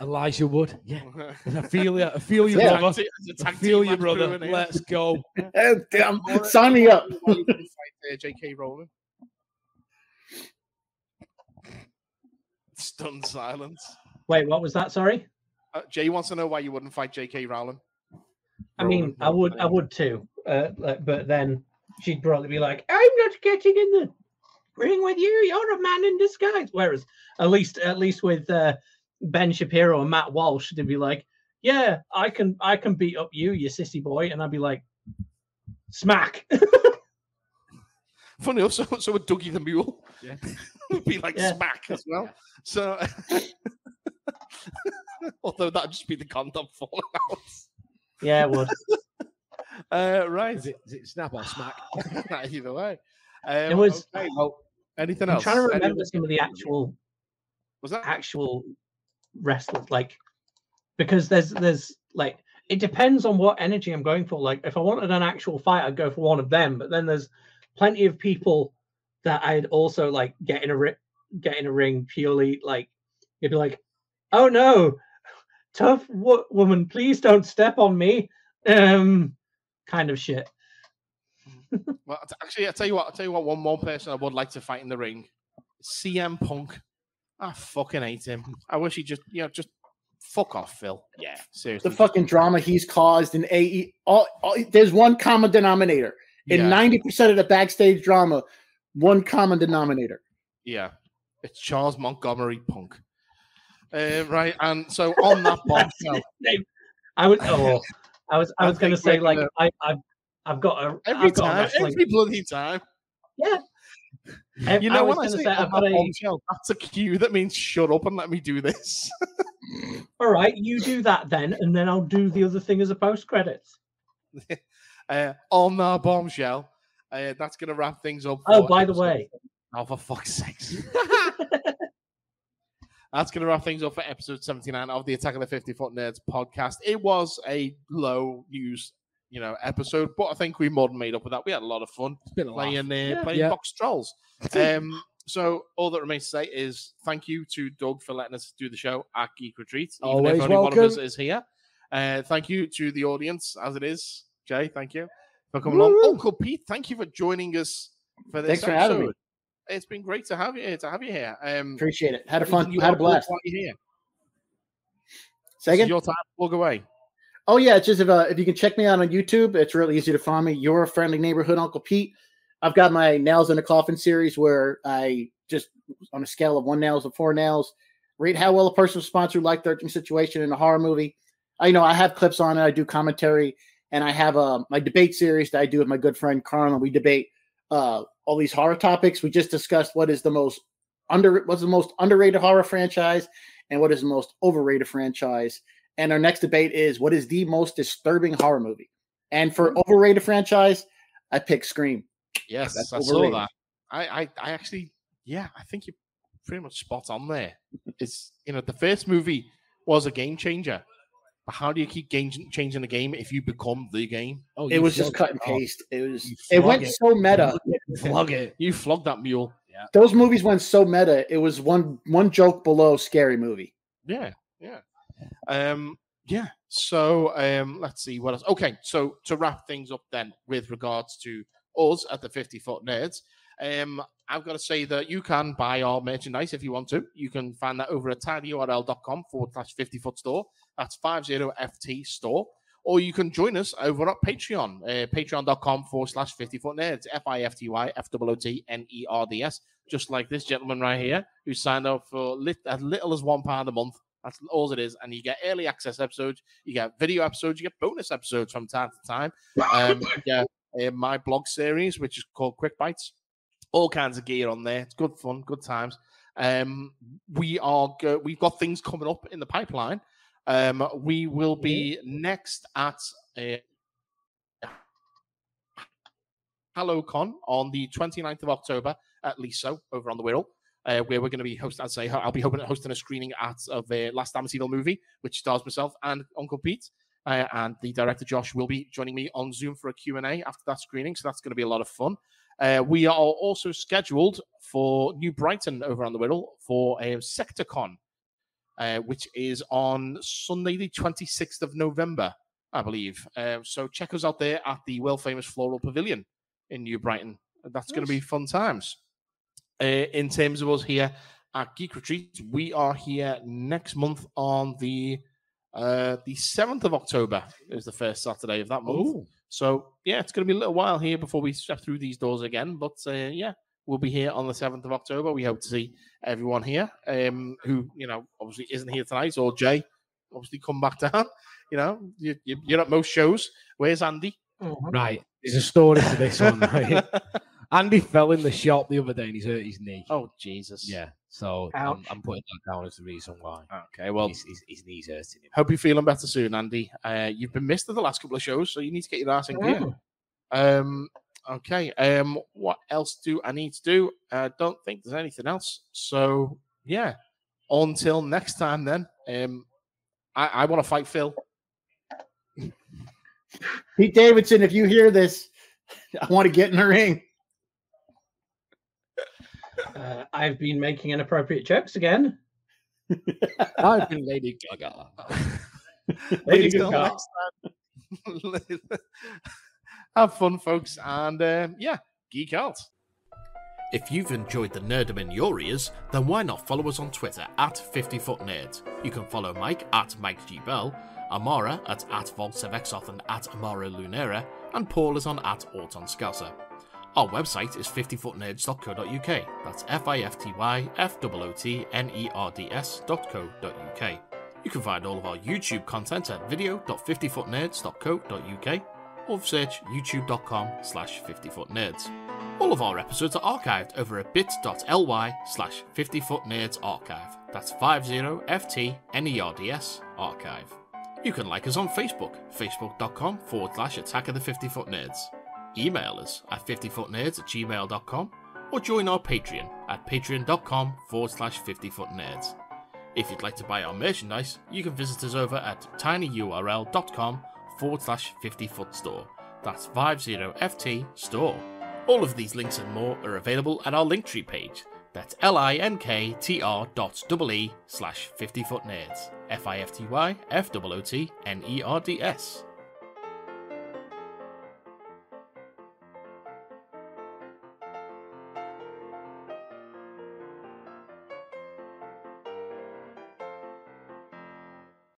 E: Elijah Wood. Yeah. I feel you. I feel you, brother. I feel you, brother. Let's go.
B: Sign me up.
D: J.K. Rowling. Stunned silence.
A: Wait, what was that? Sorry.
D: Jay wants to know why you wouldn't fight J.K. Rowling.
A: I mean, I would too. But then she'd probably be like, "I'm not getting in the ring with you. You're a man in disguise." Whereas, at least with Ben Shapiro and Matt Walsh, they'd be like, "Yeah, I can beat up you sissy boy," and I'd be like, "Smack."
D: Funny enough, so would Dougie the Mule. Yeah, would be like smack as well. Yeah. So, although that'd just be the condom falling out.
A: Yeah, it would.
D: Right.
E: Is it snap or smack?
D: Either way.
A: It was.
D: Okay, well, anything else?
A: I'm trying to remember some of the actual.
D: Was that
A: actual wrestlers? Like, because there's like, it depends on what energy I'm going for. Like, if I wanted an actual fight, I'd go for one of them. But then there's plenty of people that I'd also like get in a ring purely like, you'd be like, "Oh no, tough woman, please don't step on me," kind of shit.
D: Well, actually, I'll tell you what. One more person I would like to fight in the ring, CM Punk. I fucking hate him. I wish he just fuck off, Phil. Yeah, seriously.
B: The fucking drama he's caused in AE. There's one common denominator in 90% of the backstage drama. One common denominator.
D: Yeah, it's Charles Montgomery Punk. Right, and so on that bombshell,
B: I was
A: going to say like I've got
D: every bloody time.
A: Yeah.
D: You know what I say? Bombshell, that's a cue that means shut up and let me do this.
A: All right, you do that then, and then I'll do the other thing as a post credits.
D: On that bombshell, that's going to wrap things up.
A: Oh, by the way.
D: Oh, for fuck's sakes. That's going to wrap things up for episode 79 of the Attack of the 50-Foot Nerds podcast. It was a low news, episode, but I think we more than made up with that. We had a lot of fun playing box trolls. So all that remains to say is thank you to Doug for letting us do the show at Geek Retreat.
E: Always
D: even if only
E: welcome.
D: One of us is here. Thank you to the audience, as it is. Jay, thank you for coming along. Uncle Pete, thank you for joining us for this episode.
B: Thanks for having me.
D: It's been great to have you here.
B: Appreciate it. Had a blast.
D: Here.
B: Say again?
D: It's your time to plug away.
B: Oh, yeah. It's just if you can check me out on YouTube, it's really easy to find me. Your friendly neighborhood Uncle Pete. I've got my Nails in a Coffin series where I just, on a scale of 1 nail to 4 nails, rate how well a person responds to like 13 situation in a horror movie. I have clips on it. I do commentary, and I have my debate series that I do with my good friend Carl, and we debate all these horror topics. We just discussed what's the most underrated horror franchise and what is the most overrated franchise. And our next debate is what is the most disturbing horror movie. And for overrated franchise, I pick Scream.
D: Yes, I saw that. I actually, I think you're pretty much spot on there. It's the first movie was a game changer. But how do you keep changing the game if you become the game?
B: Oh, it was just cut and paste. It went so meta.
D: You flogged that mule.
B: Yeah. Those movies went so meta. It was one joke below Scary Movie.
D: Yeah. So let's see what else. Okay, so to wrap things up then with regards to us at the 50-Foot Nerds, I've got to say that you can buy our merchandise if you want to. You can find that over at tinyurl.com/50-foot store. That's 50FT store. Or you can join us over at Patreon, patreon.com/50-Foot Nerds, FIFTYFOOTNERDS, just like this gentleman right here who signed up for as little as £1 a month. That's all it is. And you get early access episodes, you get video episodes, you get bonus episodes from time to time. My blog series, which is called Quick Bites. All kinds of gear on there. It's good fun, good times. We've got things coming up in the pipeline. We will be next at HalloCon on the 29th of October at Liso over on the Wirral, where we're going to be hosting. I'll be hosting a screening of the Last Amityville movie, which stars myself and Uncle Pete. And the director Josh will be joining me on Zoom for a Q&A after that screening, so that's going to be a lot of fun. We are also scheduled for New Brighton over on the Whittle for a SectorCon, which is on Sunday, the 26th of November, I believe. So check us out there at the world-famous Floral Pavilion in New Brighton. That's going to be fun times. In terms of us here at Geek Retreat, we are here next month on the 7th of October is the first Saturday of that month. Ooh. So, yeah, it's going to be a little while here before we step through these doors again. But, yeah, we'll be here on the 7th of October. We hope to see everyone here who, obviously isn't here tonight. Or Jay, obviously come back down. You're at most shows. Where's Andy?
E: Mm-hmm. Right. There's a story to this one, right? Andy fell in the shop the other day and he's hurt his knee.
D: Oh, Jesus.
E: Yeah. So I'm putting that down as the reason why.
D: Okay, well,
E: his knee's hurting him.
D: Hope you're feeling better soon, Andy. You've been missed in the last couple of shows, so you need to get your ass in gear. Okay. What else do I need to do? I don't think there's anything else. So, yeah. Until next time, then. I want to fight Phil.
B: Pete Davidson, if you hear this, I want to get in the ring.
A: I've been making inappropriate jokes again.
E: I've been Lady Gaga.
A: Lady Gaga.
D: Have fun, folks, and geek out.
I: If you've enjoyed the nerdom in your ears, then why not follow us on Twitter at 50footnerds. You can follow Mike at Mike G. Bell, Amara at Voltsevexoth and at Amara Lunera, and Paul is on at Auton Scouser. Our website is 50footnerds.co.uk. That's FIFTYFOOTNERDS.co.uk. You can find all of our YouTube content at video.50footnerds.co.uk or search youtube.com/50footnerds. All of our episodes are archived over at bit.ly/50footnerdsarchive. That's 50FTNERDS archive. You can like us on Facebook, facebook.com/Attack of the 50-Foot Nerds. Email us at 50footnerds@gmail.com or join our Patreon at patreon.com/50footnerds. If you'd like to buy our merchandise, you can visit us over at tinyurl.com/50footstore. That's 50FT store. All of these links and more are available at our Linktree page. That's linktr.ee/50footnerds. FIFTYFOOTNERDS.